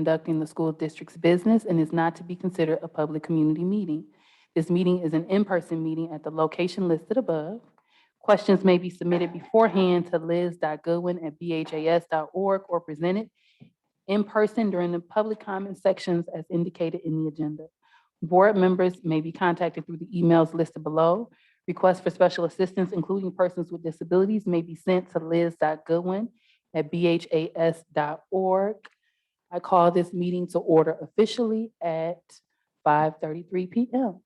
conducting the school district's business and is not to be considered a public community meeting. This meeting is an in-person meeting at the location listed above. Questions may be submitted beforehand to liz.goodwin@bhas.org or presented in person during the public comment sections as indicated in the agenda. Board members may be contacted through the emails listed below. Requests for special assistance, including persons with disabilities, may be sent to liz.goodwin@bhas.org. I call this meeting to order officially at 5:33 p.m.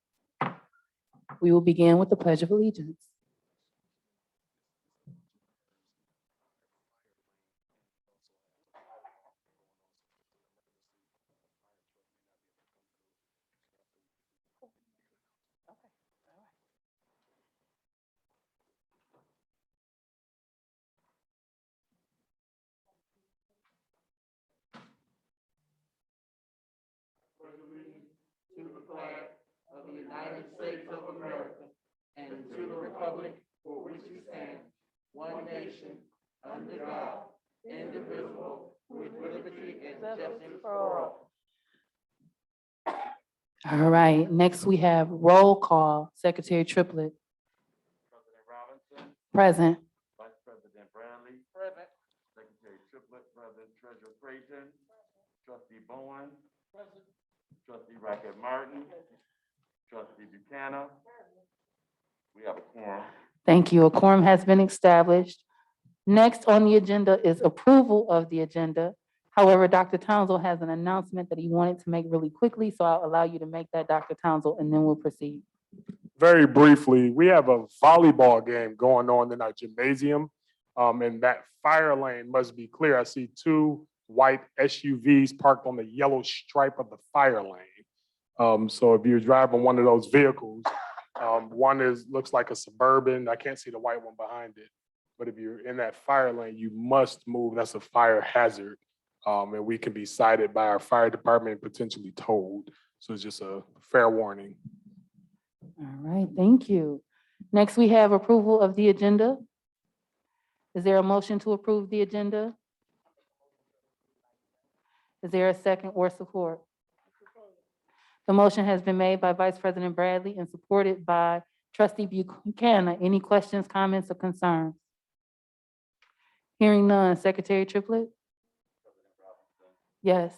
We will begin with the Pledge of Allegiance. To the flag of the United States of America and to the republic for which it stands, one nation, under God, indivisible, with liberty and justice for all. All right, next we have roll call. Secretary Triplett. President Robinson, Present. Vice President Bradley, Present. Secretary Triplett, President Treasurer Creighton, Trustee Bowen, Trustee Racket Martin, Trustee Buchanan. We have a quorum. Thank you. A quorum has been established. Next on the agenda is approval of the agenda. However, Dr. Townsend has an announcement that he wanted to make really quickly, so I'll allow you to make that, Dr. Townsend, and then we'll proceed. Very briefly, we have a volleyball game going on in our gymnasium, and that fire lane must be clear. I see two white SUVs parked on the yellow stripe of the fire lane. So if you're driving one of those vehicles, one looks like a Suburban. I can't see the white one behind it. But if you're in that fire lane, you must move. That's a fire hazard. And we can be cited by our fire department and potentially towed. So it's just a fair warning. All right, thank you. Next, we have approval of the agenda. Is there a motion to approve the agenda? Is there a second or support? The motion has been made by Vice President Bradley and supported by Trustee Buchanan. Any questions, comments, or concerns? Hearing none. Secretary Triplett? President Robinson, Yes.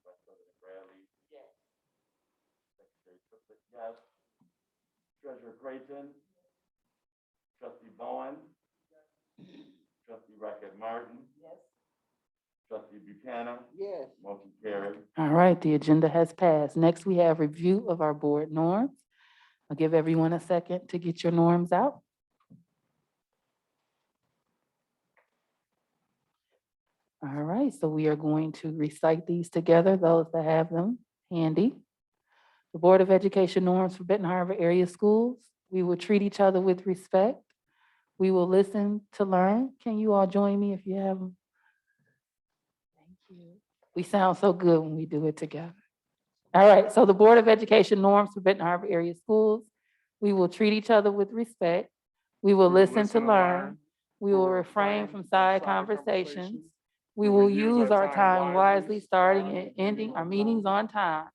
Vice President Bradley. Yes. Secretary Triplett, yes. Treasurer Creighton, Trustee Bowen, Trustee Racket Martin. Yes. Trustee Buchanan. Yes. Motion carried. All right, the agenda has passed. Next, we have review of our board norms. I'll give everyone a second to get your norms out. All right, so we are going to recite these together, those that have them handy. The Board of Education norms for Benton Harbor area schools. We will treat each other with respect. We will listen to learn. Can you all join me if you have them? Thank you. We sound so good when we do it together. All right, so the Board of Education norms for Benton Harbor area schools. We will treat each other with respect. We will listen to learn. We will refrain from side conversations. We will use our time wisely, starting and ending our meetings on time.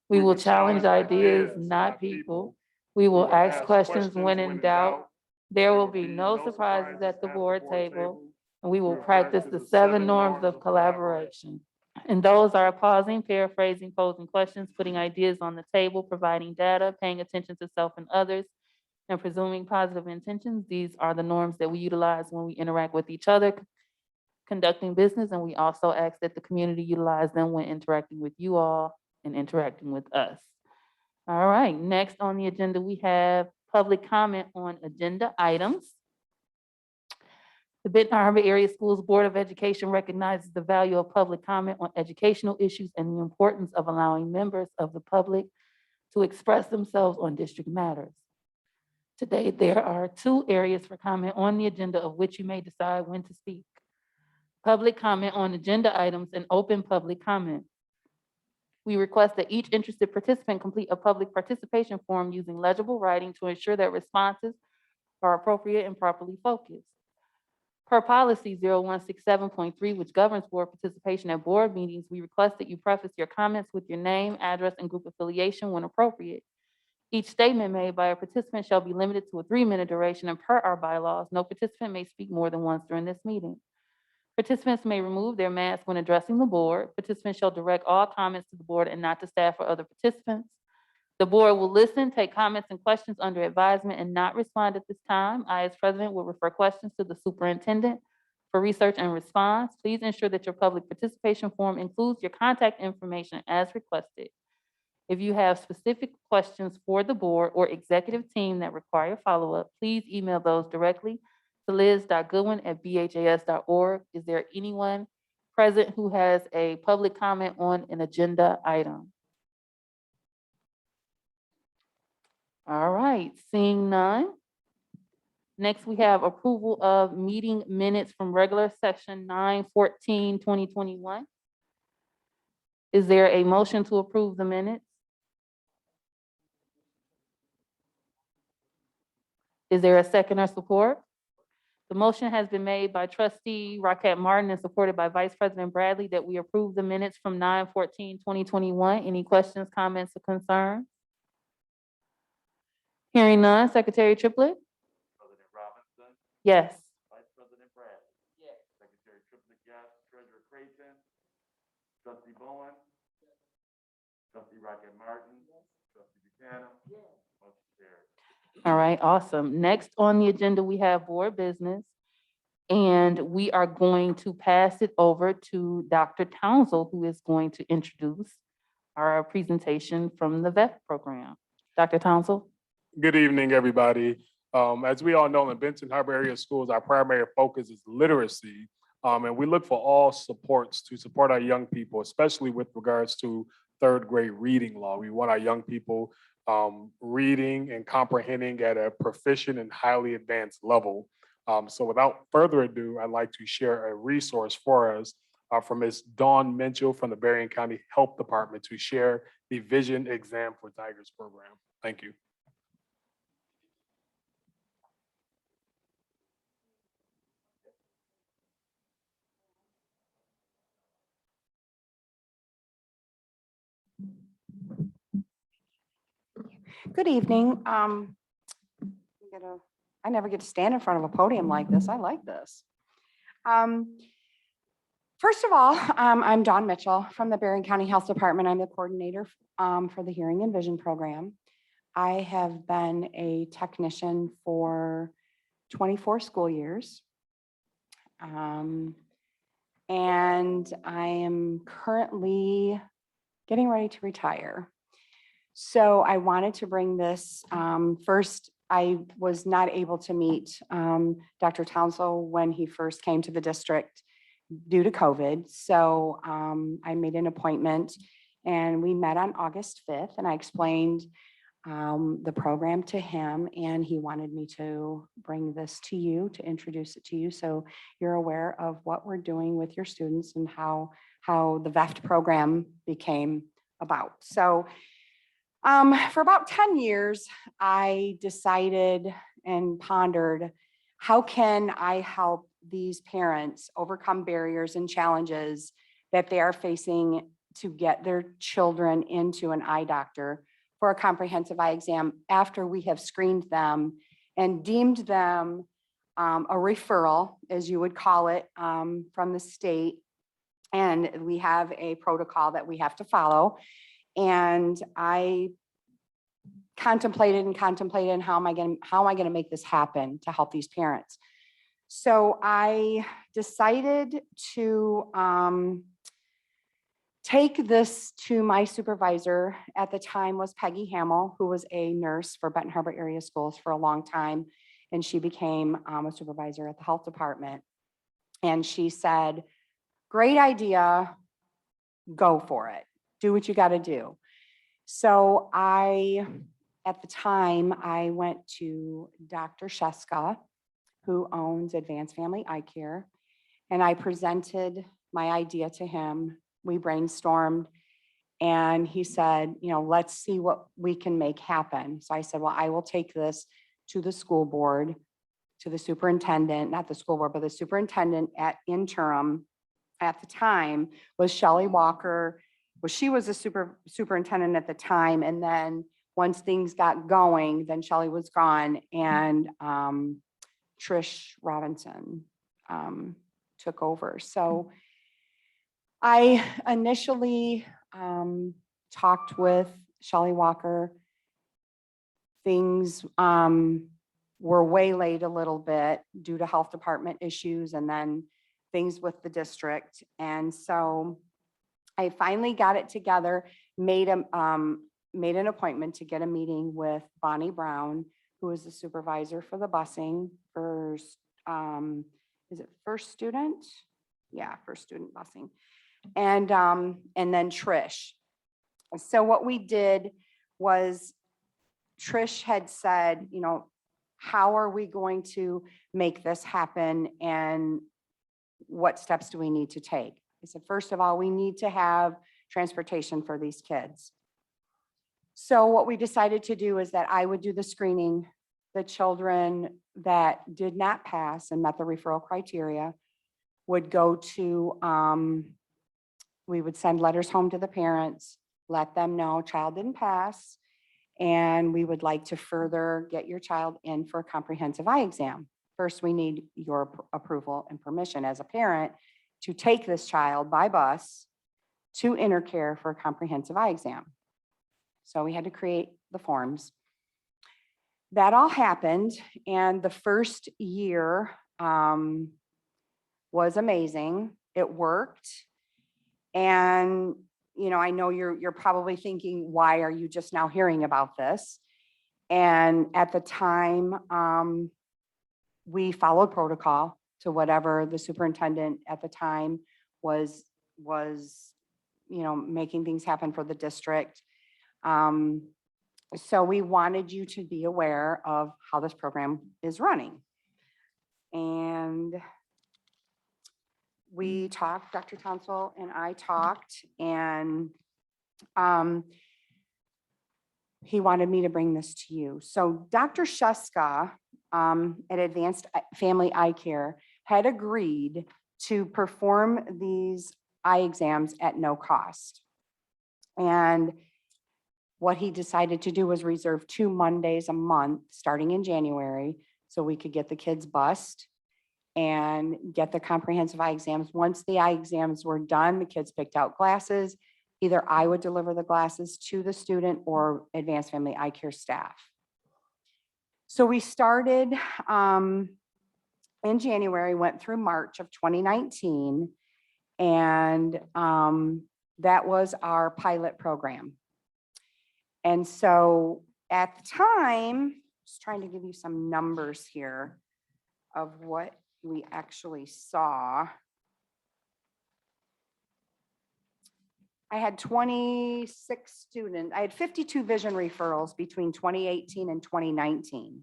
We will challenge ideas, not people. We will ask questions when in doubt. There will be no surprises at the board table, and we will practice the 7 norms of collaboration. And those are pausing, paraphrasing, posing questions, putting ideas on the table, providing data, paying attention to self and others, and presuming positive intentions. These are the norms that we utilize when we interact with each other, conducting business, and we also ask that the community utilize them when interacting with you all and interacting with us. All right, next on the agenda, we have public comment on agenda items. The Benton Harbor Area Schools Board of Education recognizes the value of public comment on educational issues and the importance of allowing members of the public to express themselves on district matters. Today, there are 2 areas for comment on the agenda of which you may decide when to speak. Public comment on agenda items and open public comment. We request that each interested participant complete a public participation form using legible writing to ensure that responses are appropriate and properly focused. Per policy 0167.3, which governs board participation at board meetings, we request that you preface your comments with your name, address, and group affiliation when appropriate. Each statement made by a participant shall be limited to a 3-minute duration, and per our bylaws, no participant may speak more than once during this meeting. Participants may remove their mask when addressing the board. Participants shall direct all comments to the board and not to staff or other participants. The board will listen, take comments and questions under advisement, and not respond at this time. I, as president, will refer questions to the superintendent for research and response. Please ensure that your public participation form includes your contact information as requested. If you have specific questions for the board or executive team that require follow-up, please email those directly to liz.goodwin@bhas.org. Is there anyone present who has a public comment on an agenda item? All right, seeing none. Next, we have approval of meeting minutes from regular session 9/14/2021. Is there a motion to approve the minutes? Is there a second or support? The motion has been made by trustee Rocket Martin and supported by Vice President Bradley that we approve the minutes from 9/14/2021. Any questions, comments, or concerns? Hearing none, Secretary Triplett? President Robinson, Yes. Vice President Bradley. Yes. Secretary Triplett, yes. Treasurer Creighton. Trustee Bowen. Trustee Rocket Martin. Trustee Buchanan. Motion carries. All right, awesome. Next on the agenda, we have board business. And we are going to pass it over to Dr. Townsell, who is going to introduce our presentation from the VET program. Dr. Townsell? Good evening, everybody. As we all know, in Benton Harbor area schools, our primary focus is literacy. And we look for all supports to support our young people, especially with regards to third grade reading law. We want our young people reading and comprehending at a proficient and highly advanced level. So without further ado, I'd like to share a resource for us from Ms. Dawn Mitchell from the Berrien County Health Department to share the Vision Exam for Tigers program. Thank you. Good evening. I never get to stand in front of a podium like this. I like this. First of all, I'm Dawn Mitchell from the Berrien County Health Department. I'm the coordinator for the Hearing and Vision program. I have been a technician for 24 school years. And I am currently getting ready to retire. So I wanted to bring this. First, I was not able to meet Dr. Townsell when he first came to the district due to COVID. So I made an appointment and we met on August 5th and I explained the program to him and he wanted me to bring this to you, to introduce it to you. So you're aware of what we're doing with your students and how the VEFT program became about. So for about 10 years, I decided and pondered, how can I help these parents overcome barriers and challenges that they are facing to get their children into an eye doctor for a comprehensive eye exam after we have screened them and deemed them a referral, as you would call it, from the state. And we have a protocol that we have to follow. And I contemplated how am I going to make this happen to help these parents. So I decided to take this to my supervisor at the time was Peggy Hamill, who was a nurse for Benton Harbor area schools for a long time. And she became a supervisor at the health department. And she said, great idea, go for it. Do what you got to do. So at the time, I went to Dr. Sheska, who owns Advanced Family Eye Care, and I presented my idea to him. We brainstormed, and he said, let's see what we can make happen. So I said, well, I will take this to the school board to the superintendent, not the school board, but the superintendent at interim at the time was Shelley Walker. Well, she was a superintendent at the time, and then once things got going, then Shelley was gone, and Trish Robinson took over. So I initially talked with Shelley Walker. Things were waylaid a little bit due to health department issues and then things with the district. And so I finally got it together, made an appointment to get a meeting with Bonnie Brown, who is the supervisor for the busing for, is it first student? Yeah, first student busing. And then Trish. So what we did was Trish had said, you know, how are we going to make this happen and what steps do we need to take? I said, first of all, we need to have transportation for these kids. So what we decided to do is that I would do the screening. The children that did not pass and met the referral criteria would go to, we would send letters home to the parents, let them know child didn't pass, and we would like to further get your child in for a comprehensive eye exam. First, we need your approval and permission as a parent to take this child by bus to Intercare for a comprehensive eye exam. So we had to create the forms. That all happened, and the first year was amazing. It worked. And, you know, I know you're probably thinking, why are you just now hearing about this? And at the time, we followed protocol to whatever the superintendent at the time was, you know, making things happen for the district. So we wanted you to be aware of how this program is running. And we talked, Dr. Townsell and I talked, and he wanted me to bring this to you. So Dr. Sheska at Advanced Family Eye Care had agreed to perform these eye exams at no cost. And what he decided to do was reserve 2 Mondays a month, starting in January, so we could get the kids bused and get the comprehensive eye exams. Once the eye exams were done, the kids picked out glasses. Either I would deliver the glasses to the student or Advanced Family Eye Care staff. So we started in January, went through March of 2019, and that was our pilot program. And so at the time, just trying to give you some numbers here of what we actually saw. I had 26 students. I had 52 vision referrals between 2018 and 2019.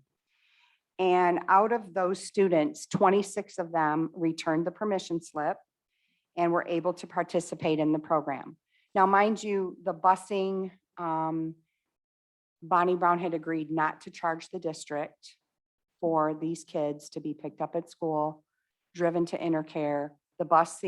And out of those students, 26 of them returned the permission slip and were able to participate in the program. Now, mind you, the busing, Bonnie Brown had agreed not to charge the district for these kids to be picked up at school, driven to Intercare. The bus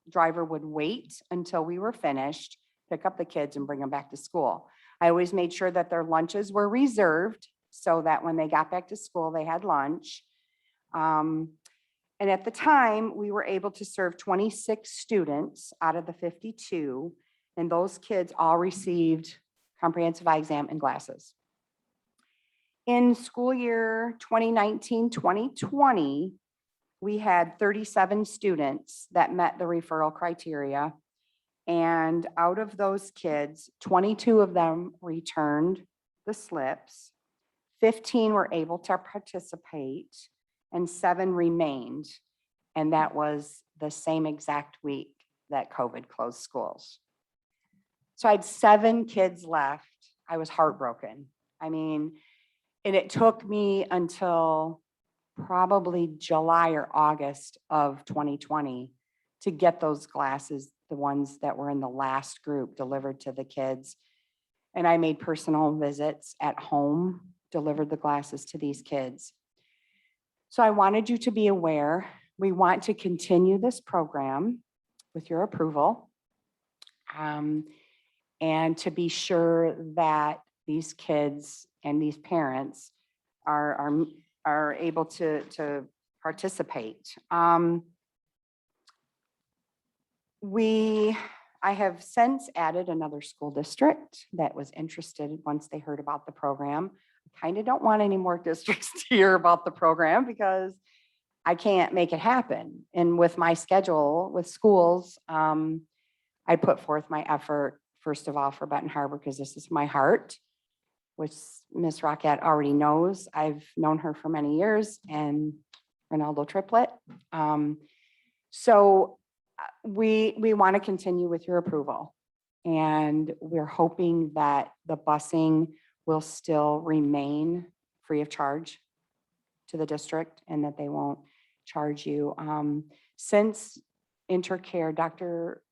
driver would wait until we were finished, pick up the kids and bring them back to school. I always made sure that their lunches were reserved so that when they got back to school, they had lunch. And at the time, we were able to serve 26 students out of the 52, and those kids all received comprehensive eye exam and glasses. In school year 2019-2020, we had 37 students that met the referral criteria. And out of those kids, 22 of them returned the slips, 15 were able to participate, and 7 remained. And that was the same exact week that COVID closed schools. So I had 7 kids left. I was heartbroken. I mean, and it took me until probably July or August of 2020 to get those glasses, the ones that were in the last group, delivered to the kids. And I made personal visits at home, delivered the glasses to these kids. So I wanted you to be aware, we want to continue this program with your approval. And to be sure that these kids and these parents are able to participate. I have since added another school district that was interested once they heard about the program. I kind of don't want any more districts to hear about the program because I can't make it happen. And with my schedule with schools, I put forth my effort, first of all, for Benton Harbor, because this is my heart, which Miss Rockett already knows. I've known her for many years, and Ronaldo triplet. So we want to continue with your approval. And we're hoping that the busing will still remain free of charge to the district and that they won't charge you. Since Intercare, Dr.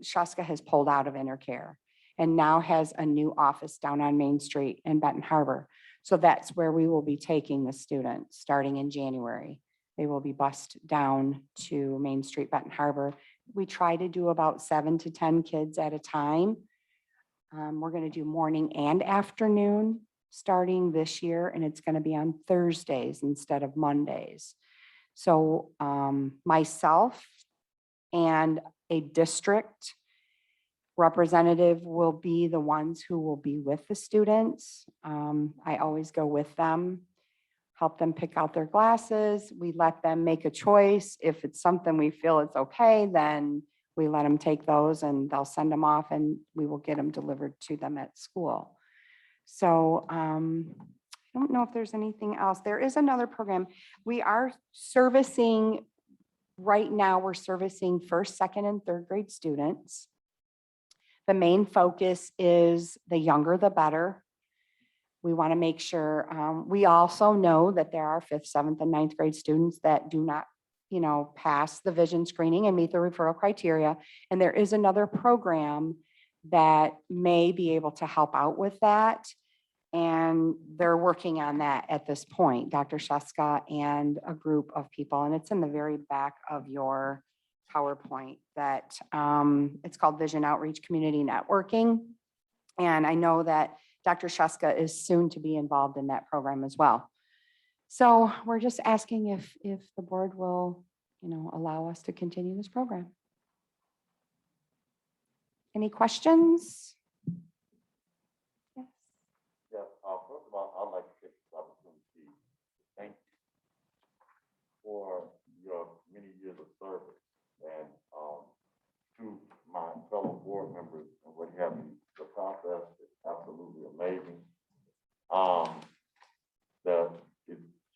Shaska has pulled out of Intercare and now has a new office down on Main Street in Benton Harbor. So that's where we will be taking the students starting in January. They will be bused down to Main Street, Benton Harbor. We try to do about 7 to 10 kids at a time. We're going to do morning and afternoon starting this year, and it's going to be on Thursdays instead of Mondays. So myself and a district representative will be the ones who will be with the students. I always go with them, help them pick out their glasses. We let them make a choice. If it's something we feel it's okay, then we let them take those and they'll send them off and we will get them delivered to them at school. So I don't know if there's anything else. There is another program. We are servicing, right now we're servicing first, second, and third grade students. The main focus is the younger, the better. We want to make sure, we also know that there are 5th, 7th, and 9th grade students that do not, pass the vision screening and meet the referral criteria. And there is another program that may be able to help out with that. And they're working on that at this point, Dr. Shaska and a group of people. And it's in the very back of your PowerPoint that it's called Vision Outreach Community Networking. And I know that Dr. Shaska is soon to be involved in that program as well. So we're just asking if the board will, allow us to continue this program. Any questions? Yes. Yes, first of all, I'd like to take this opportunity to thank you for your many years of service and to my fellow board members and what have you. The process is absolutely amazing.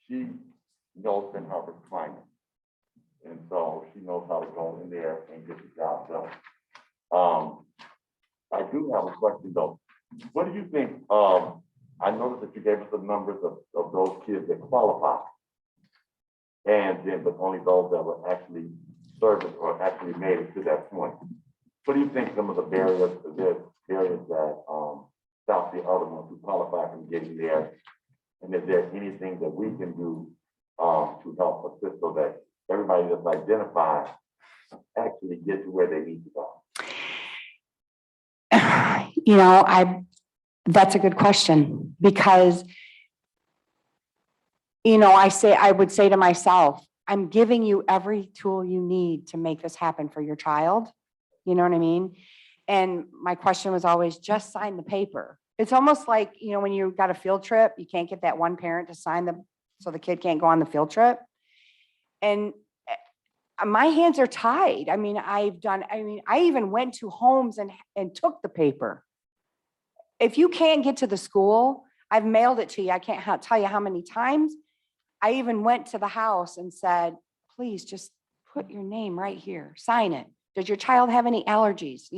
She knows Benton Harbor's climate, and so she knows how to go in there and get the job done. I do have a question though. What do you think? I noticed that you gave us the numbers of those kids that qualify, and then but only those that were actually serviced or actually made it to that point. What do you think some of the barriers that stop the other ones who qualify from getting there? And is there anything that we can do to help assist so that everybody that's identified actually get to where they need to go? That's a good question because, I would say to myself, I'm giving you every tool you need to make this happen for your child. You know what I mean? And my question was always just sign the paper. It's almost like, when you got a field trip, you can't get that one parent to sign so the kid can't go on the field trip. And my hands are tied. I even went to homes and took the paper. If you can't get to the school, I've mailed it to you. I can't tell you how many times. I even went to the house and said, please just put your name right here, sign it. Does your child have any allergies?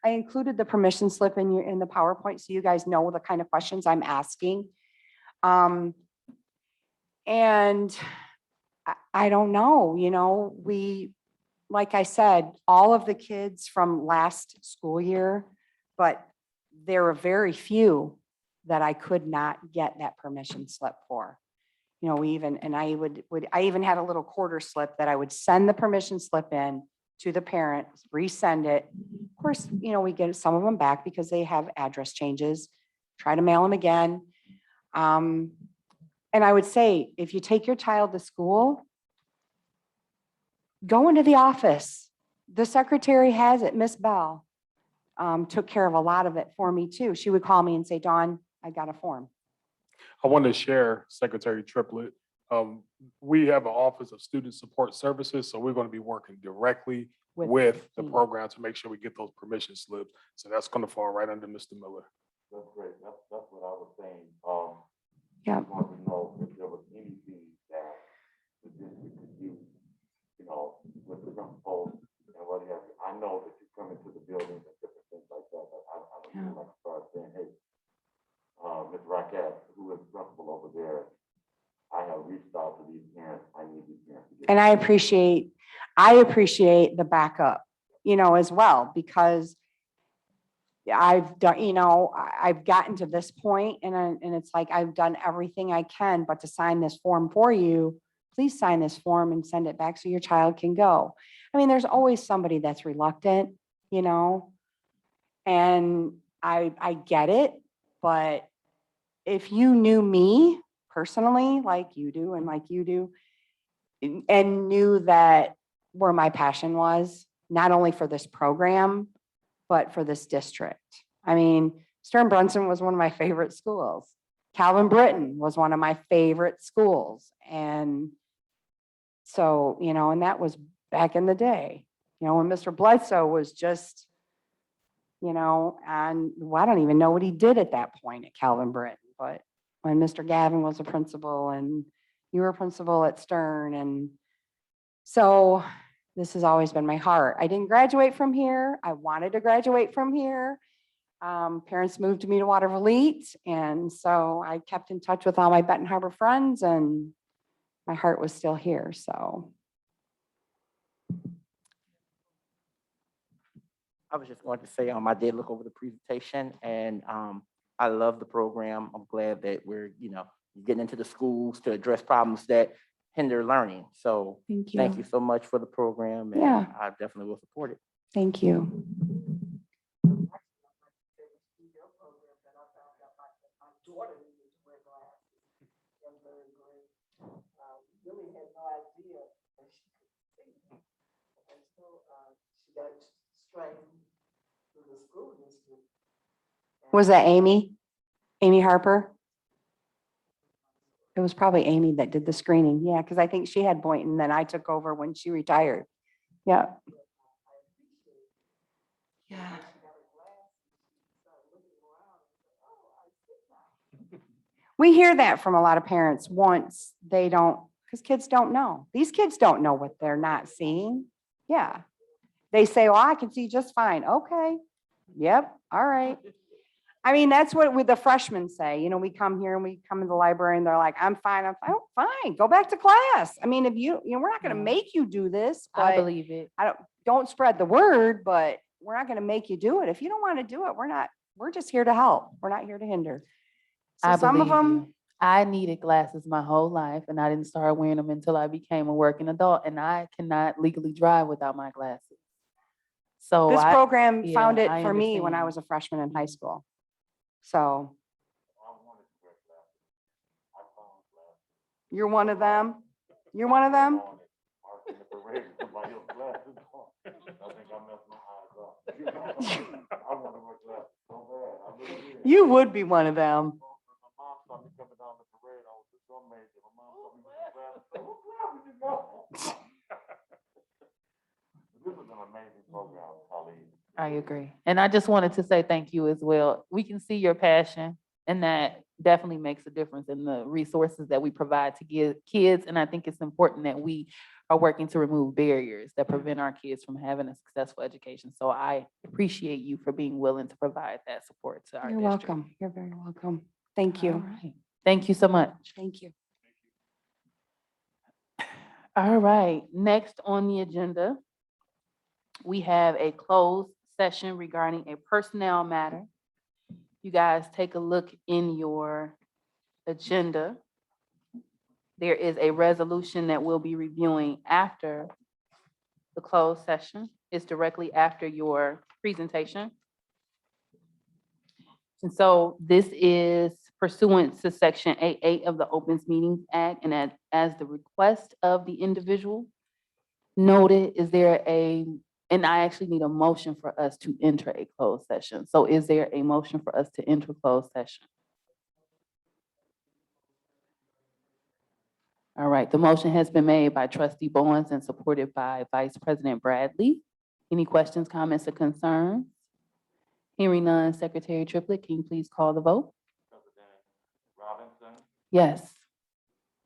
I included the permission slip in the PowerPoint so you guys know the kind of questions I'm asking. And I don't know, like I said, all of the kids from last school year, but there were very few that I could not get that permission slip for. You know, I even had a little quarter slip that I would send the permission slip in to the parent, resend it. Of course, you know, we get some of them back because they have address changes, try to mail them again. And I would say, if you take your child to school, go into the office. The secretary has it, Miss Bell, took care of a lot of it for me too. She would call me and say, Dawn, I got a form. I want to share, Secretary Triplett. We have an Office of Student Support Services, so we're going to be working directly with the team. program to make sure we get those permission slips. So that's going to fall right under Mr. Miller. That's great. That's what I was saying. Yeah. I wanted to know if there was anything that the district could do, you know, with the principals and what have you. I know that you come into the buildings and different things like that, but I don't like to start saying, hey, Ms. Raquel, who is the principal over there, I have reached out to these parents. I need these parents to get. And I appreciate the backup, you know, as well, because I've done, you know, I've gotten to this point and it's like, I've done everything I can, but to sign this form for you, please sign this form and send it back so your child can go. I mean, there's always somebody that's reluctant, you know, and I get it, but if you knew me personally, like you do and like you do, and knew that where my passion was, not only for this program, but for this district. I mean, Stern Brunson was one of my favorite schools. Calvin Britton was one of my favorite schools. And so, you know, and that was back in the day, you know, when Mr. Bledsoe was just, you know, and well, I don't even know what he did at that point at Calvin Britton, but when Mr. Gavin was a principal and you were a principal at Stern. And so this has always been my heart. I didn't graduate from here. I wanted to graduate from here. Parents moved me to Waterville Elite. And so I kept in touch with all my Benton Harbor friends and my heart was still here, so. I was just going to say, I did look over the presentation and I love the program. I'm glad that we're, you know, getting into the schools to address problems that hinder learning. So thank you so much for the program. And Yeah. I definitely will support it. Thank you. Really had no idea that she could sing. And so she got straight through the school district. Was that Amy? Amy Harper? It was probably Amy that did the screening. Yeah, because I think she had Boynton, then I took over when she retired. Yeah. Yeah. We hear that from a lot of parents once they don't, because kids don't know. These kids don't know what they're not seeing. Yeah. They say, well, I can see just fine. Okay. Yep. All right. I mean, that's what with the freshmen say. You know, we come here and we come in the library and they're like, I'm fine. I'm fine. Oh, fine. Go back to class. I mean, if you know, we're not going to make you do this, I but believe it. don't spread the word, but we're not going to make you do it. If you don't want to do it, we're just here to help. We're not here to hinder. So I some of believe them, you. I needed glasses my whole life and I didn't start wearing them until I became a working adult and I cannot legally drive without my glasses. So this program yeah, found it I for me when I understand. was a freshman in high school. So you're one of them? You're one of them? You would be one of them. This is an amazing program, colleagues. I agree. And I just wanted to say thank you as well. We can see your passion and that definitely makes a difference in the resources that we provide to give kids. And I think it's important that we are working to remove barriers that prevent our kids from having a successful education. So I appreciate you for being willing to provide that support to our You're district. welcome. You're very welcome. Thank All you. right. Thank you so much. Thank you. All right, next on the agenda, we have a closed session regarding a personnel matter. You guys take a look in your agenda. there is a resolution that we'll be reviewing after the closed session. It's directly after your presentation. And so this is pursuant to Section 88 of the Opens Meetings Act, and as the request of the individual noted, is there and I actually need a motion for us to enter a closed session. So is there a motion for us to enter closed session? All right, the motion has been made by Trustee Bowens and supported by Vice President Bradley. Any questions, comments, or concerns? Hearing none, Secretary Triplett, can you please call the vote? President Robinson, Yes.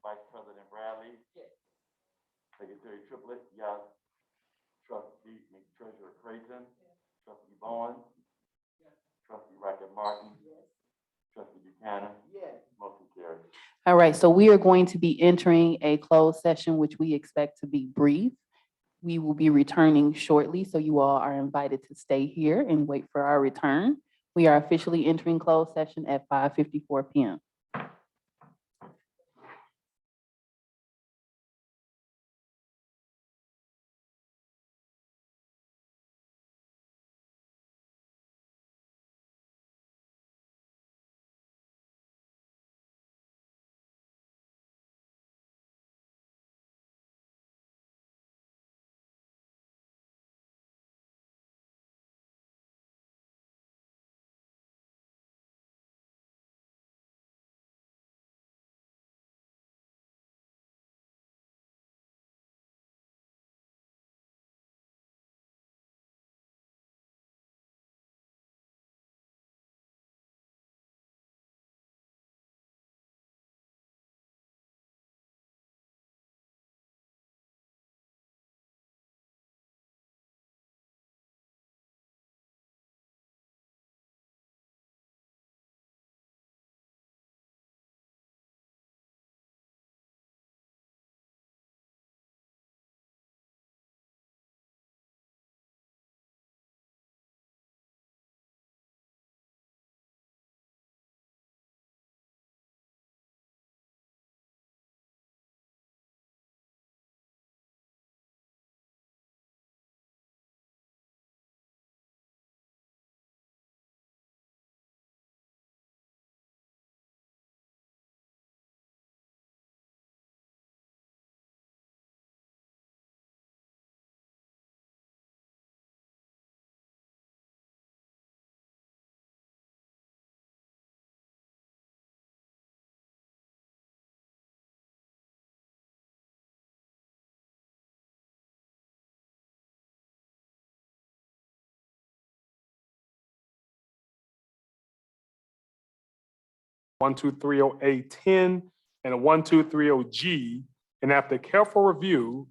Vice President Bradley. Secretary Triplett, yes. Trustee Treasurer Creighton. Trustee Bowen. Trustee Racket Martin. Trustee Buchanan. Motion carries. All right, so we are going to be entering a closed session, which we expect to be brief. We will be returning shortly, so you all are invited to stay here and wait for our return. We are officially entering closed session at 5:54 p.m. A 1230A10 and a 1230G. And after careful review,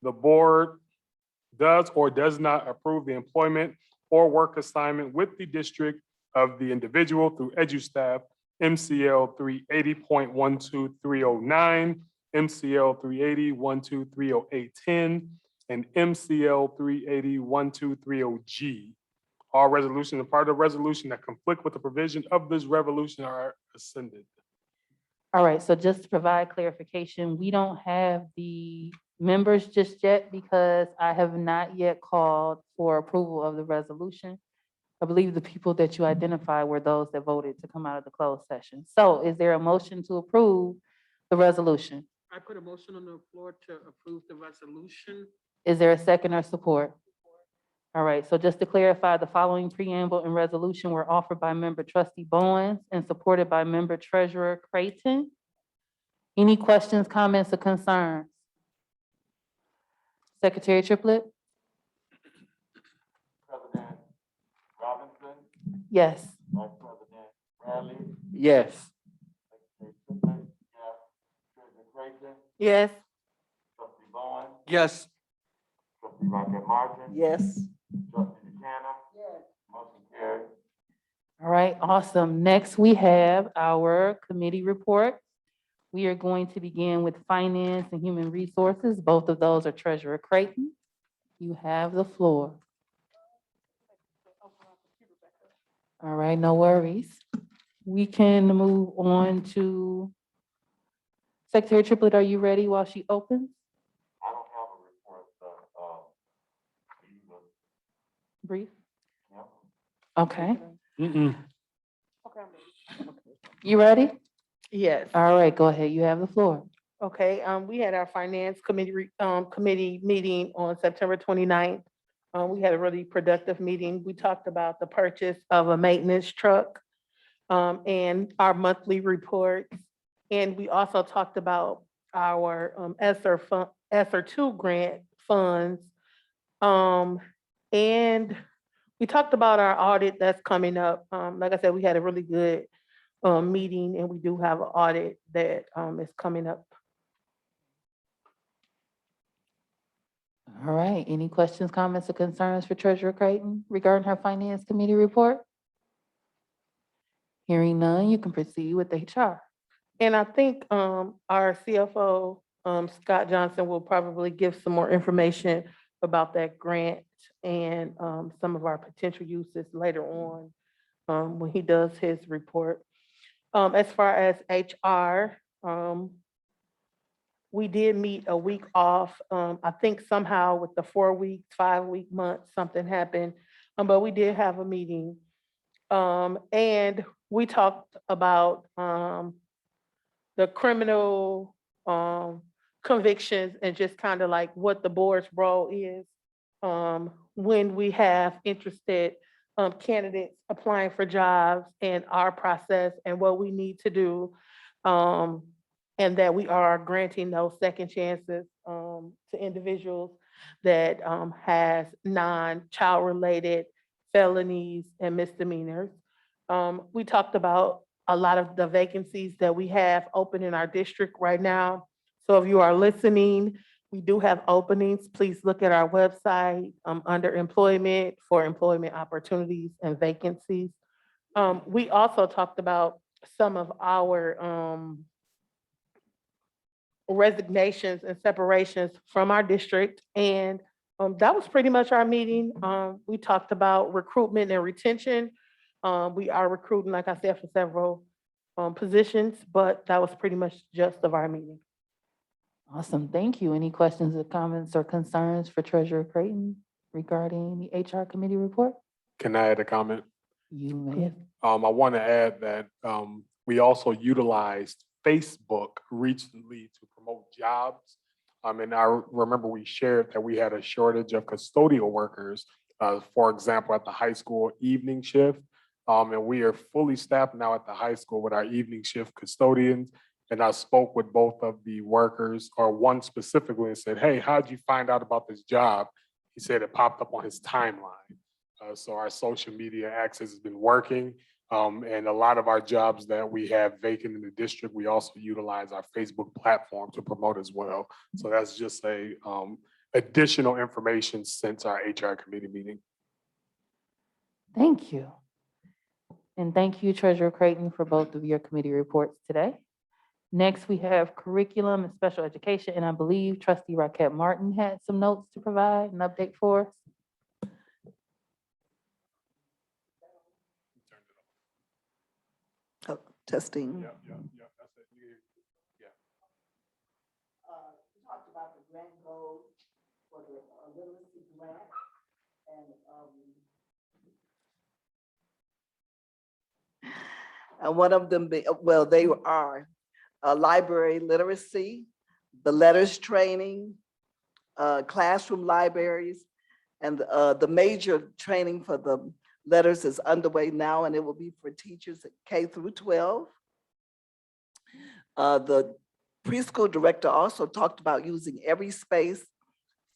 the board does or does not approve the employment or work assignment with the district of the individual through EduStaff, MCL 380.12309, MCL 380.1230810, and MCL 380.12330G. All resolutions and part of the resolution that conflict with the provision of this resolution are rescinded. All right, so just to provide clarification, we don't have the members just yet because I have not yet called for approval of the resolution. I believe the people that you identified were those that voted to come out of the closed session. So is there a motion to approve the resolution? I put a motion on the floor to approve the resolution. Is there a second or support? All right, so just to clarify, the following preamble and resolution were offered by member trustee Bowens and supported by member treasurer Creighton. Any questions, comments, or concerns? Secretary Triplett? President Robinson, Yes. Vice President Bradley, Yes. Secretary Triplett, yes. Treasurer Creighton, Yes. Trustee Bowen, Yes. Trustee Racket Martin. Yes. Trustee Buchanan. Motion carries. All right, awesome. Next, we have our committee report. We are going to begin with Finance and Human Resources. Both of those are Treasurer Creighton. You have the floor. All right, no worries. We can move on to Secretary Triplett, are you ready while she opens? I don't have a report, you will, Brief? yeah. Okay. Mm-mm. You ready? Yes. All right, go ahead. You have the floor. Okay, we had our finance committee meeting on September 29th. We had a really productive meeting. We talked about the purchase of a maintenance truck, and our monthly reports. And we also talked about our, ESSER 2 grant funds. And we talked about our audit that's coming up. Like I said, we had a really good, meeting, and we do have an audit that, is coming up. All right, any questions, comments, or concerns for Treasurer Creighton regarding her Finance Committee report? Hearing none, you can proceed with HR. And I think our CFO, Scott Johnson, will probably give some more information about that grant and some of our potential uses later on when he does his report. As far as HR, we did meet a week off. I think somehow with the 4 weeks, 5 week month, something happened. But we did have a meeting. And we talked about the criminal convictions and just kind of like what the board's role is when we have interested candidates applying for jobs and our process and what we need to do. And that we are granting those second chances to individuals that has non-child related felonies and misdemeanors. We talked about a lot of the vacancies that we have open in our district right now. So if you are listening, we do have openings. Please look at our website under employment for employment opportunities and vacancies. We also talked about some of our resignations and separations from our district. And that was pretty much our meeting. We talked about recruitment and retention. We are recruiting, like I said, for several positions, but that was pretty much just of our meeting. Awesome, thank you. Any questions or comments or concerns for Treasurer Creighton regarding the HR committee report? Can I add a comment? You may. I want to add that we also utilized Facebook recently to promote jobs. And I remember we shared that we had a shortage of custodial workers, for example, at the high school evening shift. And we are fully staffed now at the high school with our evening shift custodians. And I spoke with both of the workers, or one specifically, and said, "Hey, how'd you find out about this job?" He said it popped up on his timeline. So our social media access has been working. And a lot of our jobs that we have vacant in the district, we also utilize our Facebook platform to promote as well. So that's just a additional information since our HR committee meeting. Thank you. And thank you, Treasurer Creighton, for both of your committee reports today. Next, we have curriculum and special education, and I believe Trustee Raquel Martin had some notes to provide, an update for us. Testing. Yeah, that's it. Yeah. We talked about the grant goals for the literacy grant and one of them, well, they are library literacy, the letters training, classroom libraries, and the major training for the letters is underway now, and it will be for teachers at K through 12. The preschool director also talked about using every space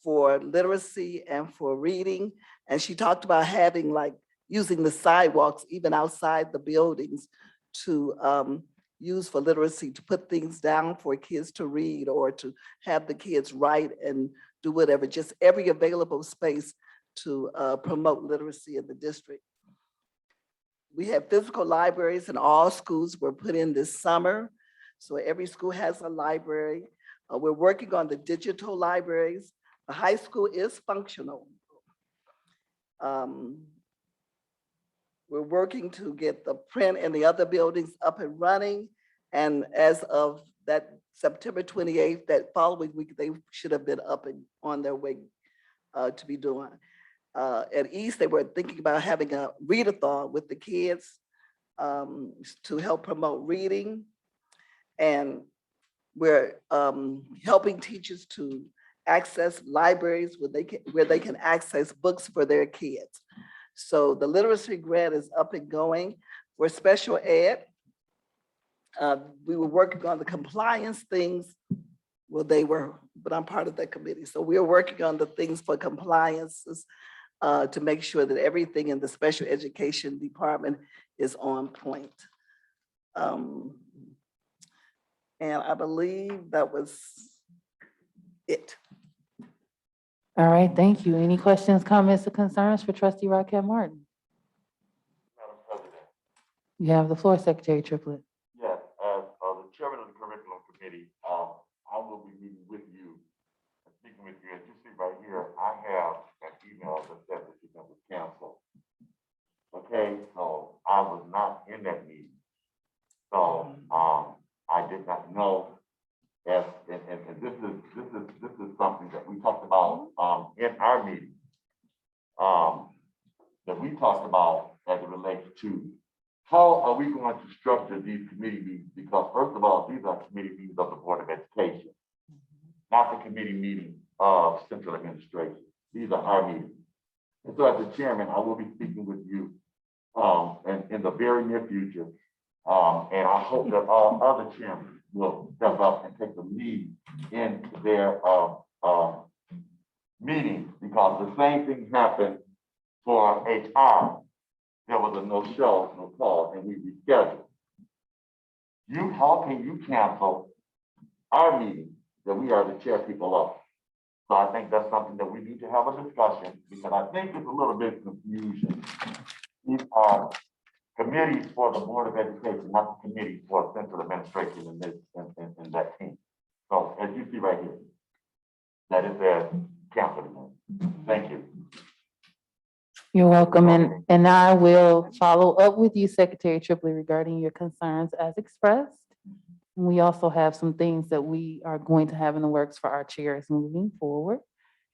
for literacy and for reading. And she talked about having like using the sidewalks, even outside the buildings, to use for literacy, to put things down for kids to read or to have the kids write and do whatever, just every available space to promote literacy in the district. We have physical libraries in all schools were put in this summer. So every school has a library. We're working on the digital libraries. The high school is functional. We're working to get the print in the other buildings up and running. And as of that September 28th, that following week, they should have been up and on their way to be doing. At East, they were thinking about having a readathon with the kids to help promote reading. And we're helping teachers to access libraries where they can access books for their kids. So the literacy grant is up and going. For special ed, we were working on the compliance things. Well, but I'm part of that committee. So we are working on the things for compliances to make sure that everything in the special education department is on point. And I believe that was it. All right, thank you. Any questions, comments, or concerns for trustee Rocket Martin? Madam President, You have the floor, Secretary Triplett. yes, as the chairman of the curriculum committee, I will be meeting with you and speaking with you. As you see right here, I have an email that says that you're going to cancel. Okay, so I was not in that meeting. So I did not know. Yes, and this is something that we talked about in our meeting. That we talked about as it relates to how are we going to structure these committee meetings? Because first of all, these are committee meetings of the Board of Education, not the committee meeting of Central Administration. These are our meetings. And so as the chairman, I will be speaking with you in the very near future. And I hope that all other chairmen will step up and take the lead in their meetings, because the same thing happened for HR. There was a no-show, no call, and we rescheduled. How can you cancel our meeting that we are the chair people of? So I think that's something that we need to have a discussion, because I think there's a little bit of confusion. These are committees for the Board of Education, not the committee for Central Administration in that team. So as you see right here, that is their council. Thank you. You're welcome, and I will follow up with you, Secretary Triplett, regarding your concerns as expressed. We also have some things that we are going to have in the works for our chairs moving forward.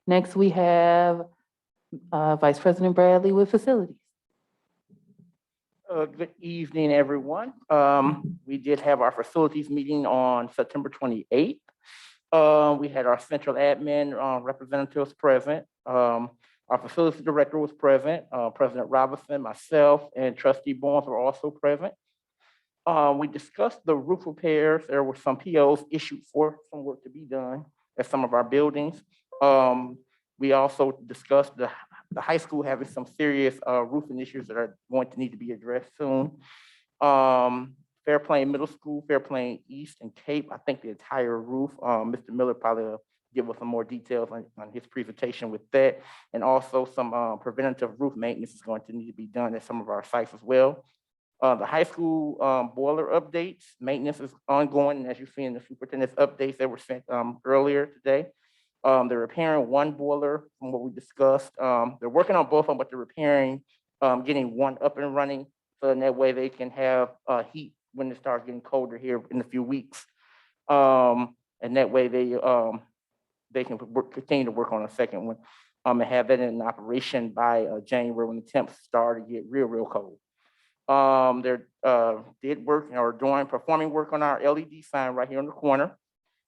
Next, we have Vice President Bradley with Facilities. Good evening, everyone. We did have our facilities meeting on September 28th. We had our central admin representatives present. Our facilities director was present. President Robinson, myself, and Trustee Barnes were also present. We discussed the roof repairs. There were some POs issued for some work to be done at some of our buildings. We also discussed the high school having some serious roofing issues that are going to need to be addressed soon. Fairplain Middle School, Fairplain East and Cape, I think the entire roof. Mr. Miller probably will give us some more details on his presentation with that. And also some preventative roof maintenance is going to need to be done at some of our sites as well. The high school boiler updates, maintenance is ongoing. And as you see in the superintendent's updates that were sent earlier today, they're repairing one boiler from what we discussed. They're working on both of them, but they're repairing, getting one up and running, so in that way they can have heat when it starts getting colder here in a few weeks. And that way they can continue to work on a second one and have that in operation by January when the temps start to get real cold. They're did work or doing performing work on our LED sign right here in the corner.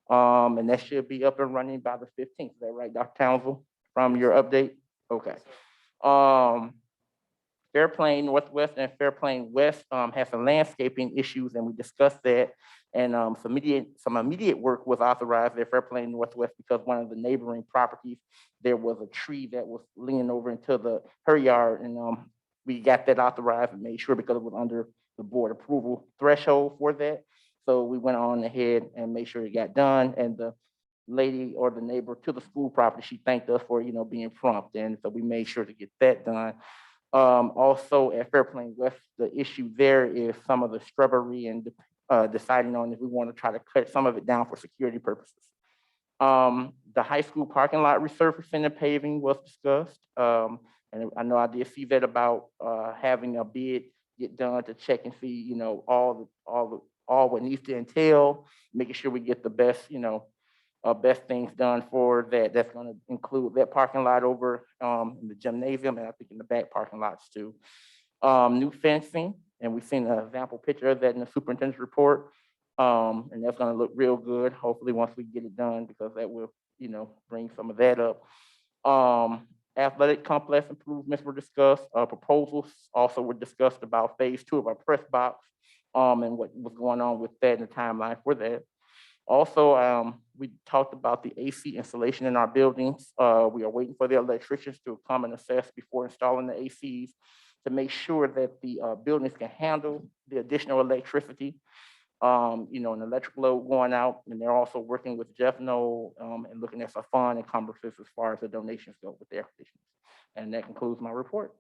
And that should be up and running by the 15th. Is that right, Dr. Townsville, from your update? Okay. Fairplain Northwest and Fairplain West have some landscaping issues, and we discussed that. And some immediate work was authorized at Fairplain Northwest because one of the neighboring properties, there was a tree that was leaning over into her yard, and we got that authorized and made sure because it was under the board approval threshold for that. So we went on ahead and made sure it got done. And the lady or the neighbor to the school property, she thanked us for being prompt, and so we made sure to get that done. Also at Fairplain West, the issue there is some of the shrubbery and deciding on if we want to try to cut some of it down for security purposes. The high school parking lot resurfacing and paving was discussed. And I know I did see that about having a bid get done to check and see, all all what needs to entail, making sure we get the best, best things done for that. That's going to include that parking lot over in the gymnasium, and I think in the back parking lots too. New fencing, and we've seen an example picture of that in the superintendent's report. And that's going to look real good, hopefully, once we get it done, because that will, bring some of that up. Athletic complex improvements were discussed. Proposals also were discussed about phase 2 of our press box, and what was going on with that and the timeline for that. Also, we talked about the AC installation in our buildings. We are waiting for the electricians to come and assess before installing the ACs to make sure that the buildings can handle the additional electricity, and electric load going out. And they're also working with Jeff Knoll and looking at some fund encumbrances as far as the donations go with the air conditioners. And that concludes my report.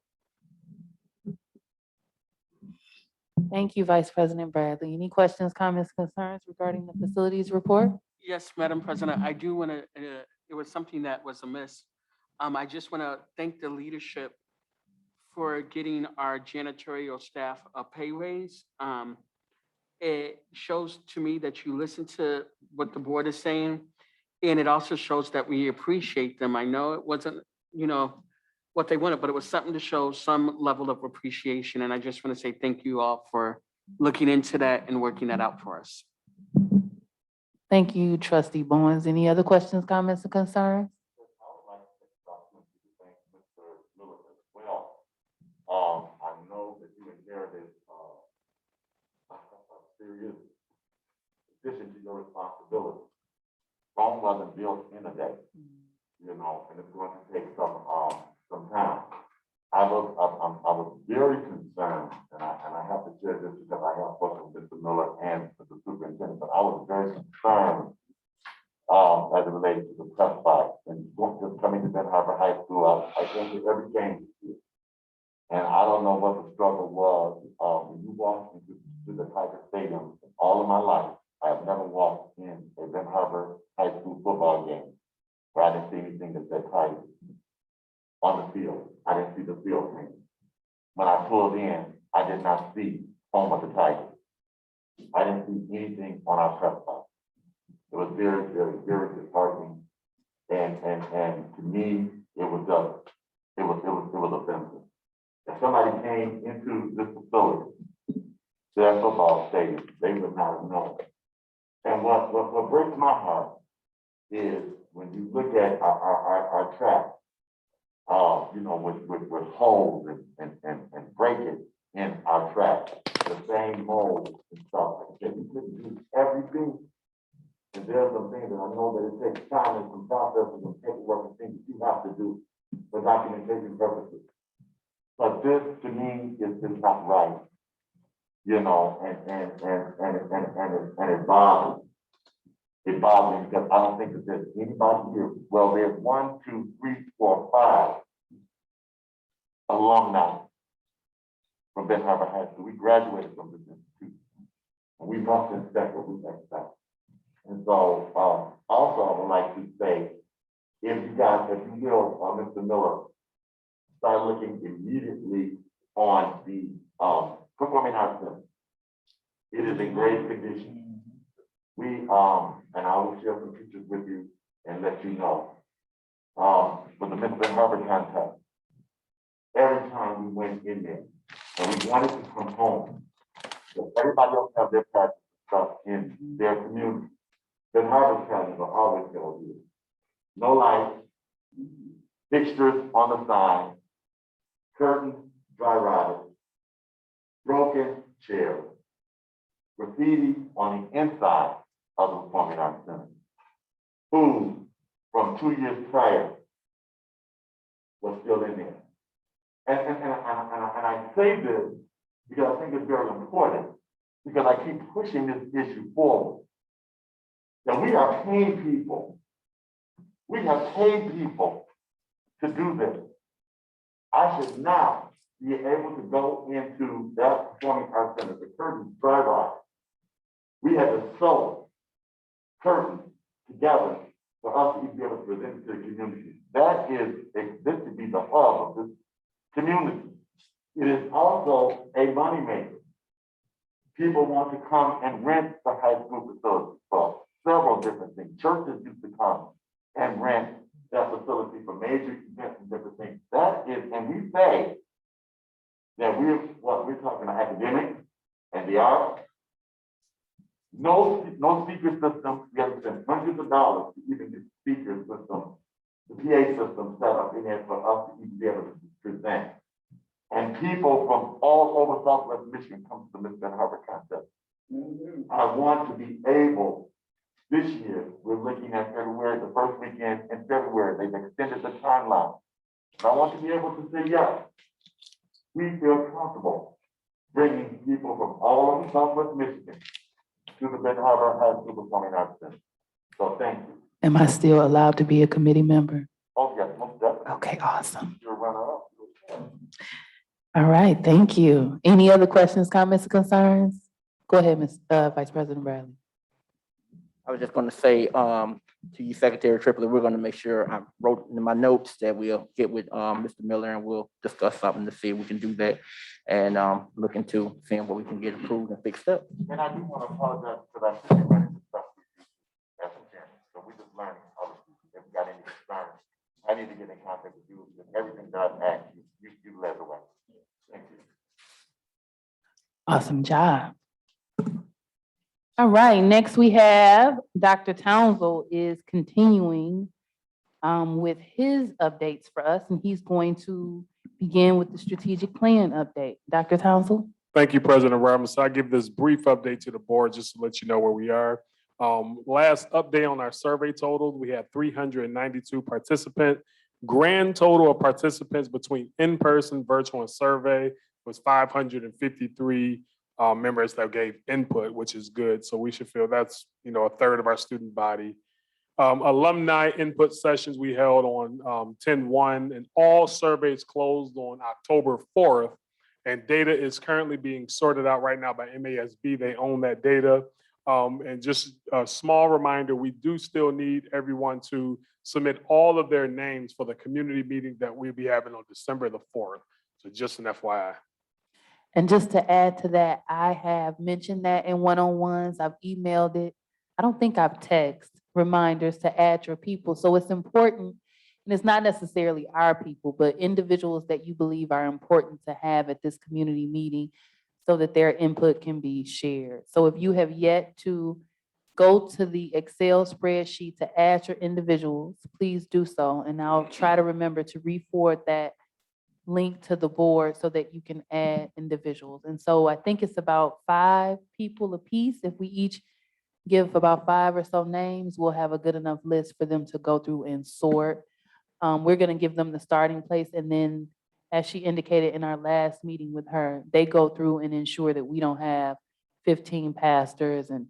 Thank you, Vice President Bradley. Any questions, comments, concerns regarding the facilities report? Yes, Madam President, I do want to, it was something that was amiss. I just want to thank the leadership for getting our janitorial staff a pay raise. It shows to me that you listen to what the board is saying, and it also shows that we appreciate them. I know it wasn't, what they wanted, but it was something to show some level of appreciation. And I just want to say thank you all for looking into that and working that out for us. Thank you, Trustee Bowens. Any other questions, comments, or concerns? I would like to take this opportunity to thank Mr. Miller as well. I know that you inherited a serious addition to your responsibility. Rome wasn't built in a day, and it's going to take some time. I was very concerned, and I have to share this because I have spoken with Mr. Miller and with the superintendent, but I was very concerned as it related to the press box and just coming to Ben Harbor High School. I came to every game this year, and I don't know what the struggle was when you walked into the Tiger Stadium. In all of my life, I have never walked in a Ben Harbor High School football game where I didn't see anything that said Tiger on the field. I didn't see the field name. When I pulled in, I did not see home of the Tigers. I didn't see anything on our press box. It was very, very, very disheartening. And to me, it was offensive. If somebody came into this facility, their football stadium, they would not have known. And what breaks my heart is when you look at our track, with holes and breakage in our track, the same mold and stuff like that. You couldn't do everything. And there's some things that I know that it takes time and some processes and paperwork and things that you have to do for documentation purposes. But this to me is not right, and it bothers me. It bothers me because I don't think that there's anybody here. Well, there's 1, 2, 3, 4, 5 alumni from Ben Harbor High School. We graduated from this institution, and we must inspect what we expect. And so, also, I would like to say, if you will, Mr. Miller, start looking immediately on the performing arts center. It is in great condition. We, and I will share some pictures with you and let you know. For the Miss Ben Harbor contest, every time we went in there and we wanted to come home, everybody else have their practice stuff in their community. Ben Harbor's counties are always going to do it. No lights, fixtures on the side, curtains, dry rotted, broken chairs, graffiti on the inside of the Performing Arts Center. Food from 2 years prior was still in there. And I say this because I think it's very important, because I keep pushing this issue forward. That we are paying people. We have paid people to do this. I should now be able to go into that Performing Arts Center, the curtains dry rot. We had to sew curtains together for us to be able to present it to the community. That is, this to be the hub of this community. It is also a moneymaker. People want to come and rent the high school facility for several different things. Churches used to come and rent that facility for major events and different things. That is, and we say that we're talking about academics and the arts. No speaker system. We have to spend hundreds of dollars to even get speaker system, the PA system set up in there for us to even be able to present. And people from all over Southwest Michigan come to the Miss Ben Harbor contest. I want to be able, this year, we're looking at February, the first weekend in February, they've extended the timeline. And I want to be able to say, yes, we feel comfortable bringing people from all over Southwest Michigan to the Ben Harbor High School Performing Arts Center. So thank you. Am I still allowed to be a committee member? Oh, yes, most definitely. Okay, awesome. You're a runner-up. All right, thank you. Any other questions, comments, or concerns? Go ahead, Ms. Vice President Bradley. I was just going to say to you, Secretary Triplett, we're going to make sure I wrote in my notes that we'll get with Mr. Miller and we'll discuss something to see if we can do that and look into seeing what we can get approved and fixed up. And I do want to apologize because I should be running this stuff with you as a chairman. So we're just learning how to, if we got any concerns, I need to get in contact with you with everything that I've asked you. You led the way. Thank you. Awesome job. All right, next we have Dr. Townsend is continuing with his updates for us, and he's going to begin with the strategic plan update. Dr. Townsend? Thank you, President Robinson. I'll give this brief update to the board just to let you know where we are. Last update on our survey total, we had 392 participants. Grand total of participants between in-person, virtual, and survey was 553 members that gave input, which is good. So we should feel that's, a third of our student body. Alumni input sessions we held on 10/1, and all surveys closed on October 4th. And data is currently being sorted out right now by MASB. They own that data. And just a small reminder, we do still need everyone to submit all of their names for the community meeting that we'll be having on December the 4th. So just an FYI. And just to add to that, I have mentioned that in one-on-ones. I've emailed it. I don't think I've texted reminders to add your people. So it's important, and it's not necessarily our people, but individuals that you believe are important to have at this community meeting so that their input can be shared. So if you have yet to go to the Excel spreadsheet to add your individuals, please do so. And I'll try to remember to re-forward that link to the board so that you can add individuals. And so I think it's about 5 people apiece. If we each give about 5 or so names, we'll have a good enough list for them to go through and sort. We're going to give them the starting place. And then, as she indicated in our last meeting with her, they go through and ensure that we don't have 15 pastors and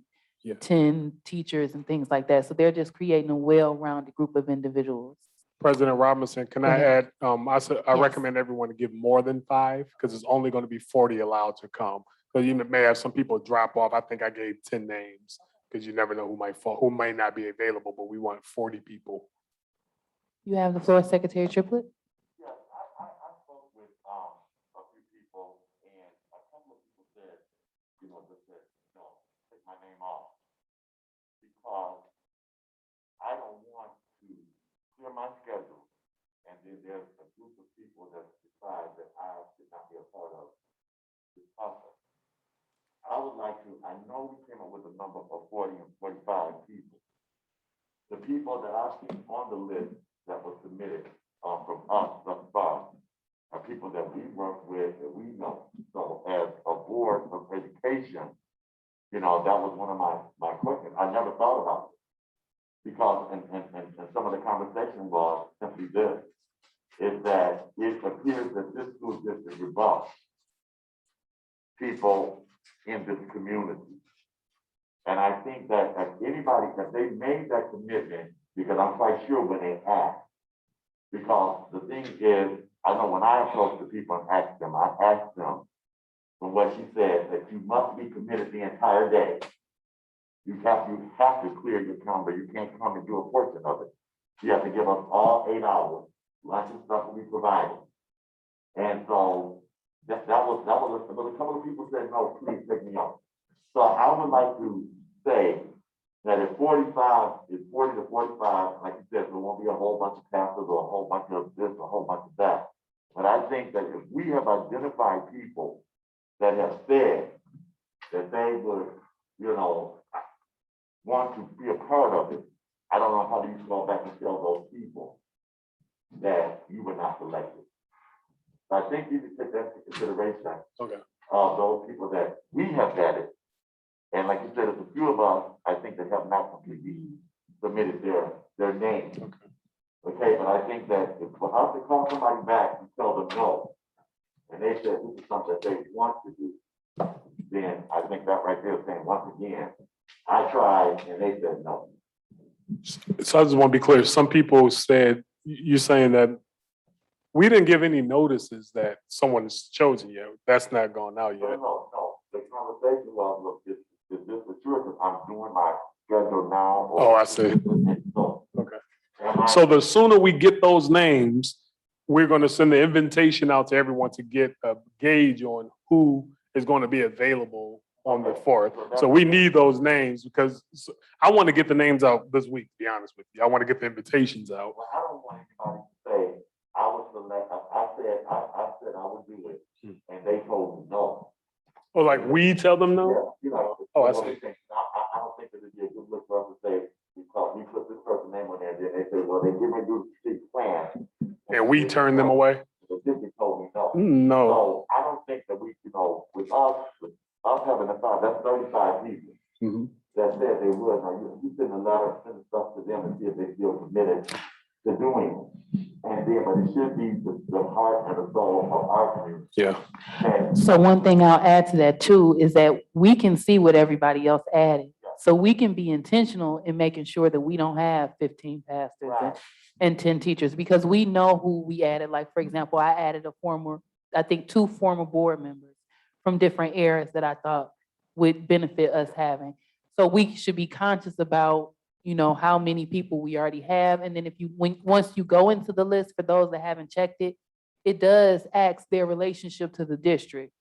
10 teachers and things like that. So they're just creating a well-rounded group of individuals. President Robinson, can I add, I Yes. recommend everyone to give more than 5 because it's only going to be 40 allowed to come. So you may have some people drop off. I think I gave 10 names because you never know who may not be available, but we want 40 people. You have the floor, Secretary Triplett. Yes, I spoke with a few people, and a couple of people said, take my name off. Because I don't want to clear my schedule, and then there's a group of people that decide that I should not be a part of this process. I would like to, I know we came up with a number of 40 and 45 people. The people that I've seen on the list that was submitted from us thus far are people that we work with, that we know. So as a board of education, that was one of my questions. I never thought about it. Because, and some of the conversation was simply this, is that it appears that this school district rebuffs people in this community. And I think that if they made that commitment, because I'm quite sure when they asked, because the thing is, I know when I approach the people and ask them, I ask them from what she said, that you must be committed the entire day. You have to clear your calendar. You can't come and do a portion of it. You have to give us all 8 hours. Lunch and stuff will be provided. And so that was a couple of people said, no, please take me off. I would like to say that if 45, if 40 to 45, like you said, there won't be a whole bunch of pastors or a whole bunch of this, a whole bunch of that. But I think that if we have identified people that have said that they would, want to be a part of it, I don't know how do you go back and tell those people that you were not selected. So I think you can take that into consideration. Okay. Of those people that we have vetted. And like you said, there's a few of us, I think, that have not completely submitted their names. Okay, but I think that if for us to call somebody back and tell them no, and they said this is something that they want to do, then I think that right there is saying, once again, I tried and they said no. So I just want to be clear. Some people said, you're saying that we didn't give any notices that someone's chosen yet. That's not gone out yet. No. The conversation was, look, is this the truth? Because I'm doing my schedule now. Oh, I see. So, Okay. So the sooner we get those names, we're going to send the invitation out to everyone to get a gauge on who is going to be available on the 4th. So we need those names because I want to get the names out this week, to be honest with you. I want to get the invitations out. Well, I don't want anybody to say, I was select, I said I would do it, and they told me no. Or like we tell them no? Yeah, Oh, I I see. don't think it'd be a good look for us to say, because we put this person's name on there, then they say, well, they give me do the street plan. And we turn them away? The district told me no. No. So I don't think that we, with us having the five, that's 35 people Mhm. that said they would. Now, you send a letter, send stuff to them and see if they feel committed to doing it. And then, but it should be the heart and the soul of our community. Yeah. And So one thing I'll add to that too is that we can see what everybody else added. So we can be intentional in making sure that we don't have 15 pastors Right. and 10 teachers because we know who we added. Like, for example, I added I think 2 former board members from different eras that I thought would benefit us having. So we should be conscious about, how many people we already have. And then once you go into the list, for those that haven't checked it, it does ask their relationship to the district.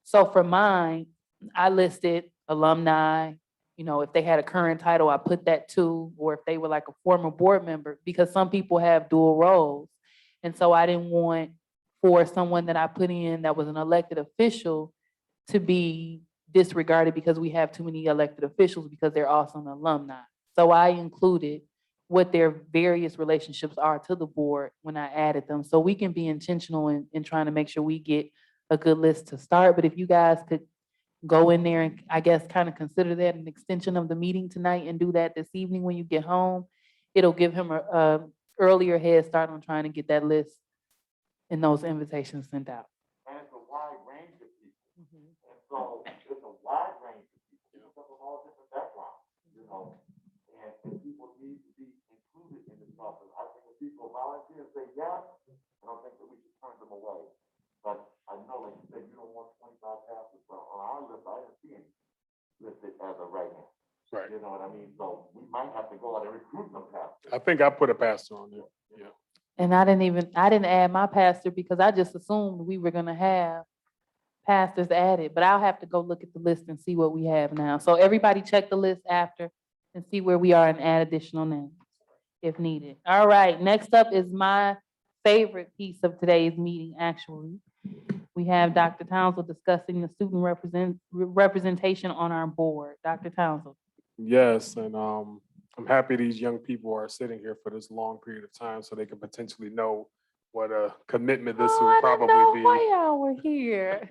So for mine, I listed alumni, if they had a current title, I put that too, or if they were like a former board member, because some people have dual roles. And so I didn't want for someone that I put in that was an elected official to be disregarded because we have too many elected officials because they're also an alumni. So I included what their various relationships are to the board when I added them. So we can be intentional in trying to make sure we get a good list to start. But if you guys could go in there and I guess kind of consider that an extension of the meeting tonight and do that this evening when you get home, it'll give him a earlier head start on trying to get that list and those invitations sent out. And it's a wide range of people. And so it's a wide range of people from all different backgrounds, and people need to be included in this process. I think if people volunteer and say yes, I don't think that we should turn them away. But I know, like you said, you don't want 25 pastors on our list. I didn't see any listed as a right hand. Right. You know what I mean? So we might have to go out and recruit some pastors. I think I put a pastor on there. Yeah. And I didn't add my pastor because I just assumed we were gonna have pastors added, but I'll have to go look at the list and see what we have now. So everybody check the list after and see where we are and add additional names if needed. All right, next up is my favorite piece of today's meeting, actually. We have Dr. Townsend discussing the student representation on our board. Dr. Townsend. Yes, and I'm happy these young people are sitting here for this long period of time so they can potentially know what a commitment this will probably be. Why y'all were here.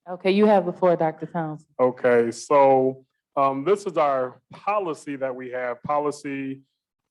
Okay, you have the floor, Dr. Townsend. Okay, so this is our policy that we have, policy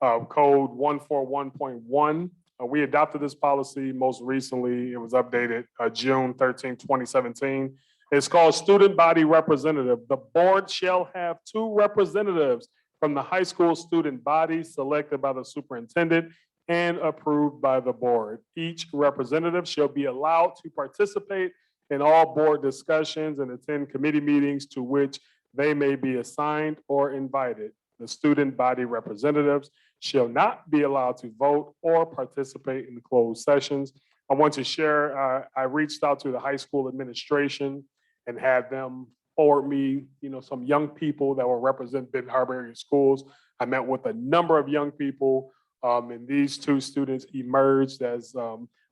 code 141.1. We adopted this policy most recently. It was updated June 13, 2017. It's called Student Body Representative. The board shall have 2 representatives from the high school student body selected by the superintendent and approved by the board. Each representative shall be allowed to participate in all board discussions and attend committee meetings to which they may be assigned or invited. The student body representatives shall not be allowed to vote or participate in closed sessions. I want to share, I reached out to the high school administration and had them forward me, some young people that will represent Benton Harbor area schools. I met with a number of young people, and these two students emerged as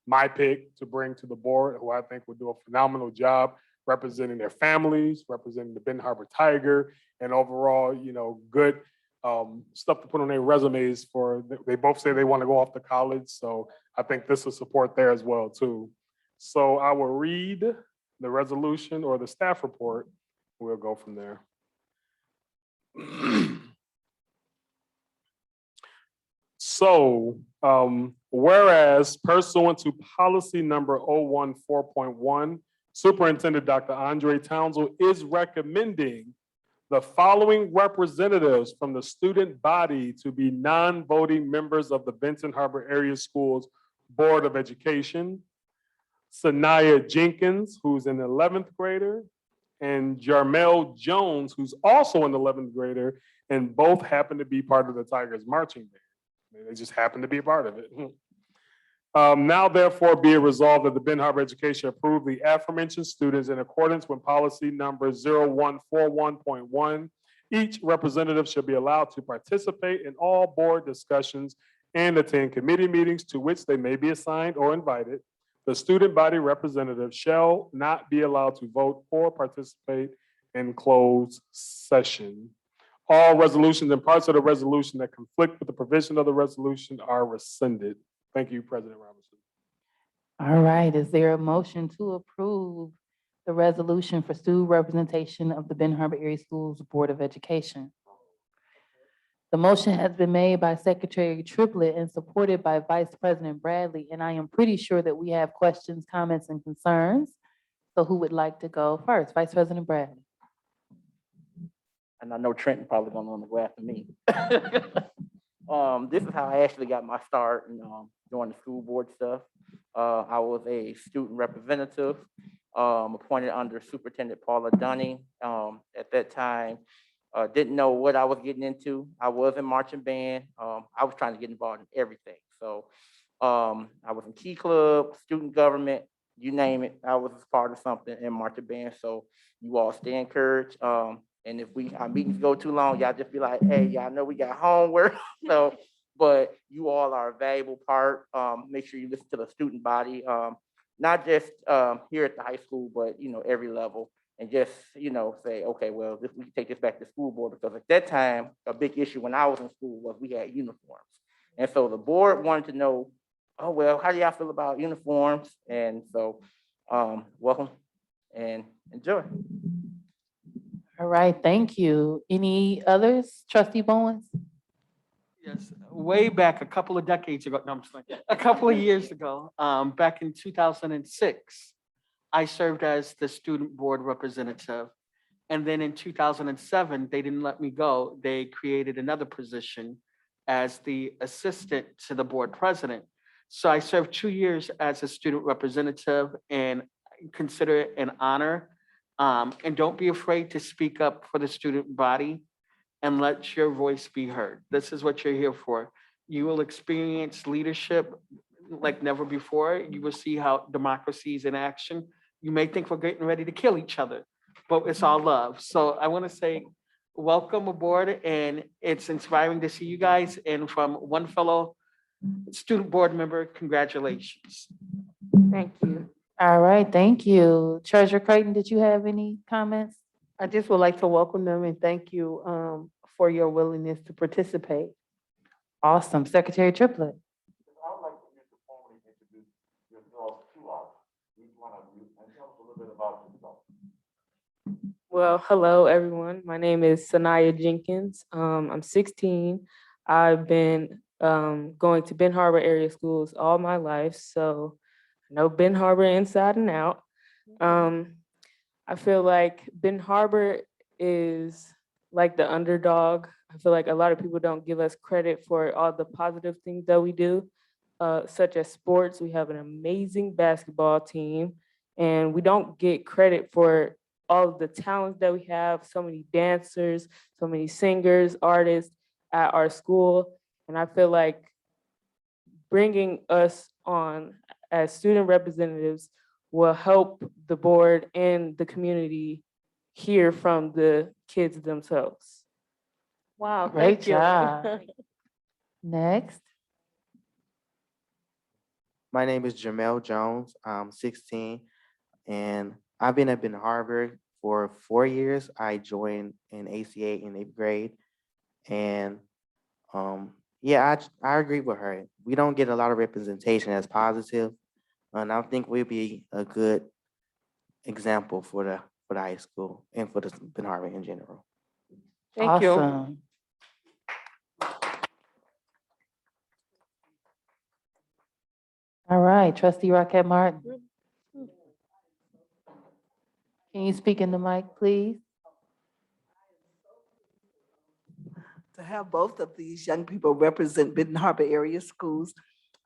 my pick to bring to the board, who I think will do a phenomenal job representing their families, representing the Benton Harbor Tiger, and overall, good stuff to put on their resumes they both say they want to go off to college. So I think this will support there as well too. So I will read the resolution or the staff report. We'll go from there. So, whereas pursuant to policy number 014.1, Superintendent Dr. Andre Townsend is recommending the following representatives from the student body to be non-voting members of the Benton Harbor Area Schools Board of Education: Sanaya Jenkins, who's an 11th grader, and Jarmel Jones, who's also an 11th grader, and both happen to be part of the Tigers marching band. They just happen to be a part of it. Now therefore be it resolved that the Benton Harbor Education approve the aforementioned students in accordance with policy number 0141.1. Each representative shall be allowed to participate in all board discussions and attend committee meetings to which they may be assigned or invited. The student body representative shall not be allowed to vote or participate in closed session. All resolutions and parts of the resolution that conflict with the provision of the resolution are rescinded. Thank you, President Robinson. All right, is there a motion to approve the resolution for student representation of the Benton Harbor Area Schools Board of Education? The motion has been made by Secretary Triplett and supported by Vice President Bradley, and I am pretty sure that we have questions, comments, and concerns. So who would like to go first? Vice President Bradley. And I know Trenton probably gonna want to go after me. This is how I actually got my start in doing the school board stuff. I was a student representative, appointed under Superintendent Paula Dunning. At that time, didn't know what I was getting into. I was in marching band. I was trying to get involved in everything. So I was in Key Club, student government, you name it. I was part of something in marching band. So you all stay encouraged. And if our meetings go too long, y'all just be like, hey, y'all know we got homework. So, but you all are a valuable part. Make sure you listen to the student body, not just here at the high school, but every level. And just, say, okay, well, we can take this back to school board, because at that time, a big issue when I was in school was we had uniforms. And so the board wanted to know, oh, well, how do y'all feel about uniforms? And so welcome and enjoy. All right, thank you. Any others? Trustee Bowens? Yes, way back a couple of decades ago, no, I'm just like, a couple of years ago, back in 2006, I served as the student board representative. And then in 2007, they didn't let me go. They created another position as the assistant to the board president. So I served 2 years as a student representative, and consider it an honor. And don't be afraid to speak up for the student body and let your voice be heard. This is what you're here for. You will experience leadership like never before. You will see how democracy is in action. You may think we're getting ready to kill each other, but it's all love. So I want to say welcome aboard, and it's inspiring to see you guys. And from one fellow student board member, congratulations. Thank you. All right, thank you. Treasurer Creighton, did you have any comments? I just would like to welcome them and thank you for your willingness to participate. Awesome. Secretary Triplett. I would like for you to formally introduce yourselves to us, each one of you, and tell us a little bit about yourself. Well, hello, everyone. My name is Sanaya Jenkins. I'm 16. I've been going to Benton Harbor area schools all my life, so I know Benton Harbor inside and out. I feel like Benton Harbor is like the underdog. I feel like a lot of people don't give us credit for all the positive things that we do, such as sports. We have an amazing basketball team, and we don't get credit for all of the talents that we have, so many dancers, so many singers, artists at our school. And I feel like bringing us on as student representatives will help the board and the community hear from the kids themselves. Wow, great job. Next. My name is Jamel Jones. I'm 16, and I've been at Ben Harbor for 4 years. I joined in ACA in 8th grade, and yeah, I agree with her. We don't get a lot of representation as positive, and I think we'll be a good example for the high school and for the Ben Harbor in general. Thank you. Awesome. All right, trustee Rocket Martin. Can you speak in the mic, please? To have both of these young people represent Benton Harbor area schools.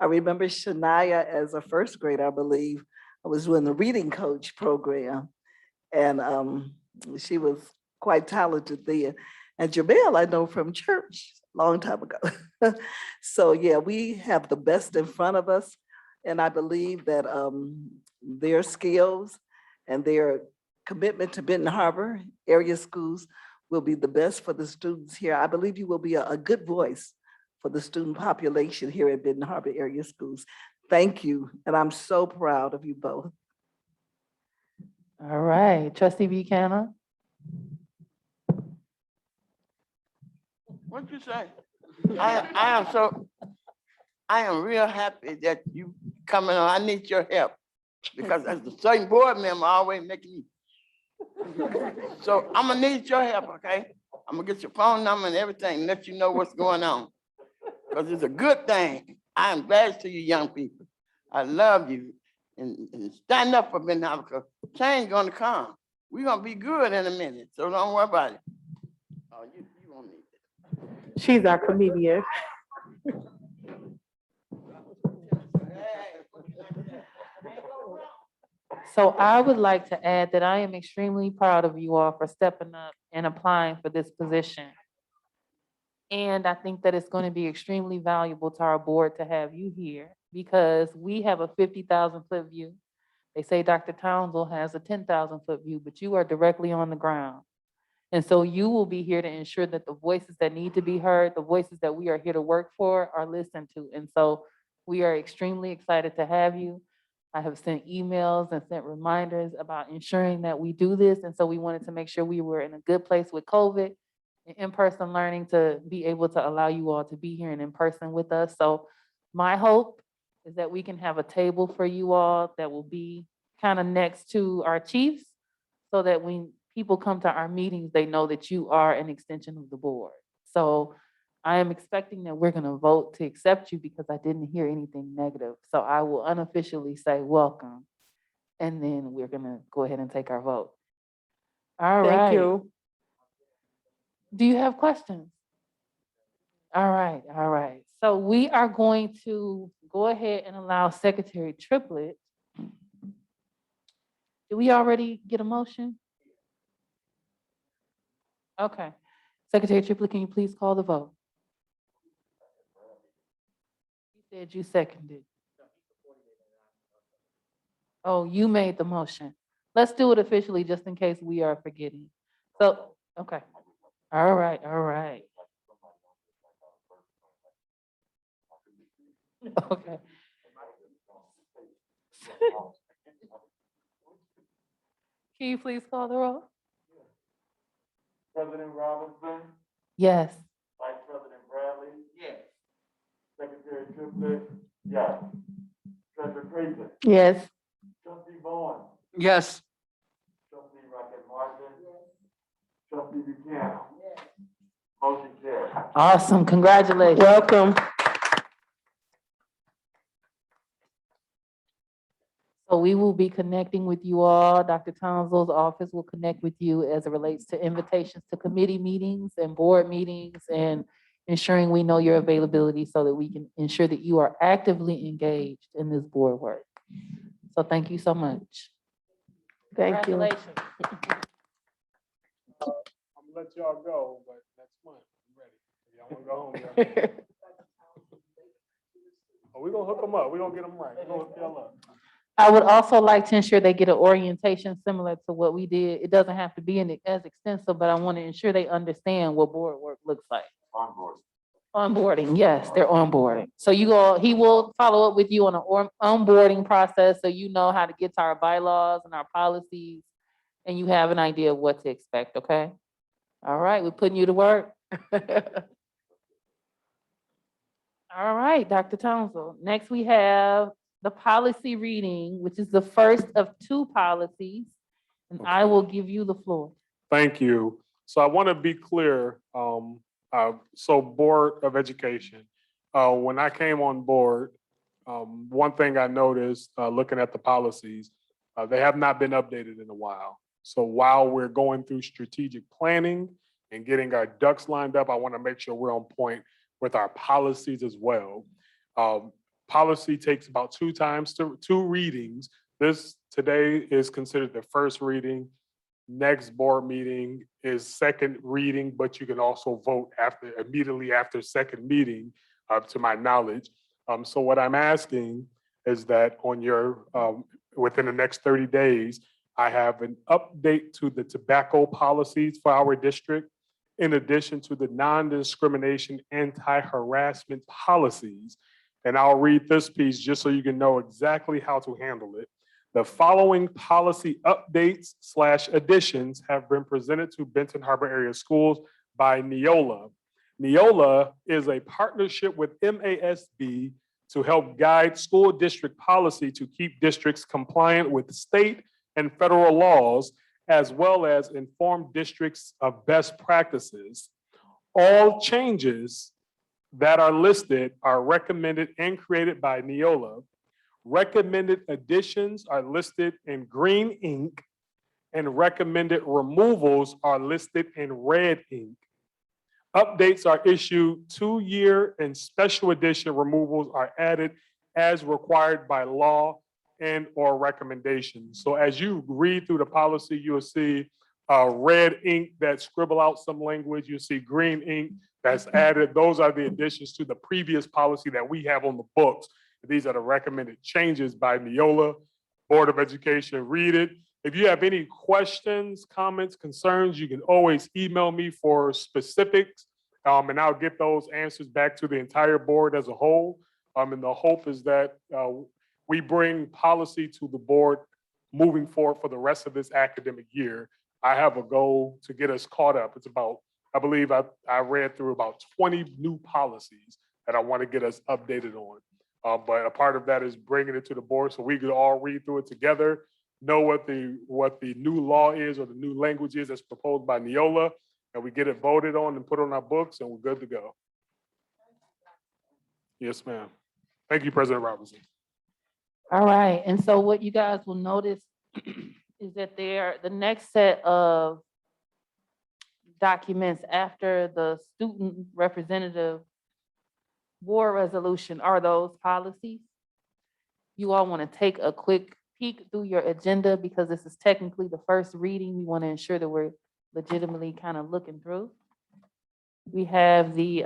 I remember Shania as a first grader, I believe. I was doing the reading coach program, and she was quite talented there. And Jamel, I know from church, long time ago. So yeah, we have the best in front of us. And I believe that their skills and their commitment to Benton Harbor area schools will be the best for the students here. I believe you will be a good voice for the student population here at Benton Harbor area schools. Thank you, and I'm so proud of you both. All right, trustee Buchanan. What'd you say? I am real happy that you coming on. I need your help because as a certain board member always making me. So I'm gonna need your help, okay? I'm gonna get your phone number and everything and let you know what's going on. Because it's a good thing. I am glad to you young people. I love you. And stand up for Ben Harbor because change gonna come. We're gonna be good in a minute, so don't worry about it. Oh, you won't need it. She's our comedian. So I would like to add that I am extremely proud of you all for stepping up and applying for this position. And I think that it's going to be extremely valuable to our board to have you here because we have a 50,000-foot view. They say Dr. Townsville has a 10,000-foot view, but you are directly on the ground. And so you will be here to ensure that the voices that need to be heard, the voices that we are here to work for are listened to. And so we are extremely excited to have you. I have sent emails and sent reminders about ensuring that we do this. And so we wanted to make sure we were in a good place with COVID and in-person learning to be able to allow you all to be here and in person with us. So my hope is that we can have a table for you all that will be kind of next to our chiefs so that when people come to our meetings, they know that you are an extension of the board. So I am expecting that we're going to vote to accept you because I didn't hear anything negative. So I will unofficially say welcome, and then we're going to go ahead and take our vote. All right. Thank you. Do you have questions? All right, all right. So we are going to go ahead and allow Secretary Triplett. Did we already get a motion? Okay. Secretary Triplett, can you please call the vote? You said you seconded. Oh, you made the motion. Let's do it officially just in case we are forgetting. So, okay. All right, all right. Okay. Can you please call the roll? President Robinson, Yes. Vice President Bradley, Yes. Secretary Triplett, yes. Treasurer Creighton, Yes. Trustee Bowen, Yes. Trustee Rocket Martin, Trustee Buchanan. Motion carries. Awesome, congratulations. Welcome. So we will be connecting with you all. Dr. Townsville's office will connect with you as it relates to invitations to committee meetings and board meetings and ensuring we know your availability so that we can ensure that you are actively engaged in this board work. So thank you so much. Thank you. Congratulations. I'm gonna let y'all go, but next month, I'm ready. Y'all wanna go home? Oh, we're gonna hook them up. We're gonna get them right. We're gonna hook y'all up. I would also like to ensure they get an orientation similar to what we did. It doesn't have to be as extensive, but I want to ensure they understand what board work looks like. Onboarding, yes, they're onboarding. So he will follow up with you on an onboarding process, so you know how to get to our bylaws and our policies, and you have an idea of what to expect, okay? All right, we're putting you to work. All right, Dr. Townsend. Next, we have the policy reading, which is the first of 2 policies, and I will give you the floor. Thank you. So I want to be clear. So Board of Education, when I came on board, one thing I noticed, looking at the policies, they have not been updated in a while. So while we're going through strategic planning and getting our ducks lined up, I want to make sure we're on point with our policies as well. Policy takes about 2 readings. This today is considered the first reading. Next board meeting is second reading, but you can also vote immediately after second meeting, to my knowledge. So what I'm asking is that on your, within the next 30 days, I have an update to the tobacco policies for our district, in addition to the non-discrimination, anti-harassment policies. And I'll read this piece just so you can know exactly how to handle it. The following policy updates / additions have been presented to Benton Harbor Area Schools by Neola. Neola is a partnership with MASB to help guide school district policy to keep districts compliant with state and federal laws, as well as inform districts of best practices. All changes that are listed are recommended and created by Neola. Recommended additions are listed in green ink, and recommended removals are listed in red ink. Updates are issued 2-year, and special edition removals are added as required by law and or recommendations. So as you read through the policy, you'll see red ink that scribble out some language. You'll see green ink that's added. Those are the additions to the previous policy that we have on the books. These are the recommended changes by Neola. Board of Education, read it. If you have any questions, comments, concerns, you can always email me for specifics, and I'll get those answers back to the entire board as a whole. And the hope is that we bring policy to the board moving forward for the rest of this academic year. I have a goal to get us caught up. It's about, I believe I read through about 20 new policies that I want to get us updated on. But a part of that is bringing it to the board so we could all read through it together, know what the new law is or the new language is that's proposed by Neola, and we get it voted on and put on our books, and we're good to go. Yes, ma'am. Thank you, President Robinson. All right, and so what you guys will notice is that the next set of documents after the student representative board resolution are those policies. You all want to take a quick peek through your agenda because this is technically the first reading. We want to ensure that we're legitimately kind of looking through. We have the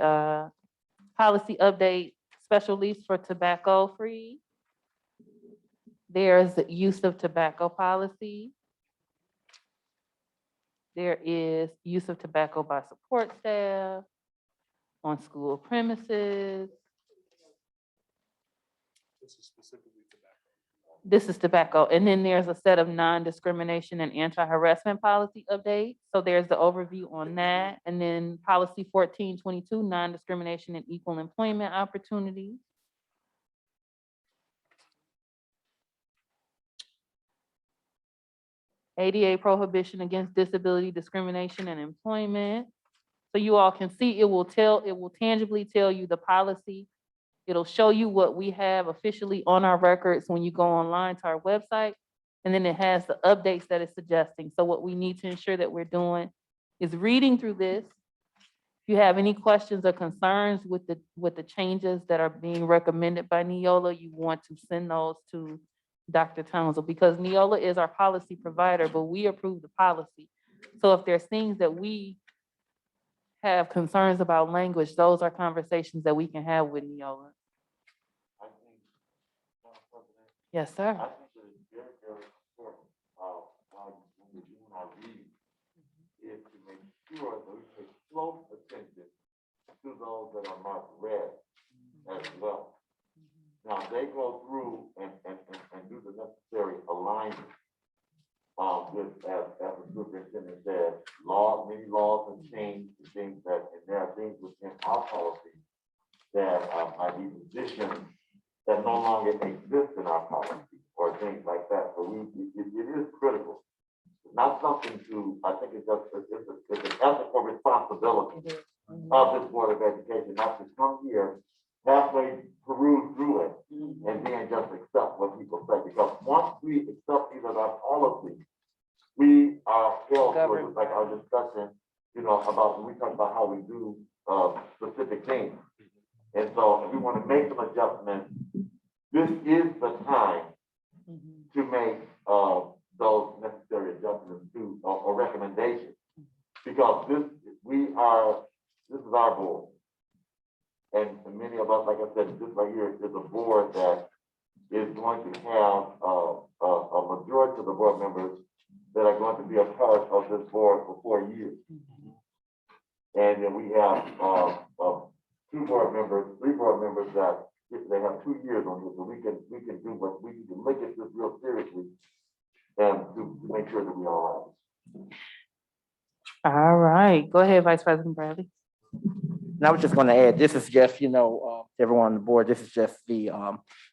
policy update, special lease for tobacco free. There's the use of tobacco policy. There is use of tobacco by support staff on school premises. This is specifically tobacco. This is tobacco. And then there's a set of non-discrimination and anti-harassment policy updates. So there's the overview on that. And then policy 1422, non-discrimination and equal employment opportunities. ADA prohibition against disability discrimination and employment. So you all can see it will tangibly tell you the policy. It'll show you what we have officially on our records when you go online to our website. And then it has the updates that it's suggesting. So what we need to ensure that we're doing is reading through this. If you have any questions or concerns with the changes that are being recommended by Neola, you want to send those to Dr. Townsend, because Neola is our policy provider, but we approve the policy. So if there's things that we have concerns about language, those are conversations that we can have with Neola. I Yes, sir. I think that it's very, very important, when we're doing our reading, is to make sure that we pay close attention to those that are marked red as well. Now, they go through and do the necessary alignment. As the superintendent said, many laws have changed, the things that, and there are things within our policy that might be positions that no longer exist in our policy or things like that. So it is critical. It's not something I think it's an ethical responsibility of this Board of Education, not to come here halfway peruse through it and then just accept what people say. Because once we accept these as our policy, we are held to it, like our discussion, about when we talk about how we do specific things. And so if we want to make some adjustments, this is the time to make those necessary adjustments or recommendations. Because this is our board. And many of us, like I said, this right here is a board that is going to have a majority of the board members that are going to be a part of this board for 4 years. And then we have 3 board members that they have 2 years on here, so we can do what we can look at this real seriously and to make sure that we're all right. All right. Go ahead, Vice President Bradley. And I was just going to add, this is just, everyone on the board, this is just the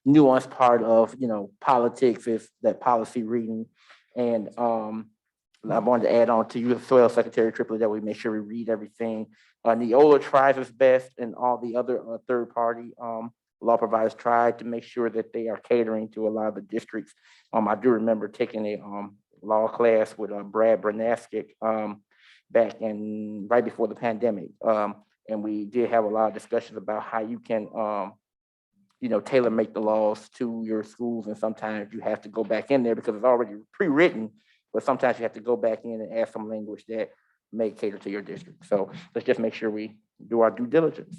nuanced part of, politics is that policy reading. And I wanted to add on to you, Soil Secretary Triplett, that we make sure we read everything. Neola tries its best, and all the other third-party law providers try to make sure that they are catering to a lot of the districts. I do remember taking a law class with Brad Bernaskic back right before the pandemic. And we did have a lot of discussions about how you can, tailor make the laws to your schools. And sometimes you have to go back in there because it's already pre-written, but sometimes you have to go back in and add some language that may cater to your district. So let's just make sure we do our due diligence.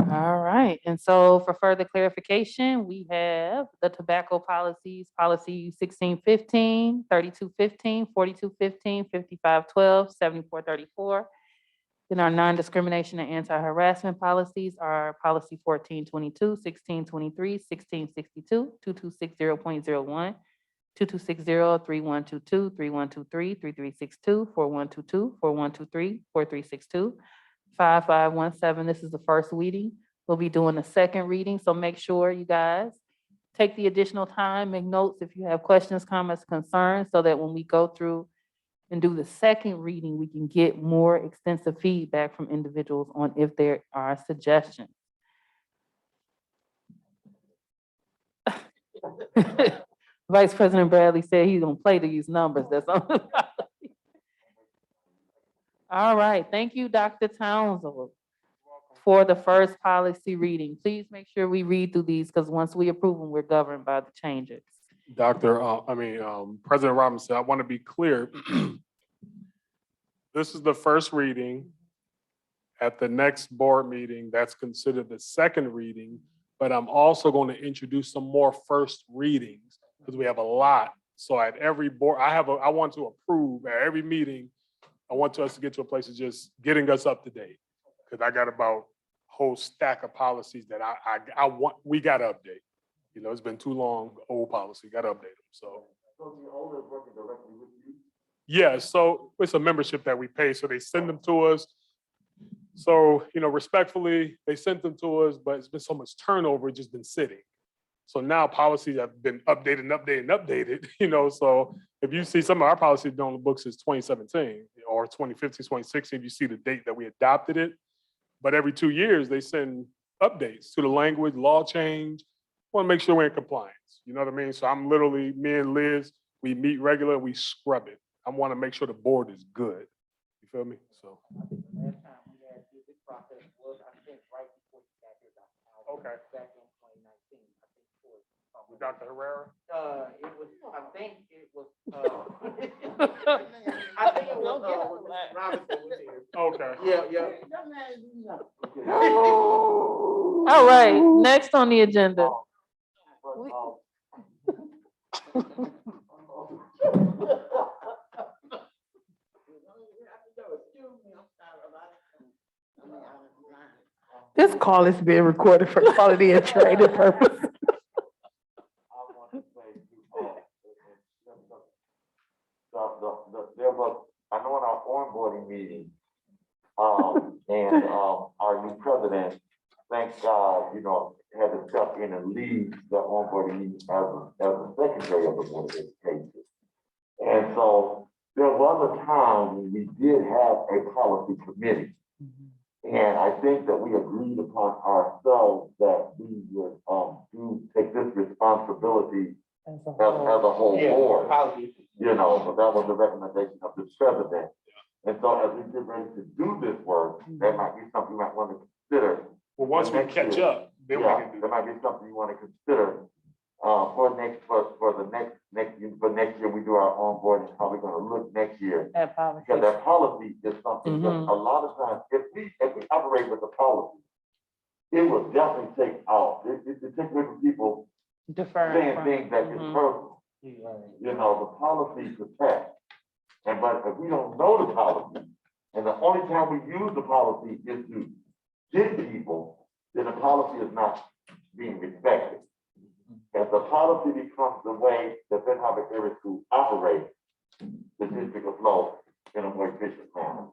All right. And so for further clarification, we have the tobacco policies, policy 1615, 3215, 4215, 5512, 7434. Then our non-discrimination and anti-harassment policies are policy 1422, 1623, 1662, 2260.01, 2260, 3122, 3123, 3362, 4122, 4123, 4362, 5517. This is the first reading. We'll be doing a second reading, so make sure you guys take the additional time, make notes if you have questions, comments, concerns, so that when we go through and do the second reading, we can get more extensive feedback from individuals on if there are suggestions. Vice President Bradley said he's gonna play these numbers. That's on the policy. All right, thank you, Dr. Townsend, for the first policy reading. Please make sure we read through these, because once we approve them, we're governed by the changes. President Robinson, I want to be clear. This is the first reading. At the next board meeting, that's considered the second reading, but I'm also going to introduce some more first readings because we have a lot. So at every board, I want to approve at every meeting. I want us to get to a place of just getting us up to date, because I got about a whole stack of policies that we got to update. It's been too long, old policy, got to update them. So So the owner is working directly with you? yeah, so it's a membership that we pay, so they send them to us. So, respectfully, they sent them to us, but it's been so much turnover, it's just been sitting. So now policies have been updated, so if you see some of our policies been on the books since 2017 or 2015, 2016, you see the date that we adopted it. But every 2 years, they send updates to the language, law change. Want to make sure we're in compliance. You know what I mean? So I'm literally, me and Liz, we meet regular, we scrub it. I want to make sure the board is good. You feel me? So. I think the last time we had this process was, I think, right before you got here, Dr. Townsend. Okay. Back in 2019, I think it was. With Dr. Herrera? It was, I think it was, I think it was, when Mr. Robinson was here. Okay. Yeah, yeah. All right, next on the agenda. We- This call is being recorded for quality and training purposes. I want to say, there was, I know in our onboarding meeting, and, our new president, thank God, you know, had to step in and lead the onboarding meeting as a secretary of the Board of Education. And so there was a time when we did have a policy committee. And I think that we agreed upon ourselves that we would, take this responsibility as a whole board. You know, so that was the recommendation of the president. And so as we get ready to do this work, that might be something you might want to consider. Well, once we next catch year. up, then we Yeah, can do that might be something you want to consider, for next year, we do our onboarding, how we're gonna look next year. That policy. Because that policy is something that Mhm. a lot of times, if we operate with the policy, it will definitely take out, it takes away from people Deferring saying from- things that is Mhm. personal. You know, the policy protects. And but if we don't know the policy, and the only time we use the policy is to get people, then the policy is not being respected. As the policy becomes the way that Ben Harbor Area School operates, the district will flow in a more efficient manner.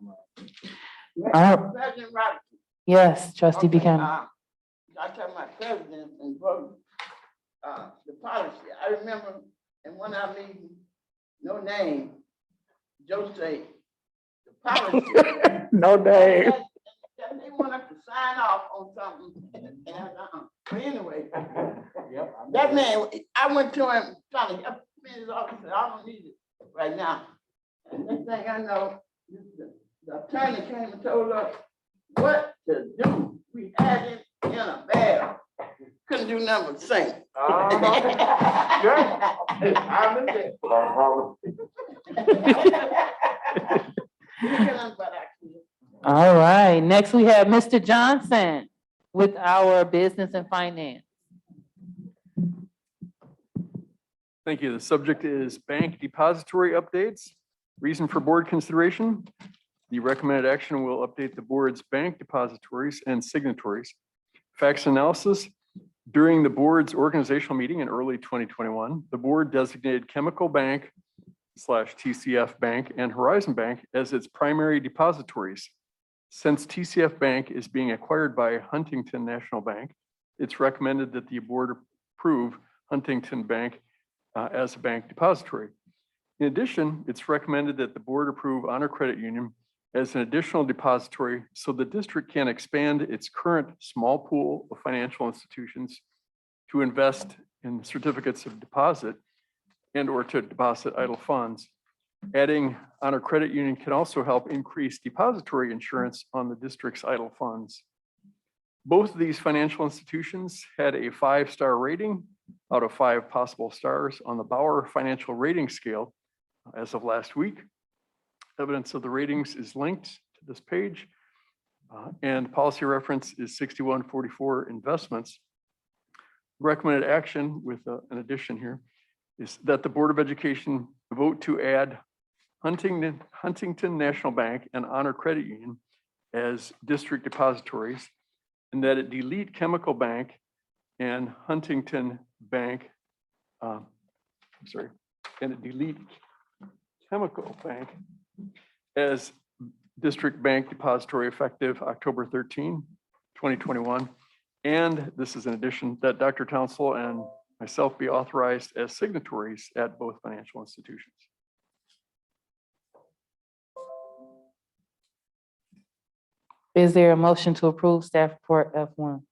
President Robinson. Yes, trustee Okay, Buchanan. I tell my president and vote, the policy, I remember in one of our meetings, no name, Joe said, the policy. No name. And they want us to sign off on something, but anyway, that man, I went to him trying to help him in his office, and I don't need it right now. And next thing I know, the attorney came and told us what to do. We had it in a bag. Couldn't do nothing but sing. Yeah. I understand. But our policy, All right, next we have Mr. Johnson with our business and finance. Thank you. The subject is bank depository updates. Reason for board consideration. The recommended action will update the board's bank depositories and signatories. Facts analysis. During the board's organizational meeting in early 2021, the board designated Chemical Bank / TCF Bank and Horizon Bank as its primary depositories. Since TCF Bank is being acquired by Huntington National Bank, it's recommended that the board approve Huntington Bank as a bank depository. In addition, it's recommended that the board approve Honor Credit Union as an additional depository so the district can expand its current small pool of financial institutions to invest in certificates of deposit and or to deposit idle funds. Adding Honor Credit Union can also help increase depository insurance on the district's idle funds. Both of these financial institutions had a 5-star rating out of 5 possible stars on the Bauer Financial Rating Scale as of last week. Evidence of the ratings is linked to this page, and policy reference is 6144 investments. Recommended action with an addition here is that the Board of Education vote to add Huntington National Bank and Honor Credit Union as district depositories, and that it delete Chemical Bank and Huntington Bank, and it delete Chemical Bank as district bank depository effective October 13, 2021. And this is an addition that Dr. Townsell and myself be authorized as signatories at both financial institutions. Is there a motion to approve staff report F1?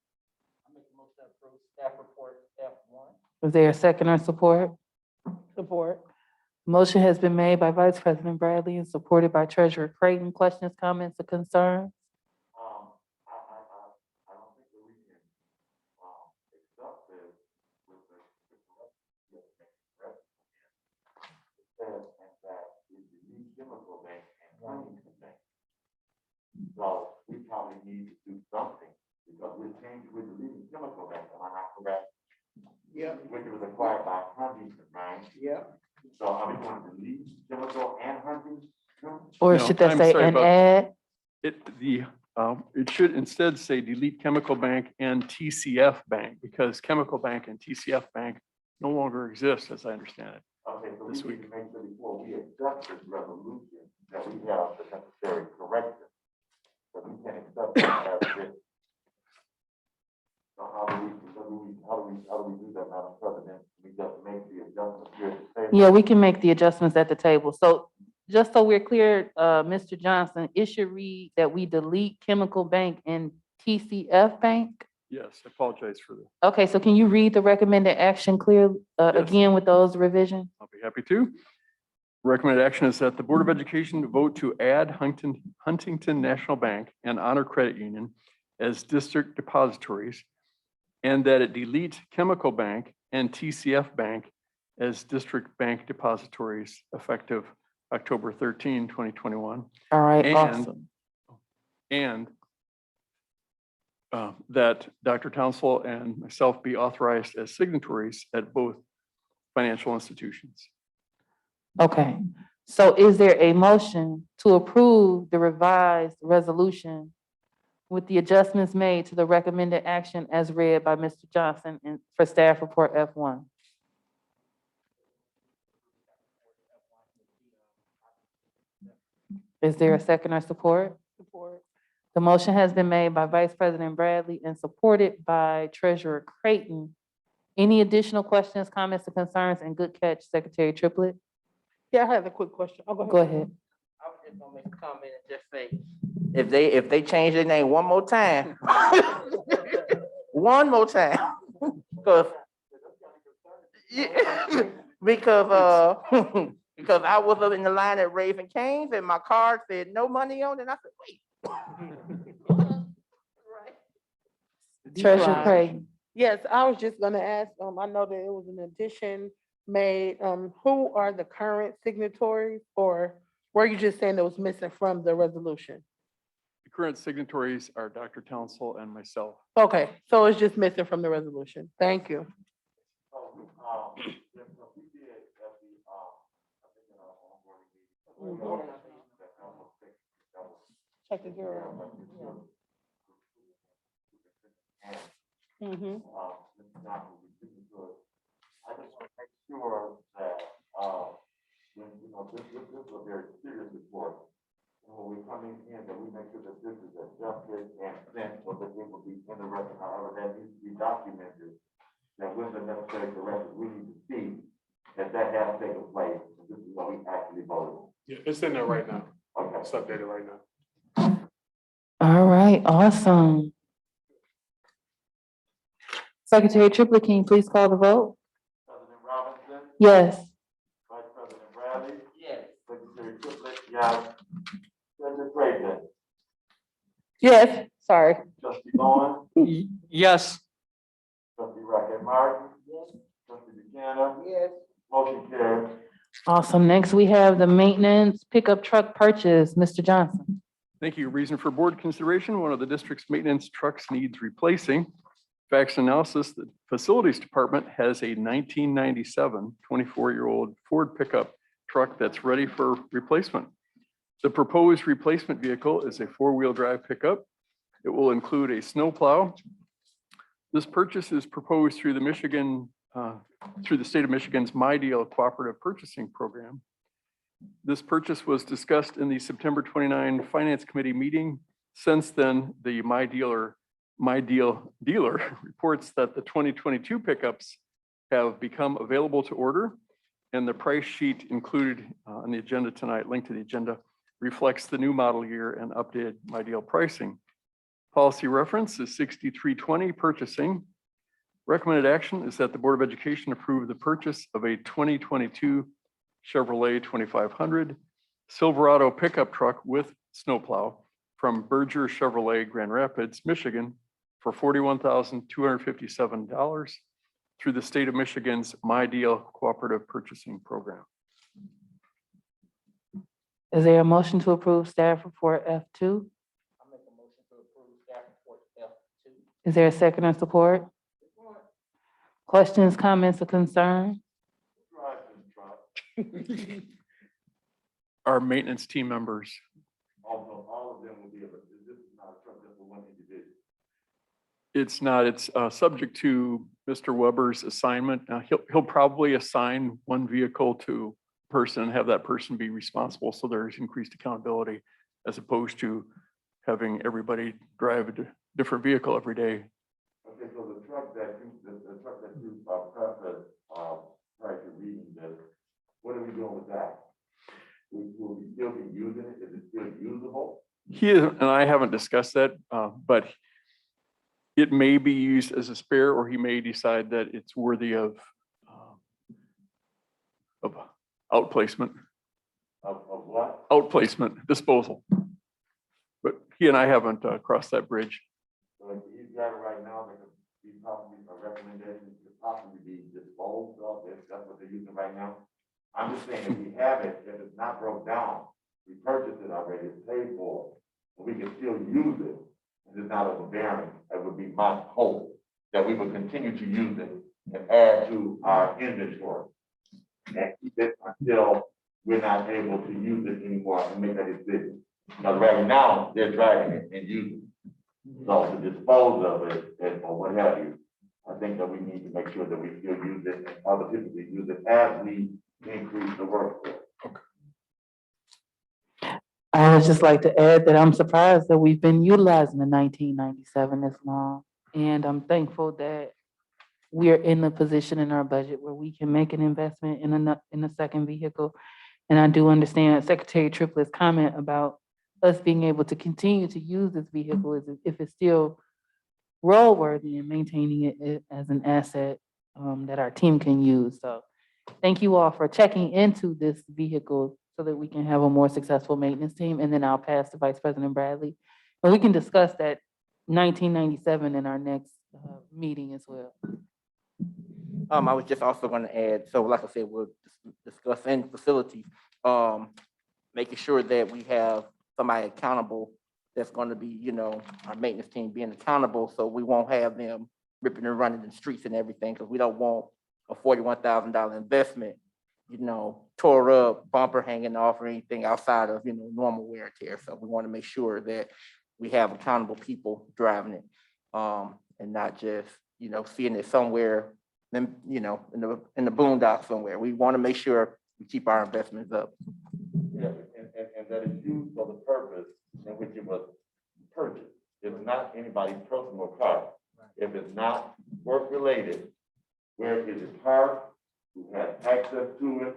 Staff report F1. Is there a second or support? Support. Motion has been made by Vice President Bradley and supported by Treasurer Creighton. Questions, comments, or concerns? I don't think that we can, accept this with the. It says that it's the new chemical bank and Huntington Bank. So we probably need to do something because we're deleting chemical bank, am I not correct? Yeah, Which was acquired by Huntington, right? yeah. So are we going to delete chemical and Huntington? Or No, should that I'm say sorry and about- add? It should instead say delete Chemical Bank and TCF Bank, because Chemical Bank and TCF Bank no longer exist, as I understand it. Okay, so we This need week. to make sure before we accept this resolution that we have the necessary correction. But we can't accept that as written. So how do we do that, Madam President? We just make the adjustment here at the table? Yeah, we can make the adjustments at the table. So just so we're clear, Mr. Johnson, it should read that we delete Chemical Bank and TCF Bank. Yes, I apologize for that. Okay, so can you read the recommended action clear, Yes. again with those revisions? I'll be happy to. Recommended action is that the Board of Education vote to add Huntington National Bank and Honor Credit Union as district depositories, and that it delete Chemical Bank and TCF Bank as district bank depositories effective October 13, 2021. All right, And- awesome. And that Dr. Townsell and myself be authorized as signatories at both financial institutions. Okay, so is there a motion to approve the revised resolution with the adjustments made to the recommended action as read by Mr. Johnson and for staff report F1? Is there a second or support? Support. The motion has been made by Vice President Bradley and supported by Treasurer Creighton. Any additional questions, comments, or concerns? And good catch, Secretary Triplett. Yeah, I have a quick question. Oh, Go ahead. I was just gonna make a comment and just say, if they change their name one more time, one more time, because yeah, because because I was up in the line at Raven Cane's and my card said no money on it, and I said, wait. Treasurer Creighton. Yes, I was just gonna ask, I know that it was an addition made, who are the current signatories? Or were you just saying it was missing from the resolution? The current signatories are Dr. Townsell and myself. Okay, so it's just missing from the resolution. Thank you. So, we did at the, I think in our onboarding meeting. that almost six- that was- Check the girl. And, Mm-hmm. Mr. Johnson, we didn't do it. I just want to make sure that, this is a very serious report. And when we come in, that we make sure that this is adjusted and sent so that it will be in the record, however, that needs to be documented. That with the necessary corrections, we need to see that has taken place. And this is what we actually voted. Yeah, it's in there right now. Okay. It's updated right now. All right, awesome. Secretary Triplett, can you please call the vote? President Robinson, Yes. Vice President Bradley, Yes. Secretary Triplett, yes. Treasurer Creighton, Yes. Sorry. Trustee Bowen, Yes. Trustee Rocket Martin. Yes. Trustee Buchanan. Yes. Motion carries. Awesome. Next, we have the maintenance pickup truck purchase. Mr. Johnson. Thank you. Reason for board consideration, one of the district's maintenance trucks needs replacing. Facts analysis, the facilities department has a 1997 24-year-old Ford pickup truck that's ready for replacement. The proposed replacement vehicle is a four-wheel drive pickup. It will include a snowplow. This purchase is proposed through the state of Michigan's My Deal Cooperative Purchasing Program. This purchase was discussed in the September 29 Finance Committee meeting. Since then, the My Deal dealer reports that the 2022 pickups have become available to order, and the price sheet included on the agenda tonight, linked to the agenda, reflects the new model year and updated My Deal pricing. Policy reference is 6320 purchasing. Recommended action is that the Board of Education approve the purchase of a 2022 Chevrolet 2500 Silverado pickup truck with snowplow from Berger Chevrolet, Grand Rapids, Michigan for $41,257 through the state of Michigan's My Deal Cooperative Purchasing Program. Is there a motion to approve staff report F2? Is there a second or support? Questions, comments, or concerns? Our maintenance team members. Also, all of them will be able, this is not a truck just for one individual. It's not, it's subject to Mr. Weber's assignment. Now, he'll probably assign one vehicle to a person and have that person be responsible, so there's increased accountability as opposed to having everybody drive a different vehicle every day. Okay, so the truck that you, prior to reading this, what are we doing with that? Will we still be using it? Is it still usable? He and I haven't discussed that, but it may be used as a spare, or he may decide that it's worthy of outplacement, Of what? outplacement, disposal. But he and I haven't crossed that bridge. So if he's got it right now, there could be possibly a recommendation to possibly be disposed of, if that's what they're using right now. I'm just saying, if we have it, if it's not broke down, we purchased it already, it's paid for, but we can still use it, and it's not overbearing. That would be my hope, that we would continue to use it and add to our inventory. And keep it until we're not able to use it anymore and make that decision. Because right now, they're driving it and using it. So to dispose of it or what have you, I think that we need to make sure that we still use it and other people will use it as we increase the workforce. I would just like to add that I'm surprised that we've been utilizing the 1997 this long. And I'm thankful that we are in the position in our budget where we can make an investment in a second vehicle. And I do understand Secretary Triplett's comment about us being able to continue to use this vehicle if it's still roadworthy and maintaining it as an asset that our team can use. So thank you all for checking into this vehicle so that we can have a more successful maintenance team. And then I'll pass to Vice President Bradley. And we can discuss that 1997 in our next meeting as well. I was just also going to add, so like I said, we'll discuss in facilities, making sure that we have somebody accountable that's going to be, you know, our maintenance team being accountable, so we won't have them ripping and running the streets and everything, because we don't want a $41,000 investment, you know, tore up, bumper hanging off or anything outside of, you know, normal wear and tear. So we want to make sure that we have accountable people driving it, and not just, you know, seeing it somewhere, then, you know, in the boondocks somewhere. We want to make sure we keep our investments up. Yeah, and that is used for the purpose in which it was purchased. It's not anybody's personal car. If it's not work-related, where is it parked, who has access to it,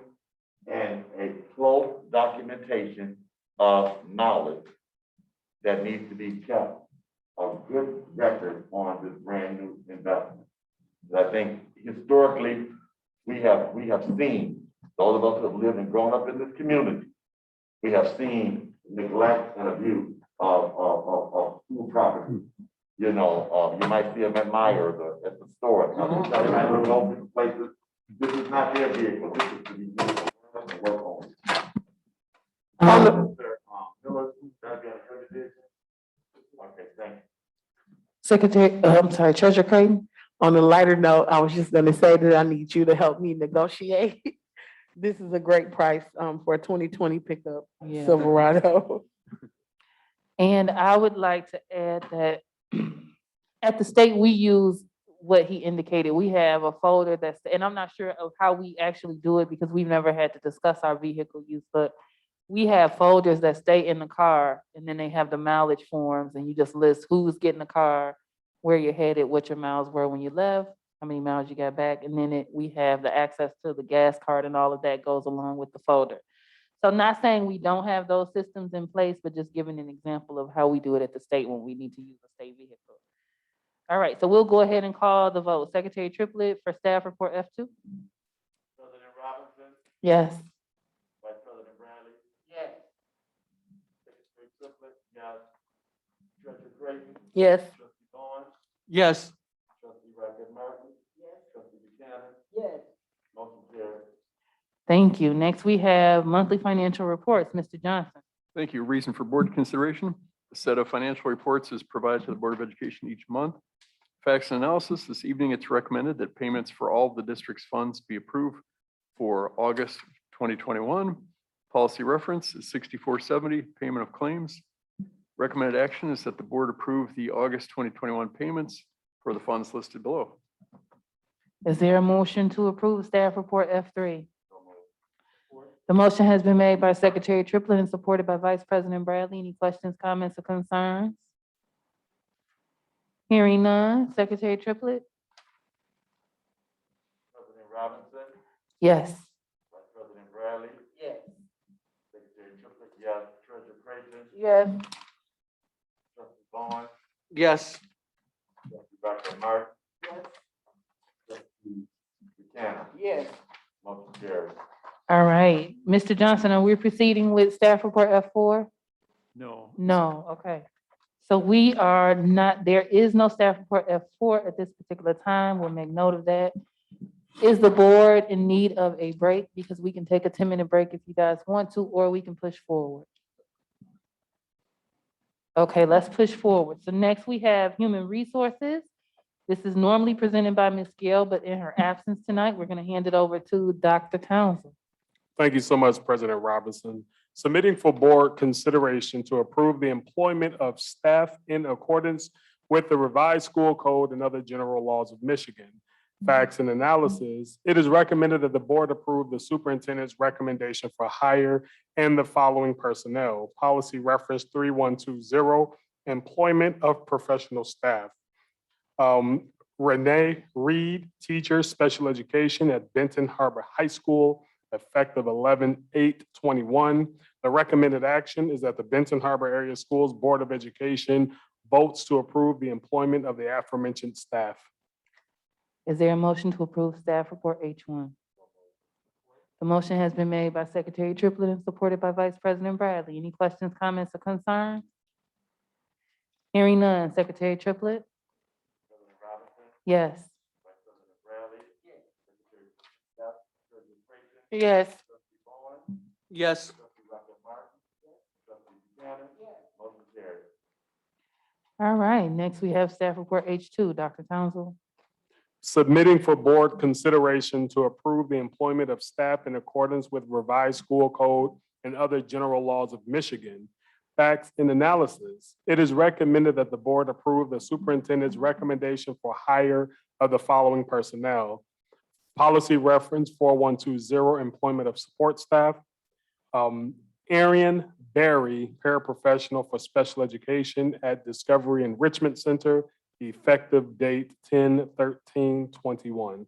and a close documentation of knowledge that needs to be kept, a good record on this brand new investment. I think historically, we have seen, those of us who have lived and grown up in this community, we have seen neglect and abuse of school property. You know, you might see them at Myers or at the store. Go to places. This is not their vehicle. This is to be used for work on. Okay, thank you. Secretary, I'm sorry, Treasurer Creighton. On a lighter note, I was just gonna say that I need you to help me negotiate. This is a great price for a 2020 pickup Yeah. Silverado. And I would like to add that at the state, we use what he indicated. We have a folder that's, and I'm not sure of how we actually do it because we've never had to discuss our vehicle use, but we have folders that stay in the car, and then they have the mileage forms, and you just list who's getting the car, where you're headed, what your miles were when you left, how many miles you got back, and then we have the access to the gas card, and all of that goes along with the folder. So not saying we don't have those systems in place, but just giving an example of how we do it at the state when we need to use a state vehicle. All right, so we'll go ahead and call the vote. Secretary Triplett for staff report F2. President Robinson, Yes. Vice President Bradley. Yes. Secretary Triplett, yes. Treasurer Creighton, Yes. Trustee Vaughn, Yes. Trustee Racket Martin. Yes. Trustee Buchanan, Yes. motion carried. Thank you. Next, we have monthly financial reports. Mr. Johnson. Thank you. Reason for board consideration. A set of financial reports is provided to the Board of Education each month. Facts and analysis. This evening, it's recommended that payments for all of the district's funds be approved for August 2021. Policy reference is 6470, payment of claims. Recommended action is that the board approve the August 2021 payments for the funds listed below. Is there a motion to approve staff report F3? The motion has been made by Secretary Triplett and supported by Vice President Bradley. Any questions, comments, or concerns? Hearing none. Secretary Triplett? President Robinson, Yes. Vice President Bradley, Yes. Secretary Triplett, yes. Treasurer Creighton, Yes. Trustee Bowen, Yes. Trustee Rocket Martin. Trustee Buchanan, Yes. motion carries. All right. Mr. Johnson, are we proceeding with staff report F4? No. No, okay. So we are not, there is no staff report F4 at this particular time. We'll make note of that. Is the board in need of a break? Because we can take a 10-minute break if you guys want to, or we can push forward. Okay, let's push forward. So next we have human resources. This is normally presented by Ms. Gill, but in her absence tonight, we're going to hand it over to Dr. Townsend. Thank you so much, President Robinson. Submitting for board consideration to approve the employment of staff in accordance with the revised school code and other general laws of Michigan. Facts and analysis. It is recommended that the board approve the superintendent's recommendation for hire and the following personnel. Policy reference 3120, employment of professional staff. Renee Reed, teacher, special education at Benton Harbor High School, effective 11/8/21. The recommended action is that the Benton Harbor Area Schools Board of Education votes to approve the employment of the aforementioned staff. Is there a motion to approve staff report H1? The motion has been made by Secretary Triplett and supported by Vice President Bradley. Any questions, comments, or concerns? Hearing none. Secretary Triplett? President Robinson, Yes. Vice President Bradley, Secretary Staff, Treasurer Creighton, Yes. Trustee Bowen, Yes. Trustee Rocket Martin, Trustee Buchanan, motion carries. All right, next we have staff report H2. Dr. Townsend. Submitting for board consideration to approve the employment of staff in accordance with revised school code and other general laws of Michigan. Facts and analysis. It is recommended that the board approve the superintendent's recommendation for hire of the following personnel. Policy reference 4120, employment of support staff. Arian Berry, paraprofessional for special education at Discovery Enrichment Center, effective date 10/13/21.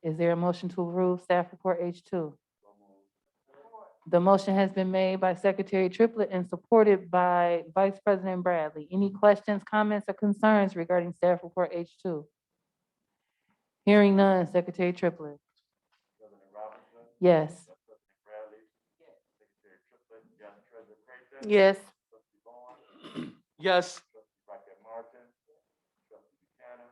Is there a motion to approve staff report H2? The motion has been made by Secretary Triplett and supported by Vice President Bradley. Any questions, comments, or concerns regarding staff report H2? Hearing none. Secretary Triplett? President Robinson, Yes. Vice President Bradley, Secretary Triplett, yes. Treasurer Creighton, Yes. Trustee Bowen, Yes. Trustee Rocket Martin, Trustee Buchanan,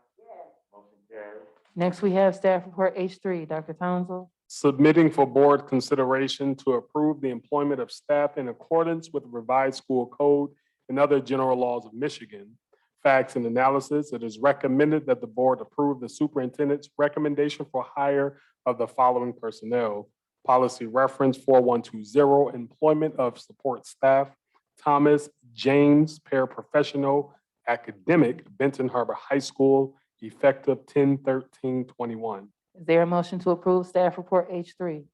motion carries. Next, we have staff report H3. Dr. Townsend. Submitting for board consideration to approve the employment of staff in accordance with revised school code and other general laws of Michigan. Facts and analysis. It is recommended that the board approve the superintendent's recommendation for hire of the following personnel. Policy reference 4120, employment of support staff. Thomas James, paraprofessional, academic, Benton Harbor High School, effective 10/13/21. Is there a motion to approve staff report H3?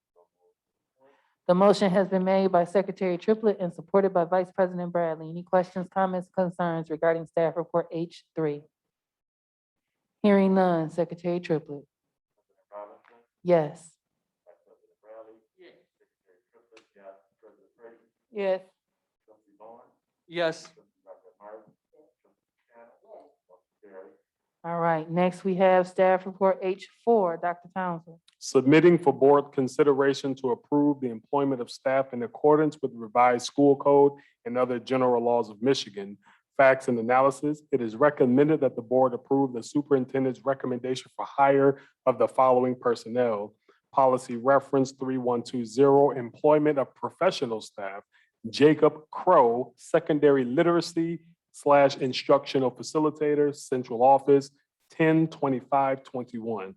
The motion has been made by Secretary Triplett and supported by Vice President Bradley. Any questions, comments, concerns regarding staff report H3? Hearing none. Secretary Triplett? President Robinson, Yes. Vice President Bradley, Secretary Triplett, yes. Treasurer Creighton, Yes. Trustee Bowen, Yes. Trustee Rocket Martin, Trustee Buchanan, motion carries. All right, next we have staff report H4. Dr. Townsend. Submitting for board consideration to approve the employment of staff in accordance with revised school code and other general laws of Michigan. Facts and analysis. It is recommended that the board approve the superintendent's recommendation for hire of the following personnel. Policy reference 3120, employment of professional staff. Jacob Crow, secondary literacy / instructional facilitator, central office, 10/25/21.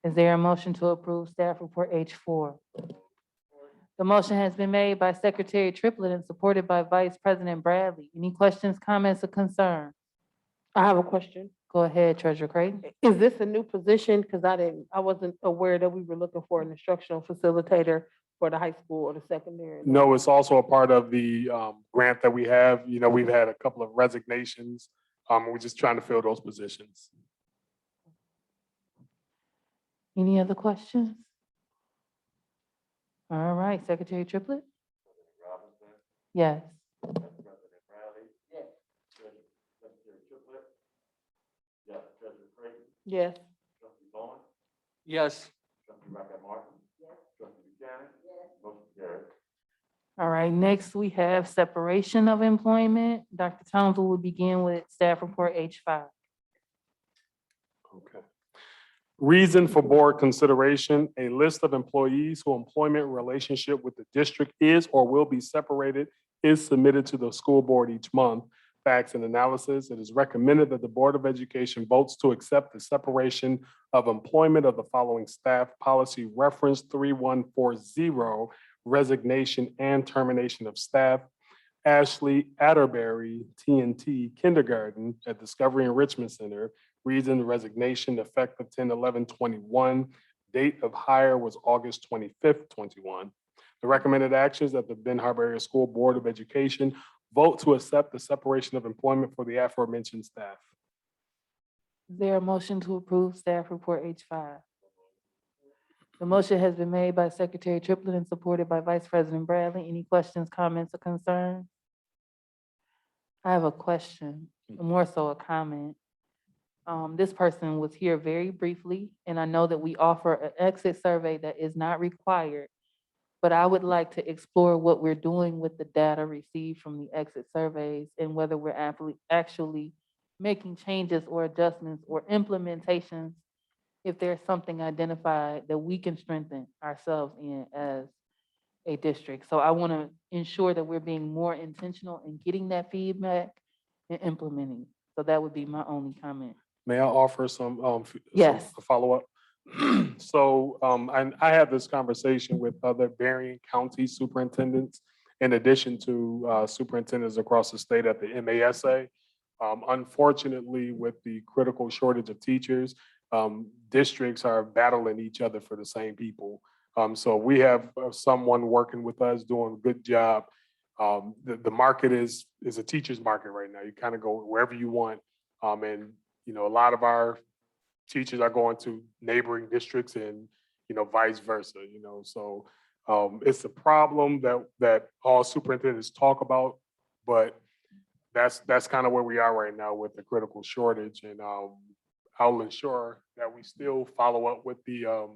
Is there a motion to approve staff report H4? The motion has been made by Secretary Triplett and supported by Vice President Bradley. Any questions, comments, or concerns? I have a question. Go ahead, Treasurer Creighton. Is this a new position? Because I wasn't aware that we were looking for an instructional facilitator for the high school or the secondary. No, it's also a part of the grant that we have. You know, we've had a couple of resignations. We're just trying to fill those positions. Any other questions? All right, Secretary Triplett? Robinson, Yes. President Bradley. Yes. Secretary Triplett. Yes. Treasurer Creighton. Yes. Trustee Bowen. Yes. Trustee Rocket Martin. Yes. Trustee Buchanan. Yes. Motion carries. All right, next we have separation of employment. Dr. Townsend will begin with staff report H5. Okay. Reason for board consideration, a list of employees whose employment relationship with the district is or will be separated is submitted to the school board each month. Facts and analysis, it is recommended that the Board of Education votes to accept the separation of employment of the following staff. Policy reference 3140, resignation and termination of staff. Ashley Atterbury, TNT Kindergarten at Discovery Enrichment Center. Reason resignation effective 10/11/21. Date of hire was August 25th, 21. The recommended actions that the Ben Harbor Area School Board of Education vote to accept the separation of employment for the aforementioned staff. Is there a motion to approve staff report H5? The motion has been made by Secretary Triplett and supported by Vice President Bradley. Any questions, comments, or concerns? I have a question, more so a comment. This person was here very briefly, and I know that we offer an exit survey that is not required, but I would like to explore what we're doing with the data received from the exit surveys and whether we're actually making changes or adjustments or implementations if there's something identified that we can strengthen ourselves in as a district. So I want to ensure that we're being more intentional in getting that feedback and implementing. So that would be my only comment. May I offer some Yes. follow-up? So I had this conversation with other Berrien County superintendents in addition to superintendents across the state at the MASA. Unfortunately, with the critical shortage of teachers, districts are battling each other for the same people. So we have someone working with us doing a good job. The market is a teacher's market right now. You kind of go wherever you want. And you know, a lot of our teachers are going to neighboring districts and, you know, vice versa, you know, so it's a problem that all superintendents talk about, but that's kind of where we are right now with the critical shortage. And I'll ensure that we still follow up with the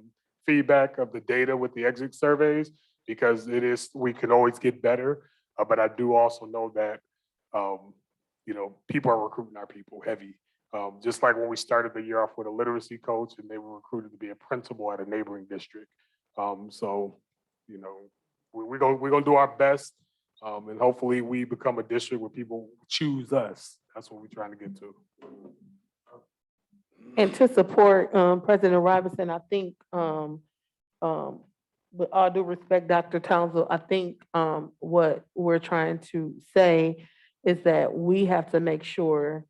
feedback of the data with the exit surveys, because we can always get better. But I do also know that, you know, people are recruiting our people heavy. Just like when we started the year off with a literacy coach and they were recruited to be a principal at a neighboring district. So, you know, we're gonna do our best, and hopefully we become a district where people choose us. That's what we're trying to get to. And to support President Robinson, I think, with all due respect, Dr. Townsend, I think what we're trying to say is that we have to make sure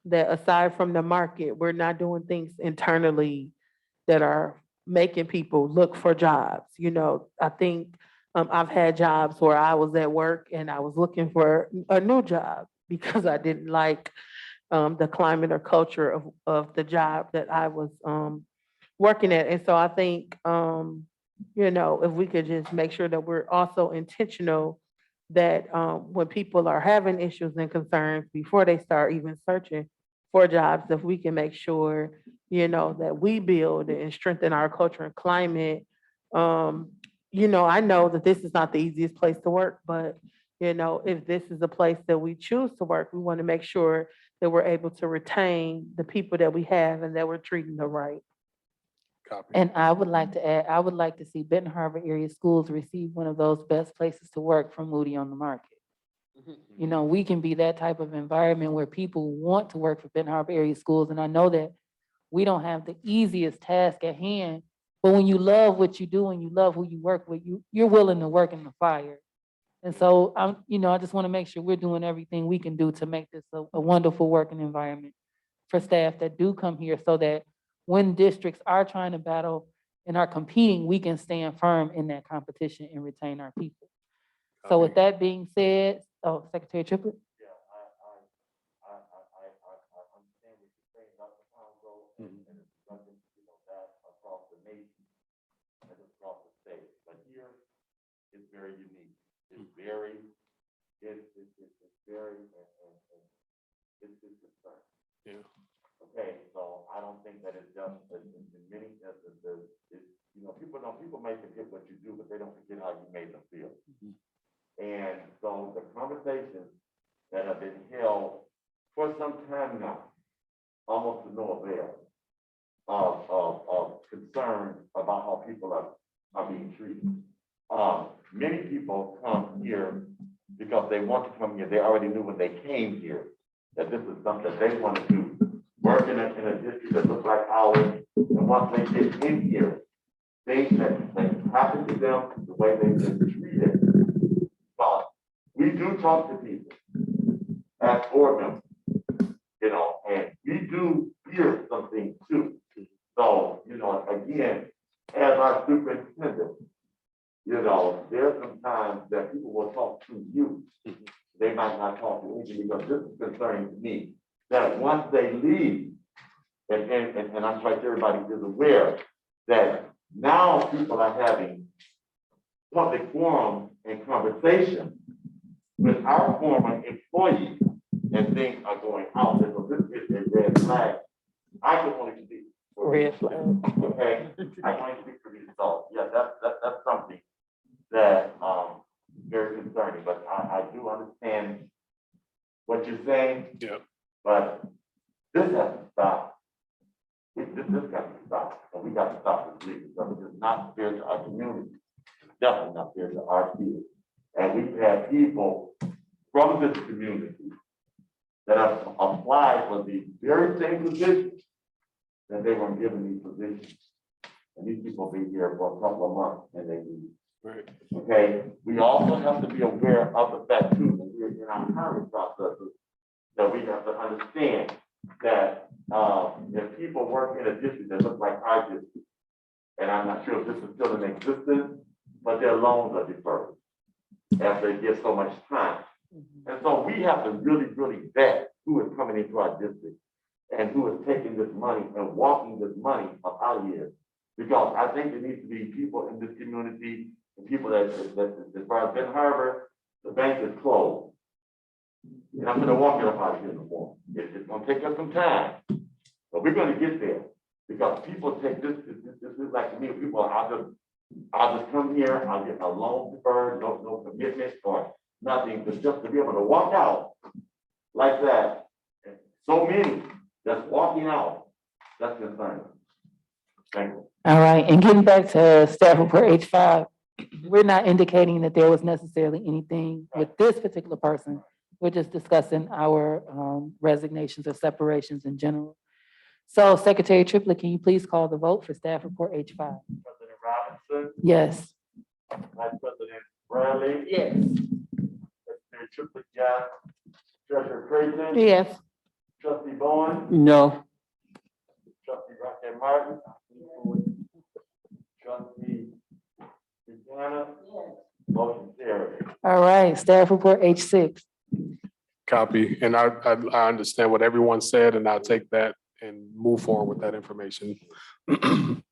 that aside from the market, we're not doing things internally that are making people look for jobs. You know, I think I've had jobs where I was at work and I was looking for a new job because I didn't like the climate or culture of the job that I was working at. And so I think, you know, if we could just make sure that we're also intentional that when people are having issues and concerns before they start even searching for jobs, if we can make sure, you know, that we build and strengthen our culture and climate. You know, I know that this is not the easiest place to work, but, you know, if this is a place that we choose to work, we want to make sure that we're able to retain the people that we have and that we're treating them right. Copy. And I would like to add, I would like to see Benton Harbor area schools receive one of those best places to work from Moody on the Market. You know, we can be that type of environment where people want to work for Benton Harbor area schools. And I know that we don't have the easiest task at hand. But when you love what you do and you love who you work with, you're willing to work in the fire. And so I just want to make sure we're doing everything we can do to make this a wonderful working environment for staff that do come here so that when districts are trying to battle and are competing, we can stand firm in that competition and retain our people. So with that being said, Secretary Triplett? Yeah, I understand what you're saying, Dr. Congo, and it's something, that across the nation and across the state. But here, it's very unique. It's very, it's very, and it's concerned. Yeah. Okay, so I don't think that it's just, in many instances, people may forget what you do, but they don't forget how you made them feel. And so the conversations that have been held for some time now, almost to no avail, of concern about how people are being treated. Many people come here because they want to come here. They already knew when they came here that this is something that they want to do. Work in a district that looks like ours, and once they get in here, things that happen to them, the way they've been treated. But we do talk to people as board members, and we do hear some things too. So, again, as our superintendent, there's some times that people will talk to you. They might not talk to me because this is concerning to me. That once they leave, and I'm sure everybody is aware that now people are having public forums and conversations with our former employees, and things are going out. And so this is a red flag. I can only speak. Red flag. Okay, I can only speak for these adults. Yeah, that's something that very concerning. But I do understand what you're saying. Yeah. But this has to stop. This got to stop. And we got to stop this leak because it is not fair to our community. It's definitely not fair to our kids. And we've had people from this community that have applied for the very same positions that they were given these positions. And these people be here for a couple of months and they leave. Right. Okay. We also have to be aware of the fact too, that we're in our hiring processes, that we have to understand that if people work in a district that looks like our district, and I'm not sure if this is still in existence, but their loans are deferred as they get so much time. And so we have to really, really vet who is coming into our district and who is taking this money and walking this money up out of here. Because I think there needs to be people in this community, and people that as far as Ben Harbor, the bank is closed. And I'm gonna walk it up out of here in the morning. It's gonna take us some time, but we're gonna get there. Because people take this is like me, people, I'll just come here, I'll get a loan deferred, no commitment or nothing, but just to be able to walk out like that. And so many that's walking out, that's concerning. Thank you. All right, and getting back to staff report H5, we're not indicating that there was necessarily anything with this particular person. We're just discussing our resignations or separations in general. So Secretary Triplett, can you please call the vote for staff report H5? President Robinson, Yes. Vice President Bradley. Yes. Secretary Triplett, yes. Treasurer Creighton. Yes. Trustee Bowen. No. Trustee Rocket Martin. Trustee Buchanan. Motion carried. All right, staff report H6. Copy. And I understand what everyone said, and I'll take that and move forward with that information.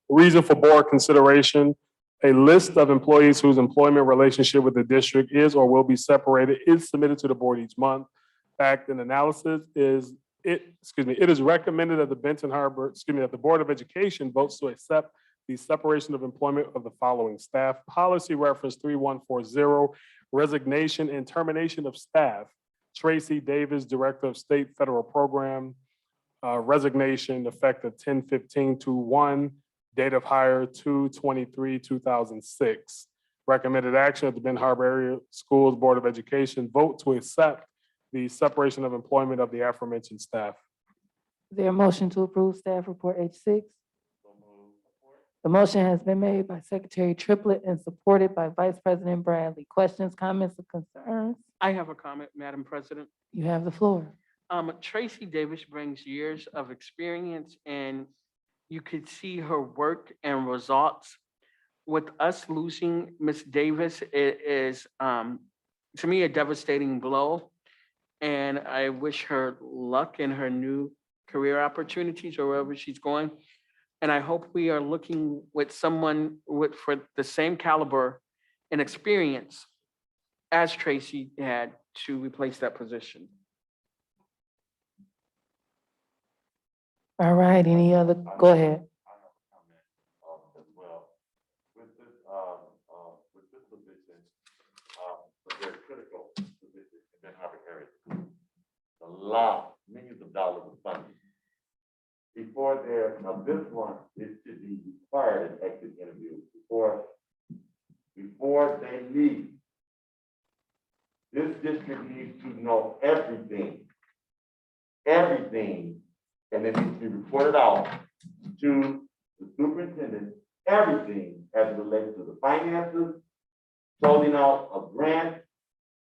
Reason for board consideration: a list of employees whose employment relationship with the district is or will be separated is submitted to the board each month. Fact and analysis is, it is recommended that that the Board of Education votes to accept the separation of employment of the following staff. Policy reference 3140, resignation and termination of staff. Tracy Davis, Director of State Federal Program, resignation effective 10/15/21, date of hire 2/23/2006. Recommended action of the Ben Harbor Area Schools Board of Education vote to accept the separation of employment of the aforementioned staff. Is there a motion to approve staff report H6? The motion has been made by Secretary Triplett and supported by Vice President Bradley. Questions, comments, or concerns? I have a comment, Madam President. You have the floor. Tracy Davis brings years of experience and you could see her work and results. With us losing Ms. Davis, it is, to me, a devastating blow. And I wish her luck in her new career opportunities or wherever she's going. And I hope we are looking with someone for the same caliber and experience as Tracy had to replace that position. All right, any other, go ahead. I have a comment as well. With this position, a very critical position in Ben Harbor area. A lot, millions of dollars of funding. Before there, now this one, it should be required in exit interviews before they leave. This district needs to know everything, and it needs to be reported out to the superintendent, everything as it relates to the finances, closing out of grants,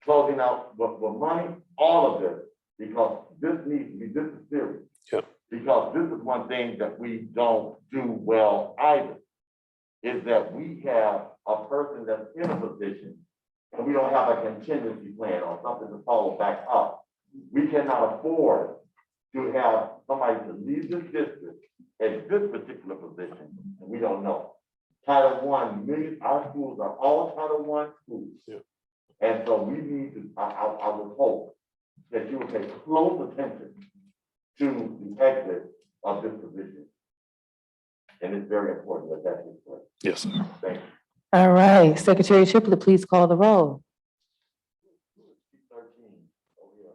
closing out what money, all of this, because this needs to be, this is serious. Yep. Because this is one thing that we don't do well either, is that we have a person that's in a position and we don't have a contingency plan or something to follow back up. We cannot afford to have somebody to leave this district at this particular position, and we don't know. Title I, our schools are all Title I schools. Yeah. And so we need to, I would hope that you will pay close attention to the exit of this position. And it's very important that that takes place. Yes, sir. Thank you. All right, Secretary Triplett, please call the roll. 13, over here.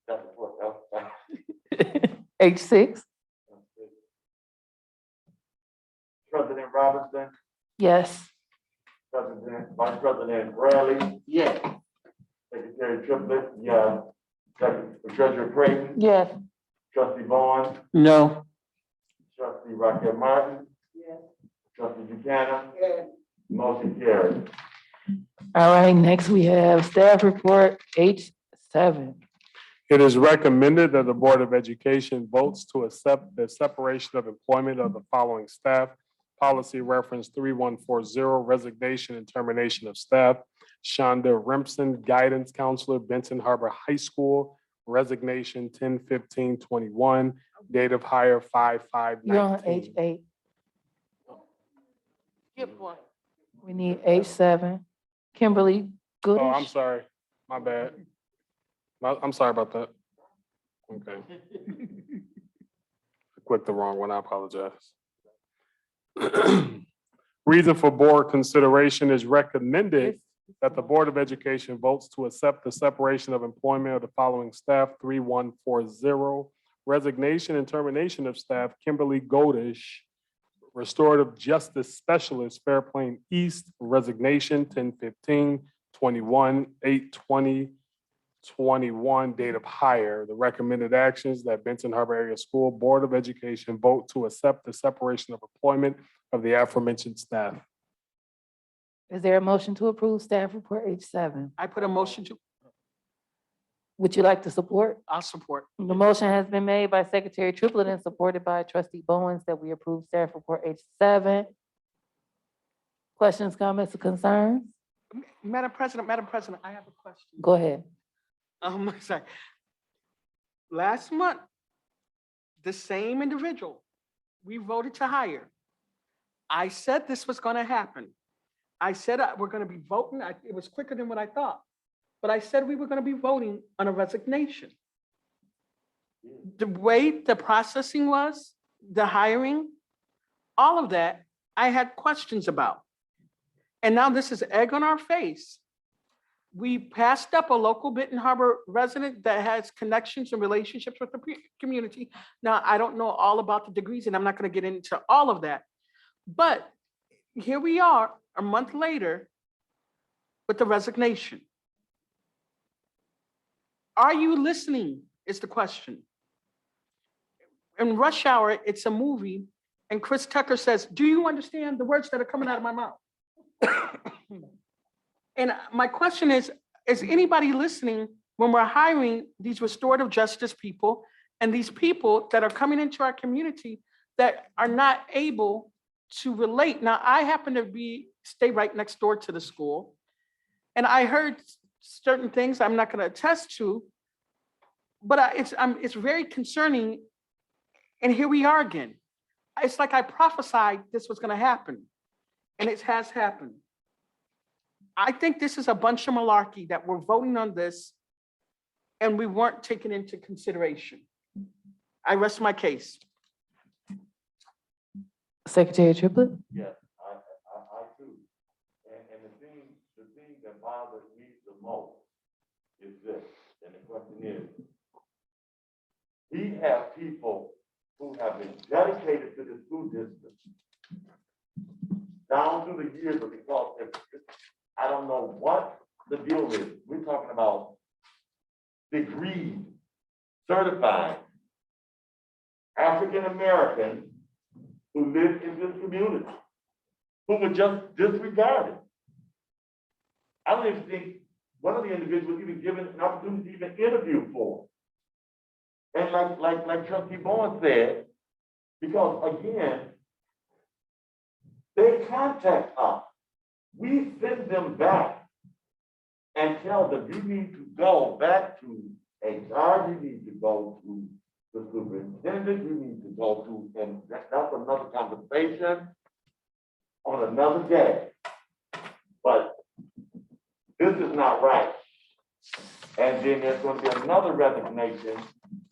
That's the fourth, H6? President Robinson, Yes. Vice President Bradley, Yes. Secretary Triplett, yes. Treasurer Creighton, Yes. Trustee Vaughn, No. Trustee Raquel Martin. Yes. Trustee Buchanan. Yes. Motion carries. All right, next we have staff report H7. It is recommended that the Board of Education votes to accept the separation of employment of the following staff. Policy reference 3140, resignation and termination of staff. Shonda Rempson, guidance counselor, Benton Harbor High School, resignation 10/15/21, date of hire 5/5/19. You're on H8. Skip one. We need H7. Kimberly Goodish. Oh, I'm sorry. My bad. I'm sorry about that. Okay. I clicked the wrong one. I apologize. Reason for board consideration is recommended that the Board of Education votes to accept the separation of employment of the following staff, 3140, resignation and termination of staff, Kimberly Godish, restorative justice specialist, Fairplain East, resignation 10/15/21, 8/20/21, date of hire. The recommended actions that Benton Harbor Area School Board of Education vote to accept the separation of employment of the aforementioned staff. Is there a motion to approve staff report H7? I put a motion to, Would you like to support? I'll support. The motion has been made by Secretary Triplett and supported by Trustee Bowens that we approve staff report H7. Questions, comments, or concerns? Madam President, I have a question. Go ahead. Sorry. Last month, the same individual we voted to hire. I said this was gonna happen. I said we're gonna be voting, it was quicker than what I thought, but I said we were gonna be voting on a resignation. The way the processing was, the hiring, all of that, I had questions about. And now this is egg on our face. We passed up a local Benton Harbor resident that has connections and relationships with the community. Now, I don't know all about the degrees and I'm not gonna get into all of that. But here we are, a month later, with the resignation. Are you listening is the question. In Rush Hour, it's a movie, and Chris Tucker says, do you understand the words that are coming out of my mouth? And my question is anybody listening when we're hiring these restorative justice people and these people that are coming into our community that are not able to relate? Now, I happen to stay right next door to the school, and I heard certain things I'm not going to attest to, but it's very concerning. And here we are again. It's like I prophesied this was going to happen, and it has happened. I think this is a bunch of malarkey that we're voting on this, and we weren't taken into consideration. I rest my case. Secretary Triplett? Yes, I too. And the thing that bothers me the most is this, and the question is, we have people who have been dedicated to the school district down through the years, but because I don't know what the deal is. We're talking about degrees, certified African Americans who live in this community, who were just disregarded. I don't even think one of the individuals even given an opportunity to even interview for. And like Trustee Bowen said, because again, they contact us. We send them back and tell them, you need to go back to HR, you need to go to the superintendent, you need to go to, and that's another conversation on another day. But this is not right. And then there's going to be another resignation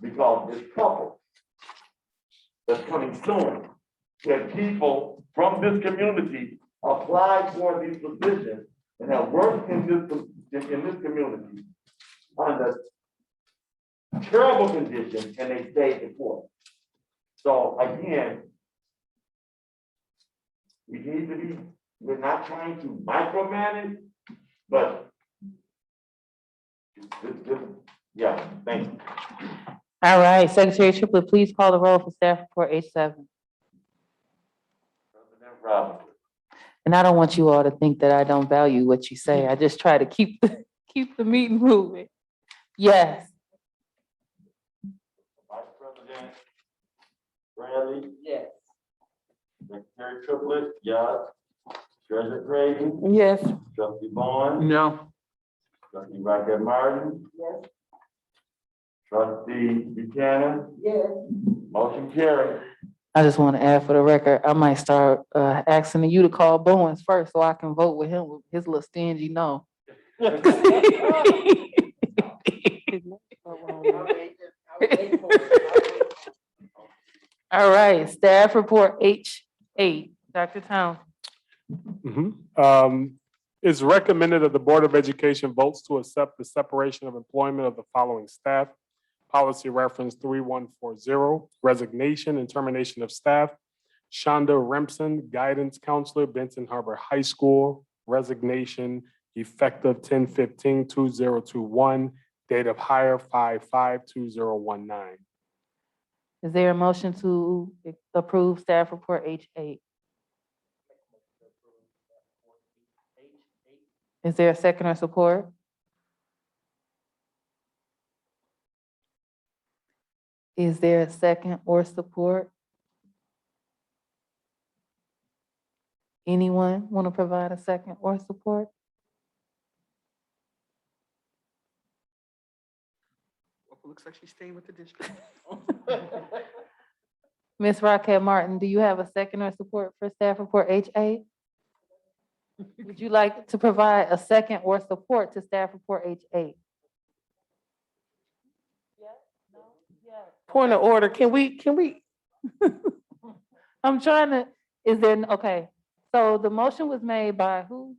because it's coupled that's coming soon. When people from this community apply for these positions and have worked in this community under terrible conditions, and they stay deported. So again, we're not trying to micromanage, but yeah, thank you. All right, Secretary Triplett, please call the roll for staff report H7. President Robinson. And I don't want you all to think that I don't value what you say. I just try to keep the meeting moving. Yes. Vice President Bradley, Yes. Secretary Triplett, yes. Treasurer Creighton, Yes. Trustee Vaughn, No. Trustee Rocket Martin, Yes. Trustee Buchanan, Yes. motion carried. I just want to add for the record, I might start asking you to call Bowens first so I can vote with him with his little stingy no. All right, staff report H8, Dr. Towns. It's recommended that the Board of Education votes to accept the separation of employment of the following staff. Policy reference 3140, resignation and termination of staff. Shonda Remsen, guidance counselor, Benton Harbor High School, resignation effective 10/15/2021, date of hire 5/5/2019. Is there a motion to approve staff report H8? Is there a second or support? Is there a second or support? Anyone want to provide a second or support? Looks like she's staying with the district. Ms. Rocket Martin, do you have a second or support for staff report H8? Would you like to provide a second or support to staff report H8? Point of order, can we, I'm trying to, okay, so the motion was made by who?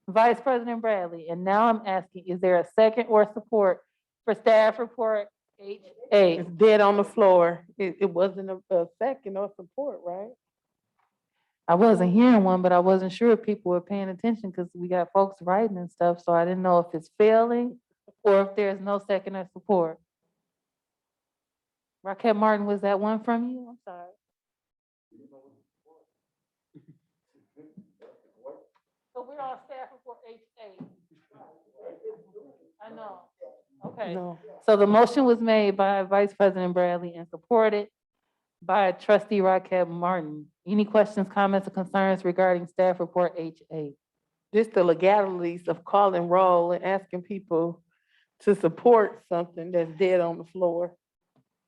Vice President Bradley, and now I'm asking, is there a second or support for staff report H8? it's dead on the floor. It wasn't a second or support, right? I wasn't hearing one, but I wasn't sure if people were paying attention because we got folks writing and stuff, so I didn't know if it's failing Or if there's no second or support. Raquel Martin, was that one from you? I'm sorry. So we're on staff report H8. I know. Okay. No. So the motion was made by Vice President Bradley and supported by Trustee Raquel Martin. Any questions, comments, or concerns regarding staff report H8? Just the legalities of calling roll and asking people to support something that's dead on the floor.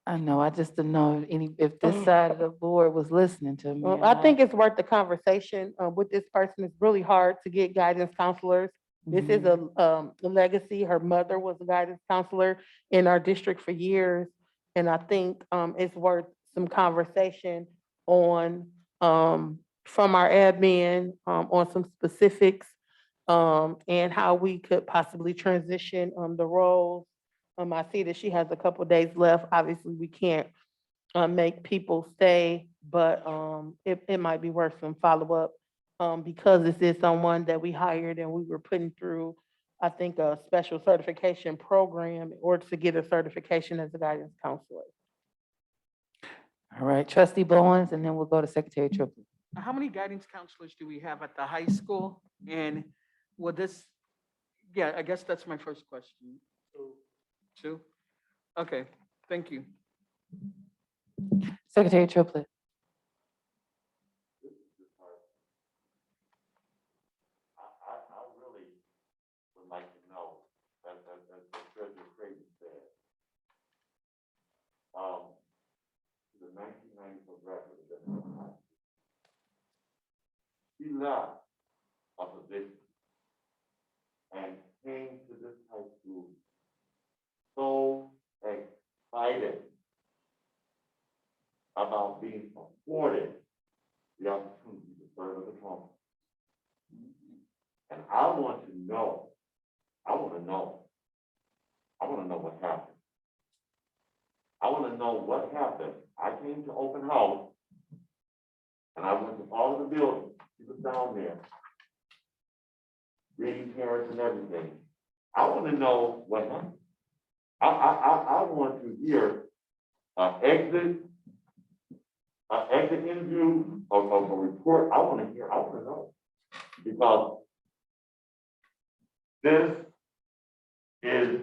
I know, I just didn't know if this side of the board was listening to me. Well, or I not. think it's worth the conversation with this person. It's really hard to get guidance counselors. This is a legacy. Her mother was a guidance counselor in our district for years. And I think it's worth some conversation on, from our admin, on some specifics, and how we could possibly transition the roles. I see that she has a couple days left. Obviously, we can't make people stay, but it might be worth some follow-up because this is someone that we hired and we were putting through, I think, a special certification program in order to get a certification as a guidance counselor. All right, Trustee Bowens, and then we'll go to Secretary Triplett. How many guidance counselors do we have at the high school? And will this, yeah, I guess that's my first question. Two? Okay, thank you. Secretary Triplett. I really would like to know, as Treasurer Creighton said, the 1994 graduate, he left a position and came to this high school so excited about being afforded the opportunity to serve as a trump. And I want to know what happened. I want to know what happened. I came to open house and I went to all of the buildings. He was down there, reading parents and everything. I want to know what happened. I want to hear an exit interview or a report. I want to know. Because this is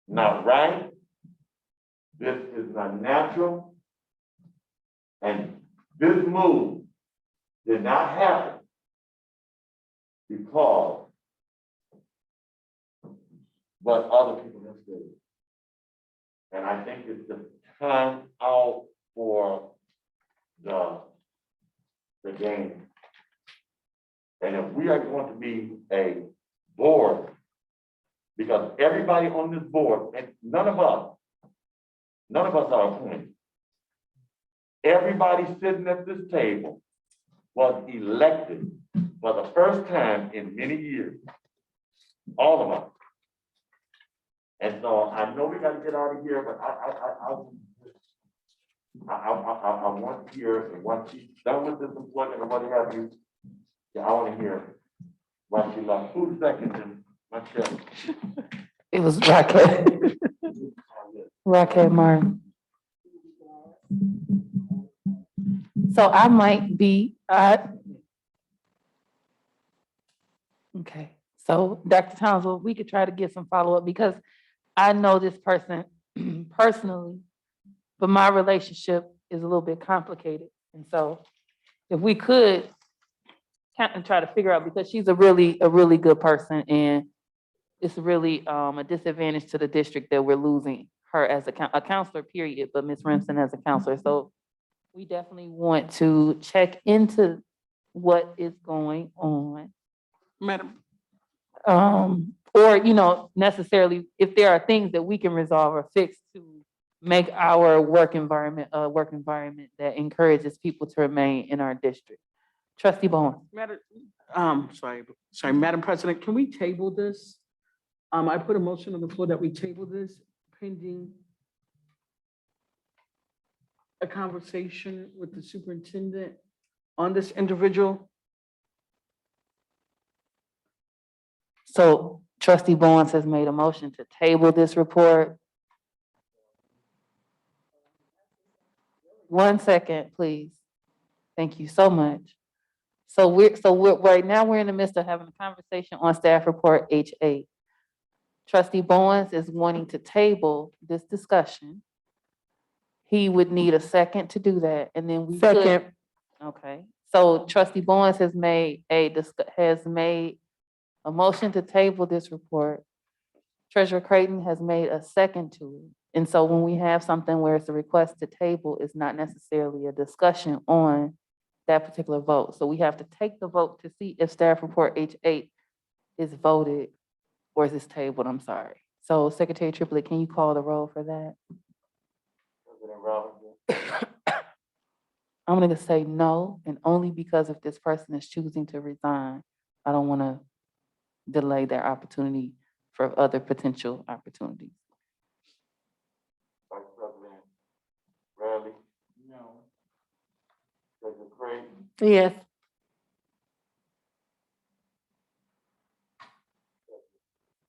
not right. This is not natural. And this move did not happen because what other people have said. And I think it's the time out for the game. And if we are going to be a board, because everybody on this board, and none of us are appointed. Everybody sitting at this table was elected for the first time in many years. All of us. And so I know we got to get out of here, but I want to hear, and once she's done with this employment and what have you, yeah, I want to hear what she left. Who's second and myself? It was Raquel. Raquel Martin. So I might be, okay. So Dr. Townsend, we could try to get some follow-up because I know this person personally, but my relationship is a little bit complicated. And so if we could kind of try to figure out, because she's a really good person, and it's really a disadvantage to the district that we're losing her as a counselor, period, but Ms. Remsen as a counselor. So we definitely want to check into what is going on. Madam, Or, necessarily if there are things that we can resolve or fix to make our work environment a work environment that encourages people to remain in our district. Trustee Bowen. Madam President, can we table this? I put a motion on the floor that we table this pending a conversation with the superintendent on this individual. So Trustee Bowens has made a motion to table this report. 1 second, please. Thank you so much. Right now, we're in the midst of having a conversation on staff report H8. Trustee Bowens is wanting to table this discussion. He would need a second to do that, and then we could. Second. Okay, so trustee Bowens has made a motion to table this report. Treasurer Creighton has made a second to it. And so when we have something where it's a request to table, it's not necessarily a discussion on that particular vote. So we have to take the vote to see if staff report H8 is voted or is this tabled, I'm sorry. So Secretary Triplett, can you call the roll for that? President Robinson, I'm gonna say no, and only because if this person is choosing to resign, I don't wanna delay their opportunity for other potential opportunities. Vice President Bradley. No. Treasurer Creighton, Yes.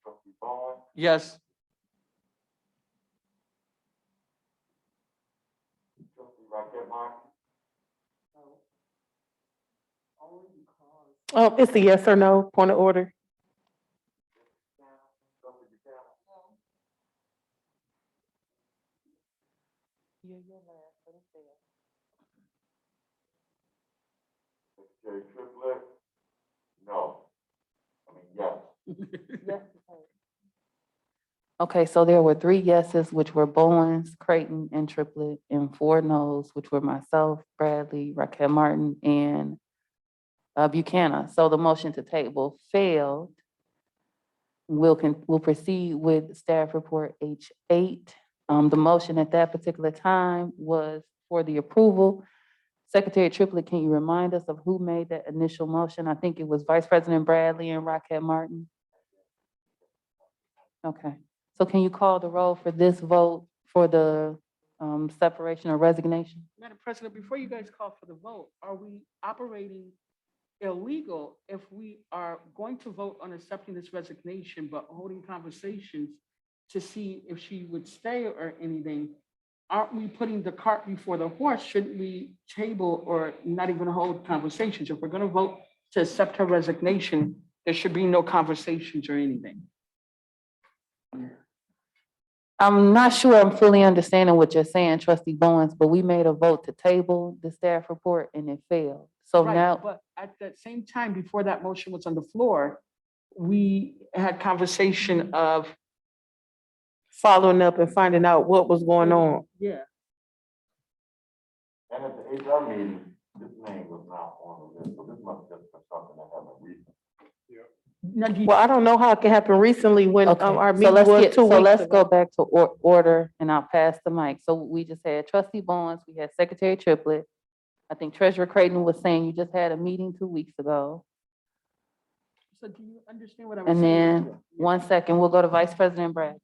trustee Bowens, Yes. trustee Rocket Martin, Oh, it's a yes or no, point of order. trustee Buchanan, Secretary Triplett, no. I mean, yes. Okay, so there were 3 yeses, which were Bowens, Creighton, and Triplett, and 4 noes, which were myself, Bradley, Raquel Martin, and Buchanan. So the motion to table failed. We'll proceed with staff report H8. The motion at that particular time was for the approval. Secretary Triplett, can you remind us of who made that initial motion? I think it was Vice President Bradley and Raquel Martin. Okay, so can you call the roll for this vote for the separation or resignation? Madam President, before you guys call for the vote, are we operating illegal if we are going to vote on accepting this resignation, but holding conversations to see if she would stay or anything? Aren't we putting the cart before the horse? Shouldn't we table or not even hold conversations? If we're going to vote to accept her resignation, there should be no conversations or anything. I'm not sure I'm fully understanding what you're saying, trustee Bowens, but we made a vote to table the staff report and it failed. So Right, now, but at that same time, before that motion was on the floor, we had conversation of, Following up and finding out what was going on. yeah, And at the HR meeting, this name was not on the list, so this must just be something that happened recently. now, do you- Well, I don't know how it can happen recently when okay, our so meeting let's was get, 2 so weeks let's go ago. back to order and I'll pass the mic. So we just had trustee Bowens, we had Secretary Triplett. I think Treasurer Creighton was saying you just had a meeting 2 weeks ago. so do you understand what I was And saying? then, 1 second, we'll go to Vice President Brad.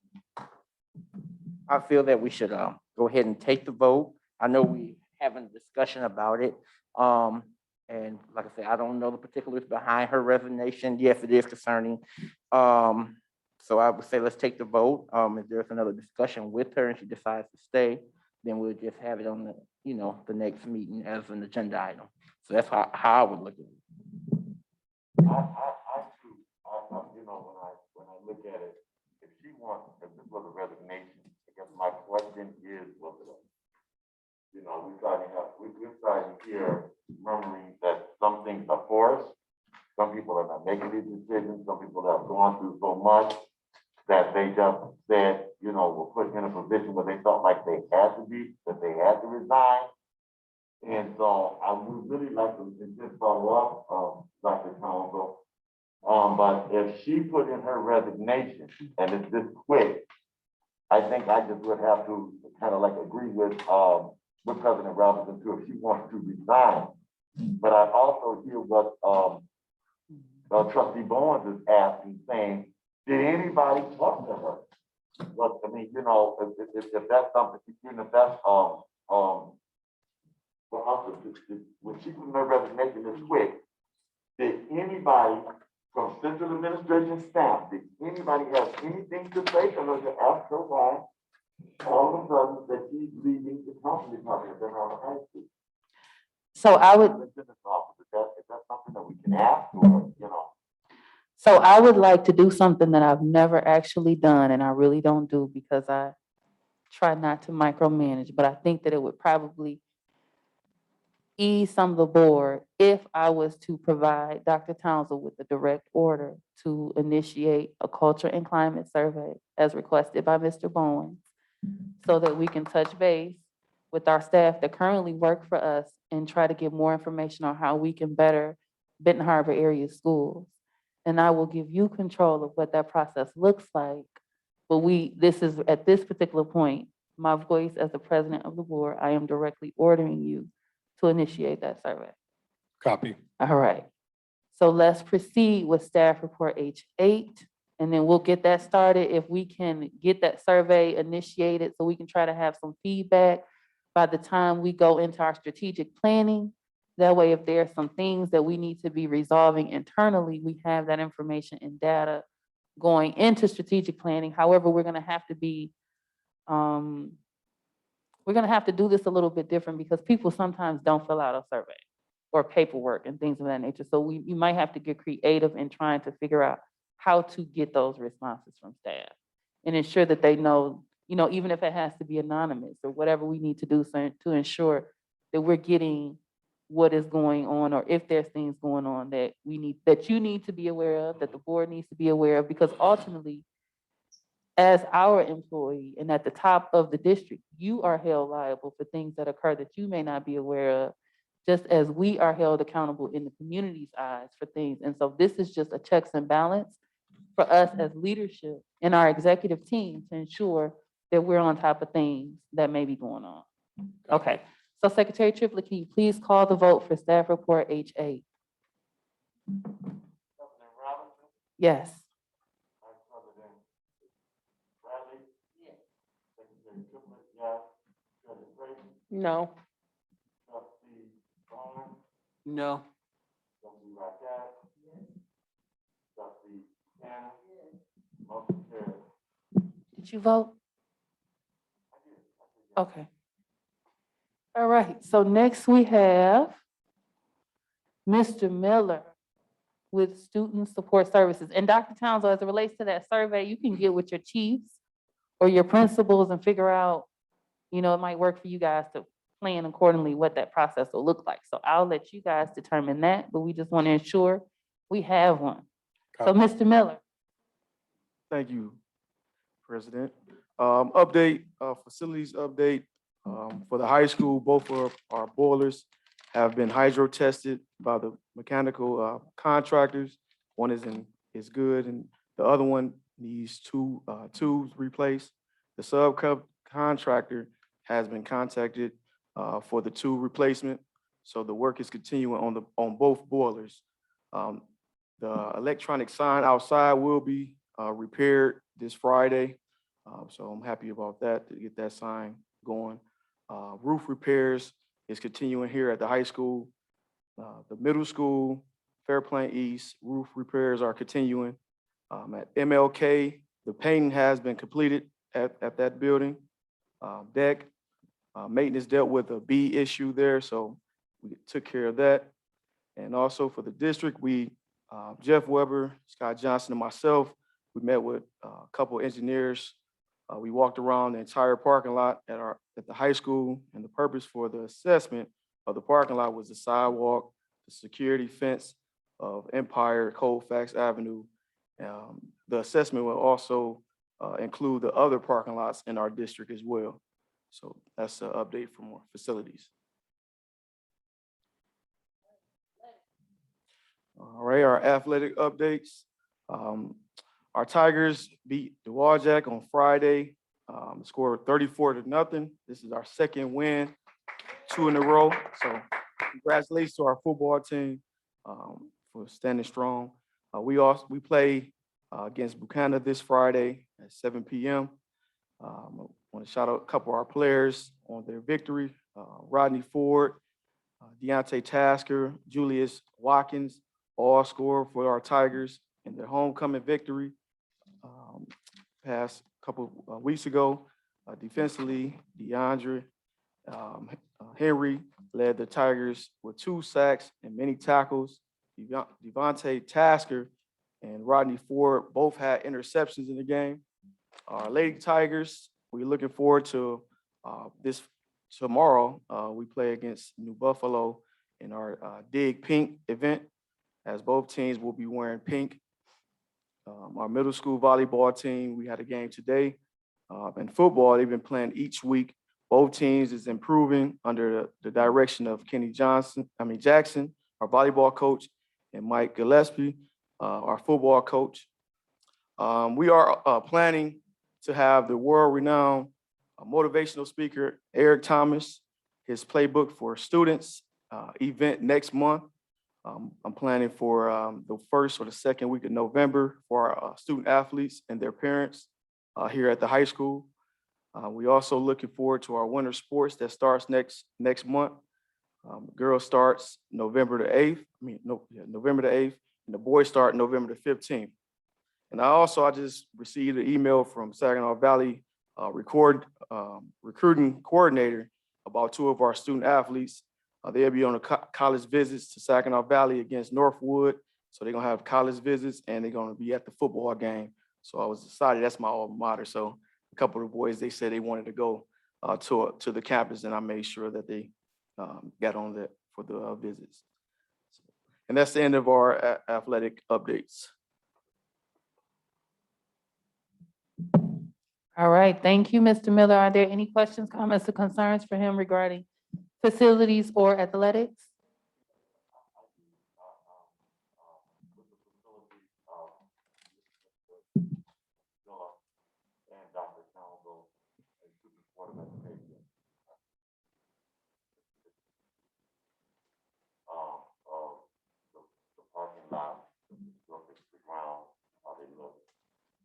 I feel that we should go ahead and take the vote. I know we having a discussion about it. And like I said, I don't know the particulars behind her resignation. Yes, it is concerning. So I would say let's take the vote. If there's another discussion with her and she decides to stay, then we'll just have it on the, the next meeting as an agenda item. So that's how I would look at it. I too, when I look at it, if she wants, if this was a resignation, I guess my question is, was it we're starting to hear murmuring that some things are forced. Some people are not making these decisions. Some people have gone through so much that they just said, were put in a position where they felt like they had to be, that they had to resign. And so I would really like to just follow up, Dr. Council. But if she put in her resignation and it's this quick, I think I just would have to kind of like agree with President Robinson too, if she wants to resign. But I also hear what Trustee Bowens is asking, saying, did anybody talk to her? But I mean, if that's something, if that's for us, when she put in her resignation this quick, did anybody from central administration staff, did anybody have anything to say? Because I just asked her why all of a sudden that she's leaving the council department at Benton Harbor High School. So I would, Superintendent's office, is that something that we can ask or, you know? so I would like to do something that I've never actually done, and I really don't do because I try not to micromanage, but I think that it would probably ease some of the board if I was to provide Dr. Townsend with a direct order to initiate a culture and climate survey as requested by Mr. Bowen, so that we can touch base with our staff that currently work for us and try to get more information on how we can better Benton Harbor area schools. And I will give you control of what that process looks like. But this is, at this particular point, my voice as the president of the board, I am directly ordering you to initiate that survey. Copy. All right. So let's proceed with staff report H8, and then we'll get that started. If we can get that survey initiated so we can try to have some feedback by the time we go into our strategic planning. That way, if there are some things that we need to be resolving internally, we have that information and data going into strategic planning. However, we're gonna have to be, we're gonna have to do this a little bit different because people sometimes don't fill out a survey or paperwork and things of that nature. So you might have to get creative in trying to figure out how to get those responses from staff and ensure that they know, even if it has to be anonymous or whatever we need to do to ensure that we're getting what is going on, or if there's things going on that you need to be aware of, that the board needs to be aware of, because ultimately, as our employee and at the top of the district, you are held liable for things that occur that you may not be aware of, just as we are held accountable in the community's eyes for things. And so this is just a checks and balance for us as leadership and our executive team to ensure that we're on top of things that may be going on. Okay, so Secretary Triplett, can you please call the vote for staff report H8? President Robinson, Yes. Vice President Bradley. Yes. Secretary Triplett, yes. Treasurer Creighton, No. Trustee Bowman, No. Trustee Rocket. Yes. Trustee Tanner. Yes. Motion carries. Did you vote? Okay. All right, so next we have Mr. Miller with Student Support Services. And Dr. Townsend, as it relates to that survey, you can get with your chiefs or your principals and figure out, it might work for you guys to plan accordingly what that process will look like. So I'll let you guys determine that, but we just want to ensure we have one. So Mr. Miller. Thank you, President. Update, facilities update. For the high school, both of our boilers have been hydro tested by the mechanical contractors. One is good, and the other one needs two tubes replaced. The subcontractor has been contacted for the tube replacement, so the work is continuing on both boilers. The electronic sign outside will be repaired this Friday, so I'm happy about that, to get that sign going. Roof repairs is continuing here at the high school. The middle school, Fairplain East, roof repairs are continuing. At MLK, the painting has been completed at that building. Deck, maintenance dealt with a B issue there, so we took care of that. And also for the district, Jeff Weber, Scott Johnson, and myself, we met with a couple engineers. We walked around the entire parking lot at the high school, and the purpose for the assessment of the parking lot was the sidewalk, the security fence of Empire, Colfax Avenue. The assessment will also include the other parking lots in our district as well. So that's an update from our facilities. All right, our athletic updates. Our Tigers beat the Wajak on Friday, scored 34-0. This is our second win, 2 in a row. So congratulations to our football team for standing strong. We play against Buchanan this Friday at 7 p.m. I want to shout out a couple of our players on their victory. Rodney Ford, Deontay Tasker, Julius Watkins all scored for our Tigers in their homecoming victory past couple weeks ago. Defensively, DeAndre Henry led the Tigers with 2 sacks and many tackles. Devontae Tasker and Rodney Ford both had interceptions in the game. Our Lady Tigers, we're looking forward to this tomorrow. We play against New Buffalo in our Dig Pink event, as both teams will be wearing pink. Our middle school volleyball team, we had a game today. And football, they've been playing each week. Both teams is improving under the direction of Kenny Jackson, our volleyball coach, and Mike Gillespie, our football coach. We are planning to have the world-renowned motivational speaker, Eric Thomas, his playbook for students event next month. I'm planning for the first or the second week of November for our student athletes and their parents here at the high school. We also looking forward to our winter sports that starts next month. Girls starts November the 8th. November the 8th, and the boys start November the 15th. And I just received an email from Saginaw Valley recruiting coordinator about 2 of our student athletes. They'll be on college visits to Saginaw Valley against Northwood. So they're gonna have college visits and they're gonna be at the football game. So I was excited, that's my alma mater. So a couple of the boys, they said they wanted to go to the campus, and I made sure that they got on that for the visits. And that's the end of our athletic updates. All right, thank you, Mr. Miller. Are there any questions, comments, or concerns for him regarding facilities or athletics? And Dr. Townsend and Super Board of Education. Of the parking lot, go fix the ground, how they look.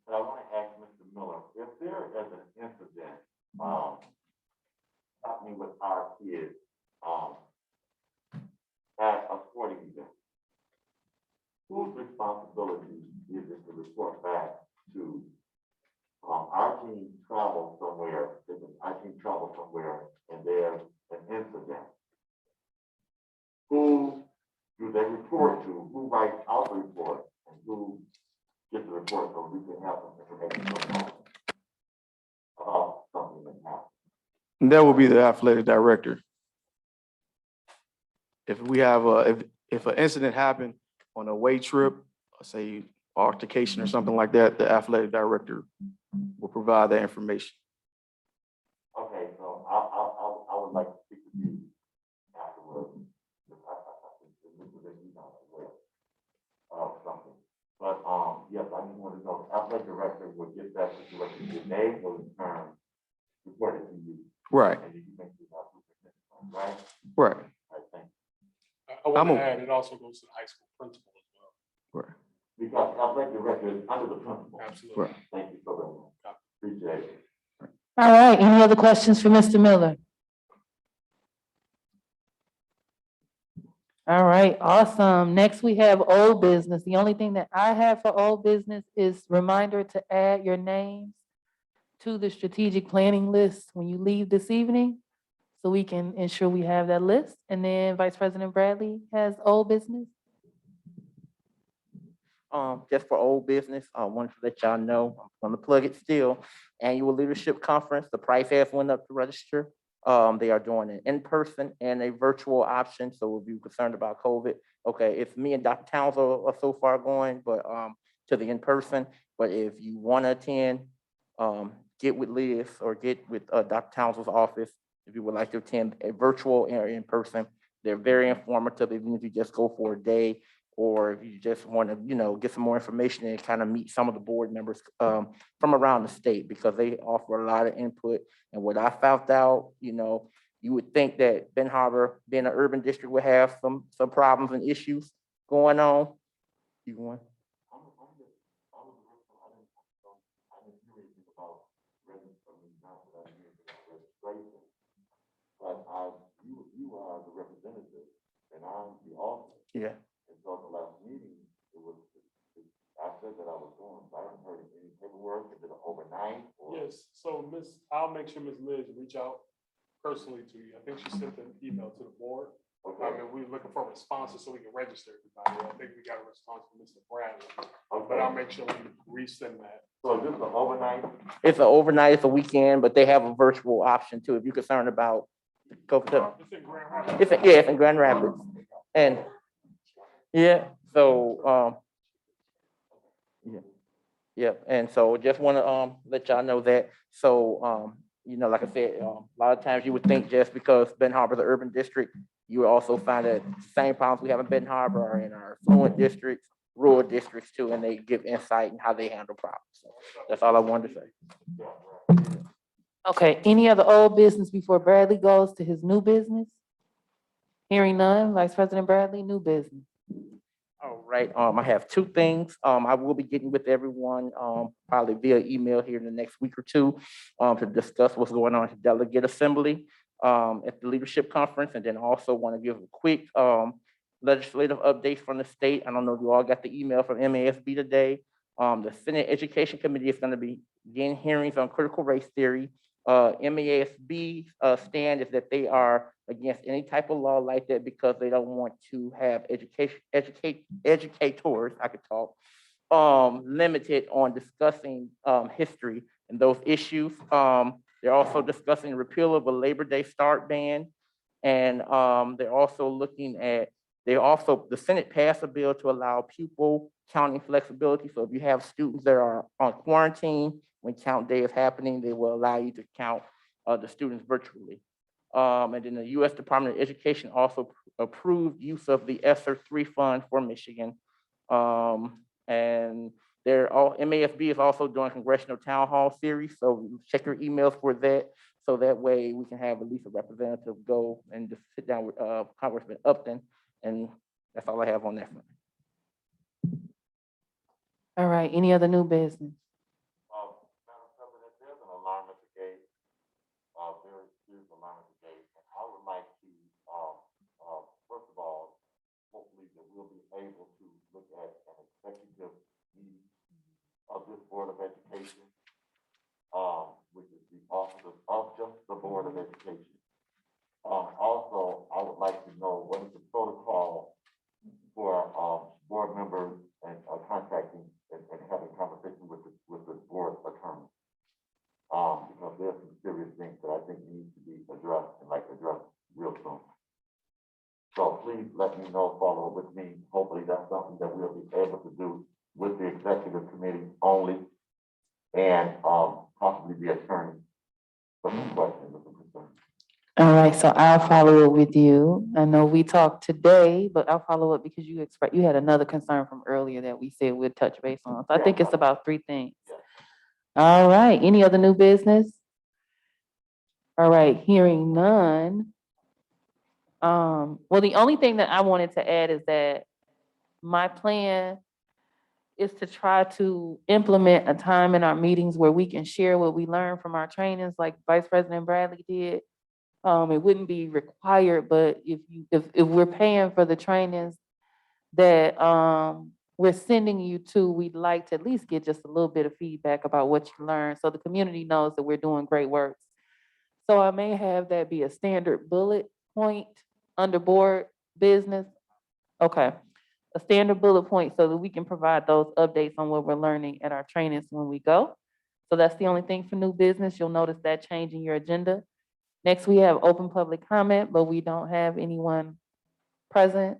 But I want to ask Mr. Miller, if there is an incident happening with our kids at a sporting event, whose responsibility is it to report back to our team travel somewhere, and there's an incident? Who do they report to? Who writes out the report? And who gets the report so we can have some information about something that happened? And that will be the athletic director. If we have if an incident happened on a away trip, say altercation or something like that, the athletic director will provide that information. Okay, so I would like to speak with you afterwards. Something. But yes, I just want to know, the athletic director will get that situation to they will in turn report it to you. Right. And you can make this out, right? Right. I think. I want to add, it also goes to the high school principal as well. Right. Because the athletic director is under the principal. Absolutely. Right. Thank you so very much. Appreciate it. All right, any other questions for Mr. Miller? All right, awesome. Next, we have old business. The only thing that I have for old business is reminder to add your names to the strategic planning list when you leave this evening, so we can ensure we have that list. And then Vice President Bradley has old business. Just for old business, I wanted to let y'all know, I'm gonna plug it still. Annual Leadership Conference, the price has went up to register. They are doing an in-person and a virtual option, so we'll be concerned about COVID. Okay, it's me and Dr. Townsend are so far going, but to the in-person. But if you want to attend, get with Liz or get with Dr. Townsend's office if you would like to attend a virtual or in-person. They're very informative, even if you just go for a day, or if you just want to, get some more information and kind of meet some of the board members from around the state, because they offer a lot of input. And what I found out, you would think that Ben Harbor, being an urban district, would have some problems and issues going on. You want? But you are the representative and I'm the alternate. Yeah. And so at the last meeting, I'll make sure Ms. Liz reach out personally to you. I think she sent an email to the board. I mean, we're looking for responses so we can register everybody. I think we got a response from Mr. Bradley, but I'll make sure we resend that. So is this an overnight? It's an overnight, it's a weekend, but they have a virtual option too, if you're concerned about. Go for the, It's in Grand Rapids. it's in Grand Rapids. And, yeah, so, yeah, and so just want to let y'all know that. So, like I said, a lot of times you would think just because Benton Harbor is an urban district, you will also find that the same problems we have in Benton Harbor are in our affluent districts, rural districts too, and they give insight in how they handle problems. So that's all I wanted to say. Okay, any other old business before Bradley goes to his new business? Hearing none, Vice President Bradley, new business. All right, I have two things. I will be getting with everyone, probably via email here in the next week or two, to discuss what's going on at Delegate Assembly, at the Leadership Conference, and then also want to give a quick, legislative updates from the state. I don't know if you all got the email from MASB today. The Senate Education Committee is going to begin hearings on critical race theory. MASB stand is that they are against any type of law like that because they don't want to have educators, I could talk, limited on discussing history and those issues. They're also discussing repeal of a Labor Day start ban. And they're also looking at, the Senate passed a bill to allow pupil counting flexibility. So if you have students that are on quarantine, when count day is happening, they will allow you to count the students virtually. And then the U.S. Department of Education also approved use of the ESSER 3 fund for Michigan. And MASB is also doing congressional town hall series. So check your emails for that. So that way we can have at least a representative go and just sit down with Congressman Upton. And that's all I have on that front. All right, any other new business? Madam President, there's an alarm at the gate, very serious alarm at the gate. And I would like to, first of all, hopefully that we'll be able to look at an executive meeting of this Board of Education, which is the office of just the Board of Education. Also, I would like to know what is the protocol for board members and contacting and having conversation with the board attorney. Because there's some serious things that I think need to be addressed and addressed real soon. So please let me know, follow up with me. Hopefully that's something that we'll be able to do with the executive committee only and possibly the attorney for some questions or some concerns. All right, so I'll follow up with you. I know we talked today, but I'll follow up because you had another concern from earlier that we said we'd touch base on. So I think it's about 3 things. All right, any other new business? All right, hearing none. Well, the only thing that I wanted to add is that my plan is to try to implement a time in our meetings where we can share what we learned from our trainings, like Vice President Bradley did. It wouldn't be required, but if we're paying for the trainings that we're sending you to, we'd like to at least get just a little bit of feedback about what you learned, so the community knows that we're doing great work. So I may have that be a standard bullet point under board business. Okay, a standard bullet point so that we can provide those updates on what we're learning at our trainings when we go. So that's the only thing for new business. You'll notice that change in your agenda. Next, we have open public comment, but we don't have anyone present.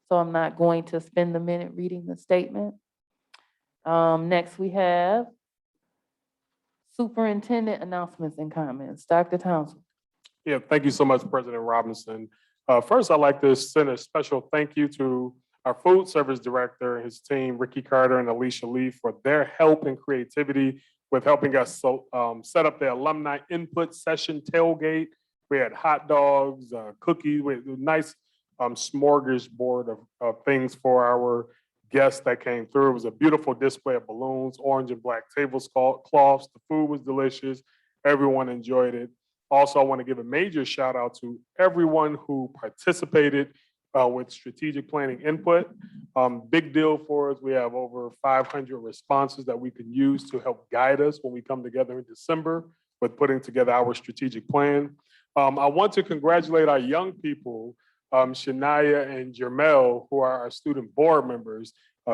So I'm not going to spend the minute reading the statement. Next, we have superintendent announcements and comments. Dr. Townsend. Yeah, thank you so much, President Robinson. First, I'd like to send a special thank you to our food service director, his team, Ricky Carter and Alicia Lee, for their help and creativity with helping us set up the alumni input session tailgate. We had hot dogs, cookies, with a nice smorgasbord of things for our guests that came through. It was a beautiful display of balloons, orange and black tablecloths. The food was delicious. Everyone enjoyed it. Also, I want to give a major shout out to everyone who participated with strategic planning input. Big deal for us. We have over 500 responses that we can use to help guide us when we come together in December with putting together our strategic plan. I want to congratulate our young people, Shania and Jermel, who are our student board members,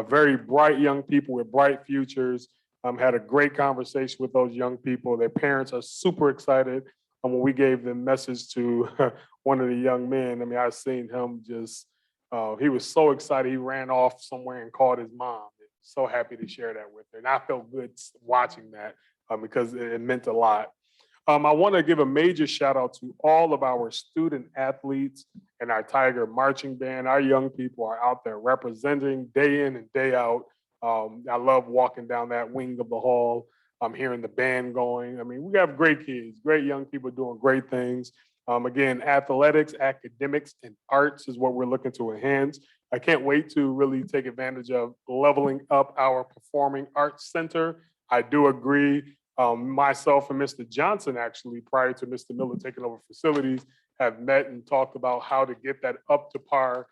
very bright young people with bright futures. Had a great conversation with those young people. Their parents are super excited. And when we gave the message to one of the young men, I mean, I seen him just, he was so excited. He ran off somewhere and called his mom. So happy to share that with her. And I felt good watching that because it meant a lot. I want to give a major shout out to all of our student athletes and our Tiger marching band. Our young people are out there representing day in and day out. I love walking down that wing of the hall. I'm hearing the band going. I mean, we have great kids, great young people doing great things. Again, athletics, academics, and arts is what we're looking to enhance. I can't wait to really take advantage of leveling up our Performing Arts Center. I do agree. Myself and Mr. Johnson, actually, prior to Mr. Miller taking over facilities, have met and talked about how to get that up to par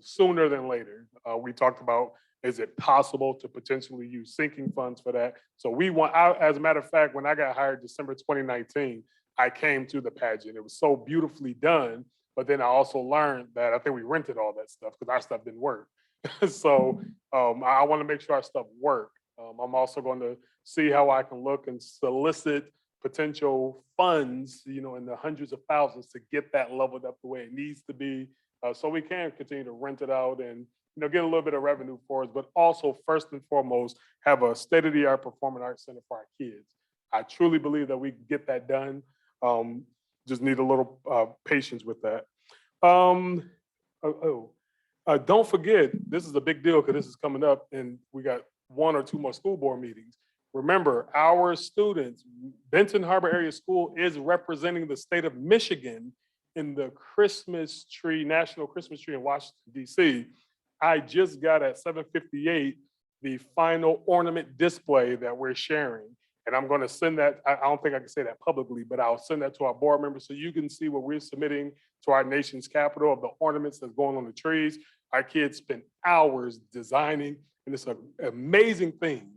sooner than later. We talked about, is it possible to potentially use sinking funds for that? So we want, as a matter of fact, when I got hired December 2019, I came to the pageant. It was so beautifully done, but then I also learned that I think we rented all that stuff because our stuff didn't work. So I want to make sure our stuff work. I'm also going to see how I can look and solicit potential funds, you know, in the hundreds of thousands to get that leveled up the way it needs to be, so we can continue to rent it out and, you know, get a little bit of revenue for us, but also first and foremost, have a state-of-the-art performing arts center for our kids. I truly believe that we can get that done. Just need a little patience with that. Don't forget, this is a big deal because this is coming up and we got 1 or 2 more school board meetings. Remember, our students, Benton Harbor Area School is representing the state of Michigan in the Christmas tree, National Christmas Tree in Washington, D.C. I just got at 7:58 the final ornament display that we're sharing. And I'm going to send that, I don't think I can say that publicly, but I'll send that to our board members so you can see what we're submitting to our nation's capital of the ornaments that's going on the trees. Our kids spend hours designing, and it's an amazing thing.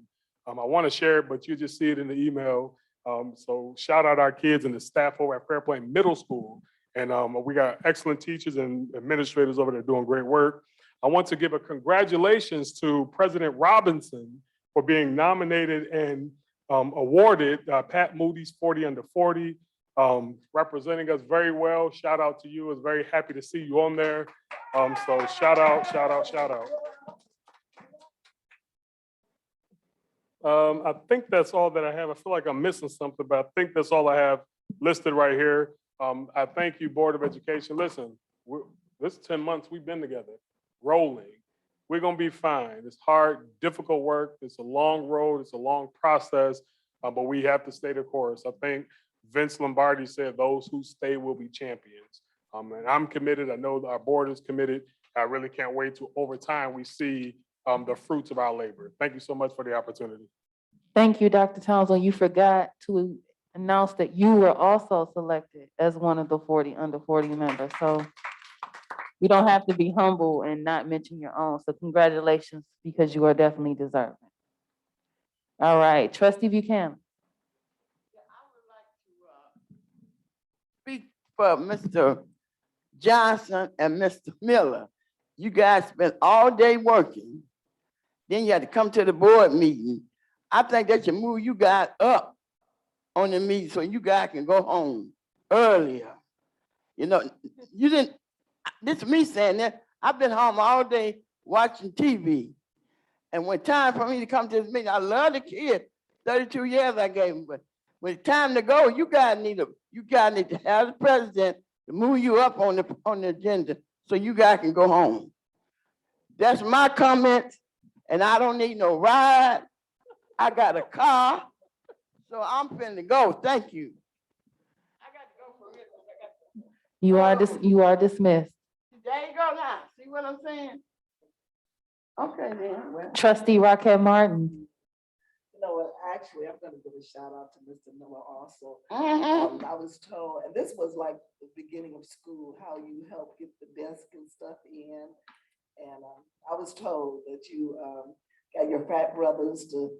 I want to share it, but you just see it in the email. So shout out our kids and the staff over at Fair Play Middle School. And we got excellent teachers and administrators over there doing great work. I want to give a congratulations to President Robinson for being nominated and awarded Pat Moody's 40 Under 40, representing us very well. Shout out to you. I was very happy to see you on there. So shout out, shout out, shout out. I think that's all that I have. I feel like I'm missing something, but I think that's all I have listed right here. I thank you, Board of Education. Listen, this 10 months we've been together, rolling. We're gonna be fine. It's hard, difficult work. It's a long road. It's a long process, but we have to stay the course. I think Vince Lombardi said, those who stay will be champions. And I'm committed. I know our board is committed. I really can't wait to, over time, we see the fruits of our labor. Thank you so much for the opportunity. Thank you, Dr. Townsend. You forgot to announce that you were also selected as one of the 40 Under 40 members. So you don't have to be humble and not mention your own. So congratulations, because you are definitely deserving. All right, Trustee Buchanan. Speak for Mr. Johnson and Mr. Miller. You guys spent all day working. Then you had to come to the board meeting. I think they should move you guys up on the meeting so you guys can go home earlier. You know, you didn't, this is me saying that. I've been home all day watching TV. And when time for me to come to this meeting, I love the kids. 32 years I gave them, but when it's time to go, you guys need to have the president to move you up on the agenda so you guys can go home. That's my comment, and I don't need no ride. I got a car, so I'm finna go. Thank you. I got to go for real. You are dismissed. There you go now. See what I'm saying? Okay then. Well, Trustee Rocket Martin. You know what, actually, I'm gonna give a shout out to Mr. Miller also. mhm. I was told, and this was like the beginning of school, how you help get the desk and stuff in. And I was told that you got your frat brothers to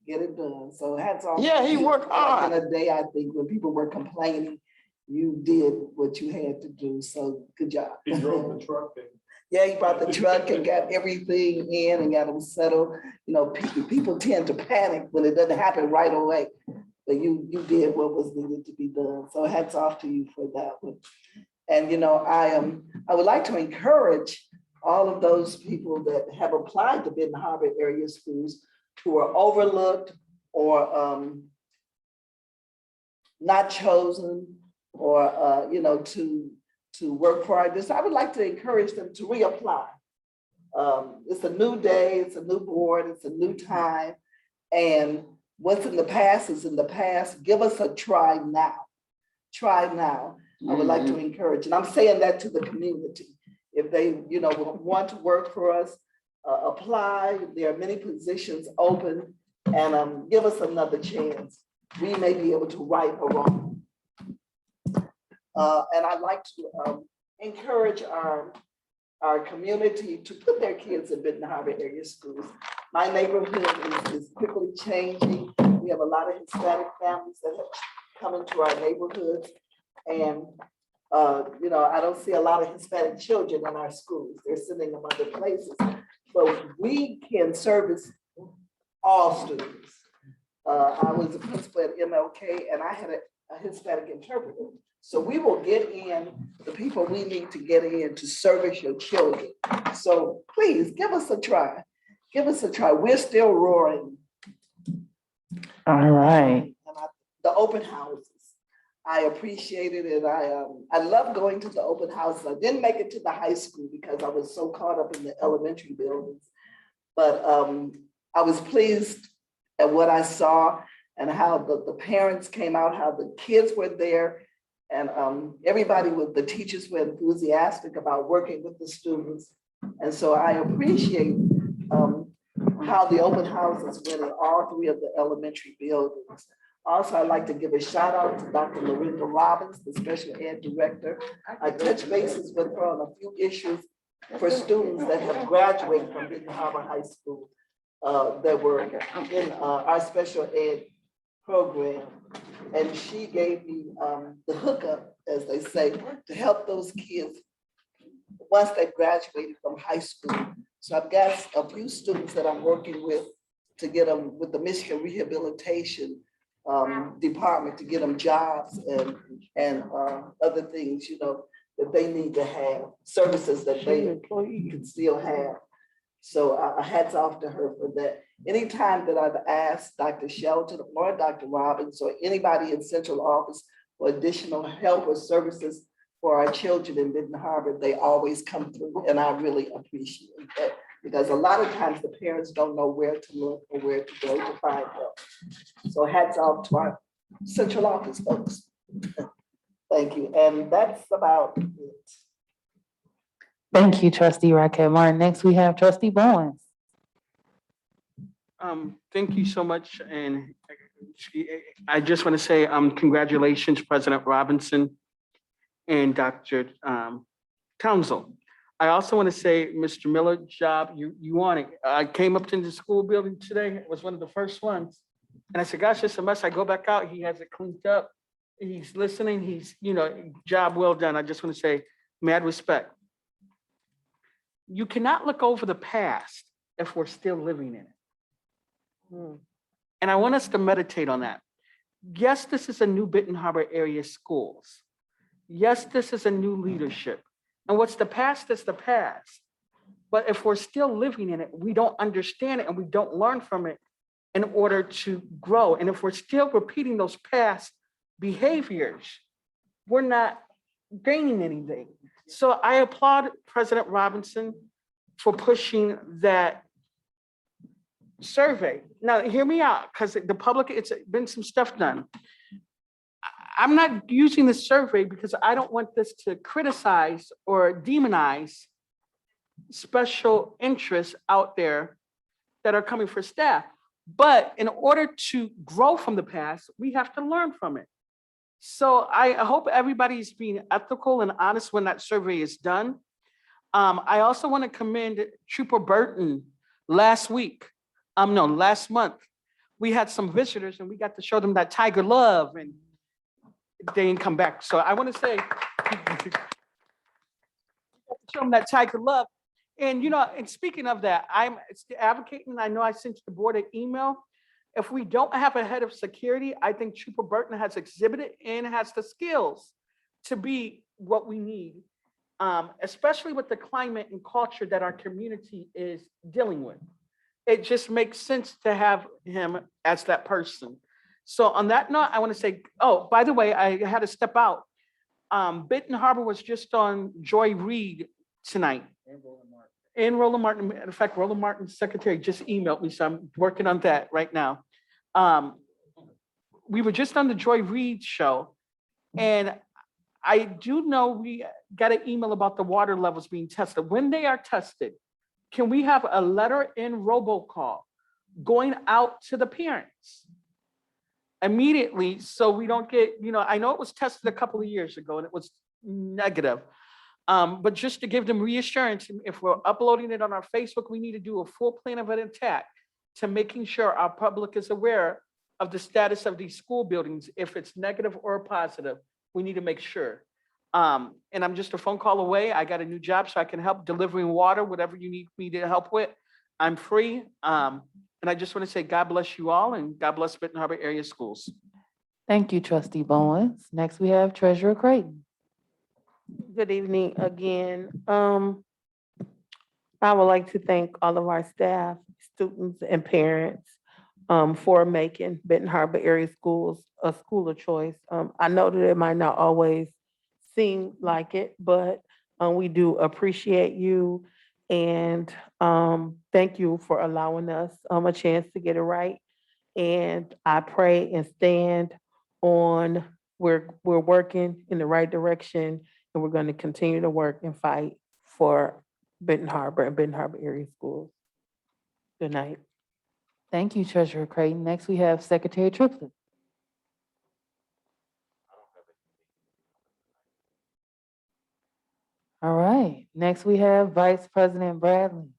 get it done. So hats off. Yeah, to he you. worked Back hard. in the day, I think when people were complaining, you did what you had to do. So good job. He drove the truck and Yeah, he brought the truck and got everything in and got them settled. You know, people tend to panic when it doesn't happen right away. But you did what was needed to be done. So hats off to you for that one. And, you know, I would like to encourage all of those people that have applied to Benton Harbor area schools who are overlooked or not chosen or, you know, to work for this. I would like to encourage them to reapply. It's a new day, it's a new board, it's a new time. And what's in the past is in the past. Give us a try now. Try now. I would like to encourage, and I'm saying that to the community. If they, you know, want to work for us, apply. There are many positions open, and give us another chance. We may be able to right a wrong. And I'd like to encourage our community to put their kids in Benton Harbor area schools. My neighborhood is quickly changing. We have a lot of Hispanic families that have come into our neighborhoods. And, you know, I don't see a lot of Hispanic children in our schools. They're sending them other places. But we can service all students. I was a principal at MLK and I had a Hispanic interpreter. So we will get in the people we need to get in to service your children. So please give us a try. Give us a try. We're still roaring. All right. The open houses. I appreciate it, and I love going to the open houses. I didn't make it to the high school because I was so caught up in the elementary buildings. But I was pleased at what I saw and how the parents came out, how the kids were there, and everybody with the teachers were enthusiastic about working with the students. And so I appreciate how the open houses went in all three of the elementary buildings. Also, I'd like to give a shout out to Dr. Lorinda Robbins, the special ed director. I touched bases with her on a few issues for students that have graduated from Benton Harbor High School that were in our special ed program. And she gave me the hookup, as they say, to help those kids once they graduated from high school. So I've got a few students that I'm working with to get them with the Michigan Rehabilitation Department to get them jobs and other things, you know, that they need to have, services that they can still have. So hats off to her for that. Anytime that I've asked Dr. Shelton or Dr. Robbins or anybody in central office for additional help or services for our children in Benton Harbor, they always come through, and I really appreciate that. Because a lot of times the parents don't know where to look or where to go to find help. So hats off to our central office folks. Thank you. And that's about it. Thank you, Trustee Raquel Martin. Next, we have Trustee Bowens. Thank you so much. And I just want to say congratulations, President Robinson and Dr. Townsend. I also want to say, Mr. Miller, job, you on it. I came up to the school building today. It was one of the first ones. And I said, gosh, it's a mess. I go back out. He has it cleaned up. He's listening. He's, you know, job well done. I just want to say, mad respect. You cannot look over the past if we're still living in it. And I want us to meditate on that. Yes, this is a new Benton Harbor area schools. Yes, this is a new leadership. And what's the past is the past. But if we're still living in it, we don't understand it and we don't learn from it in order to grow. And if we're still repeating those past behaviors, we're not gaining anything. So I applaud President Robinson for pushing that survey. Now, hear me out, because the public, it's been some stuff done. I'm not using this survey because I don't want this to criticize or demonize special interests out there that are coming for staff. But in order to grow from the past, we have to learn from it. So I hope everybody's being ethical and honest when that survey is done. I also want to commend Trooper Burton last month we had some visitors and we got to show them that tiger love and they didn't come back. So I want to say, show them that tiger love. And, you know, and speaking of that, I'm advocating, I know I sent the board an email. If we don't have a head of security, I think Trooper Burton has exhibited and has the skills to be what we need, especially with the climate and culture that our community is dealing with. It just makes sense to have him as that person. So on that note, I want to say, oh, by the way, I had to step out. Benton Harbor was just on Joy Reid tonight. And Roland Martin. In fact, Roland Martin's secretary just emailed me, so I'm working on that right now. We were just on the Joy Reid show, and I do know we got an email about the water levels being tested. When they are tested, can we have a letter in robocall going out to the parents immediately so we don't get, you know, I know it was tested a couple of years ago and it was negative. But just to give them reassurance, if we're uploading it on our Facebook, we need to do a full plan of an attack to making sure our public is aware of the status of these school buildings. If it's negative or positive, we need to make sure. And I'm just a phone call away. I got a new job, so I can help delivering water, whatever you need me to help with. I'm free. And I just want to say, God bless you all, and God bless Benton Harbor area schools. Thank you, Trustee Bowens. Next, we have Treasurer Creighton. Good evening again. I would like to thank all of our staff, students, and parents for making Benton Harbor area schools a school of choice. I know that it might not always seem like it, but we do appreciate you, and thank you for allowing us a chance to get it right. And I pray and stand on we're working in the right direction, and we're going to continue to work and fight for Benton Harbor and Benton Harbor area schools. Good night. Thank you, Treasurer Creighton. Next, we have Secretary Triplett. All right, next we have Vice President Bradley.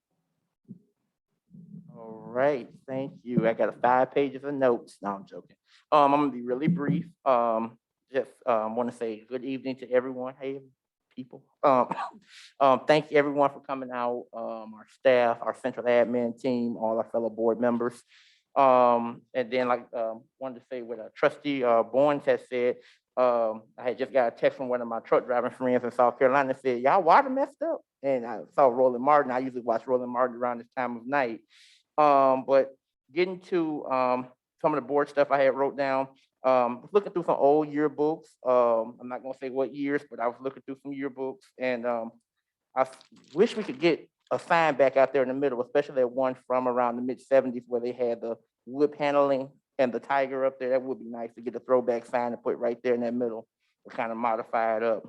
All right, thank you. I got 5 pages of notes. No, I'm joking. I'm gonna be really brief. Just want to say good evening to everyone. Hey, people. Thank you everyone for coming out. Our staff, our central admin team, all our fellow board members. And then wanted to say what Trustee Bowens has said. I had just got a text from one of my truck driving friends in South Carolina that said, y'all water messed up. And I saw Roland Martin. I usually watch Roland Martin around this time of night. But getting to some of the board stuff I had wrote down, looking through some old yearbooks. I'm not gonna say what years, but I was looking through some yearbooks, and I wish we could get a sign back out there in the middle, especially that one from around the mid-70s where they had the wood paneling and the tiger up there. That would be nice to get a throwback sign and put right there in that middle to kind of modify it up.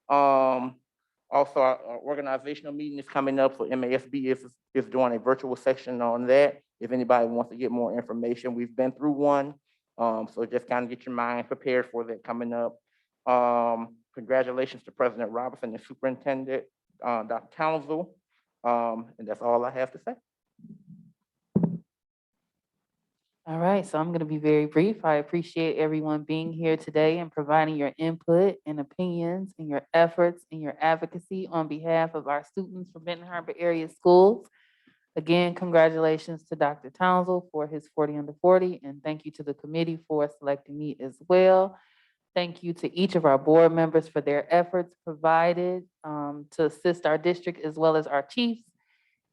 Also, our organizational meeting is coming up, so MASB is doing a virtual section on that. If anybody wants to get more information, we've been through one. So just kind of get your mind prepared for that coming up. Congratulations to President Robinson and Superintendent Dr. Townsville. And that's all I have to say. All right, so I'm going to be very brief. I appreciate everyone being here today and providing your input and opinions and your efforts and your advocacy on behalf of our students from Benton Harbor area schools. Again, congratulations to Dr. Townsville for his 40 under 40, and thank you to the committee for selecting me as well. Thank you to each of our board members for their efforts provided to assist our district, as well as our chiefs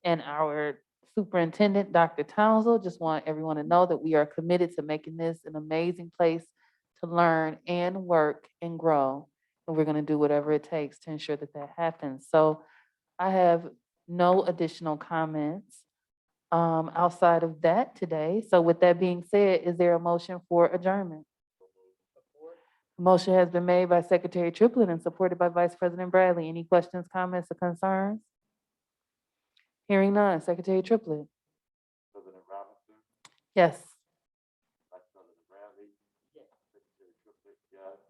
and our superintendent, Dr. Townsville. Just want everyone to know that we are committed to making this an amazing place to learn and work and grow. And we're going to do whatever it takes to ensure that that happens. So I have no additional comments outside of that today. So with that being said, is there a motion for adjournment? Motion has been made by Secretary Triplett and supported by Vice President Bradley. Any questions, comments, or concerns? Hearing none. Secretary Triplett. President Robinson, Yes. Vice President Bradley. Yes. Secretary Triplett, yes.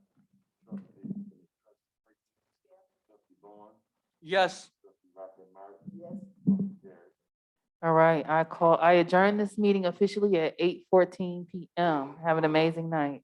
Trustee Bowen, Yes. Trustee Rocket Martin. Yes. Carried. All right, I adjourn this meeting officially at 8:14 PM. Have an amazing night.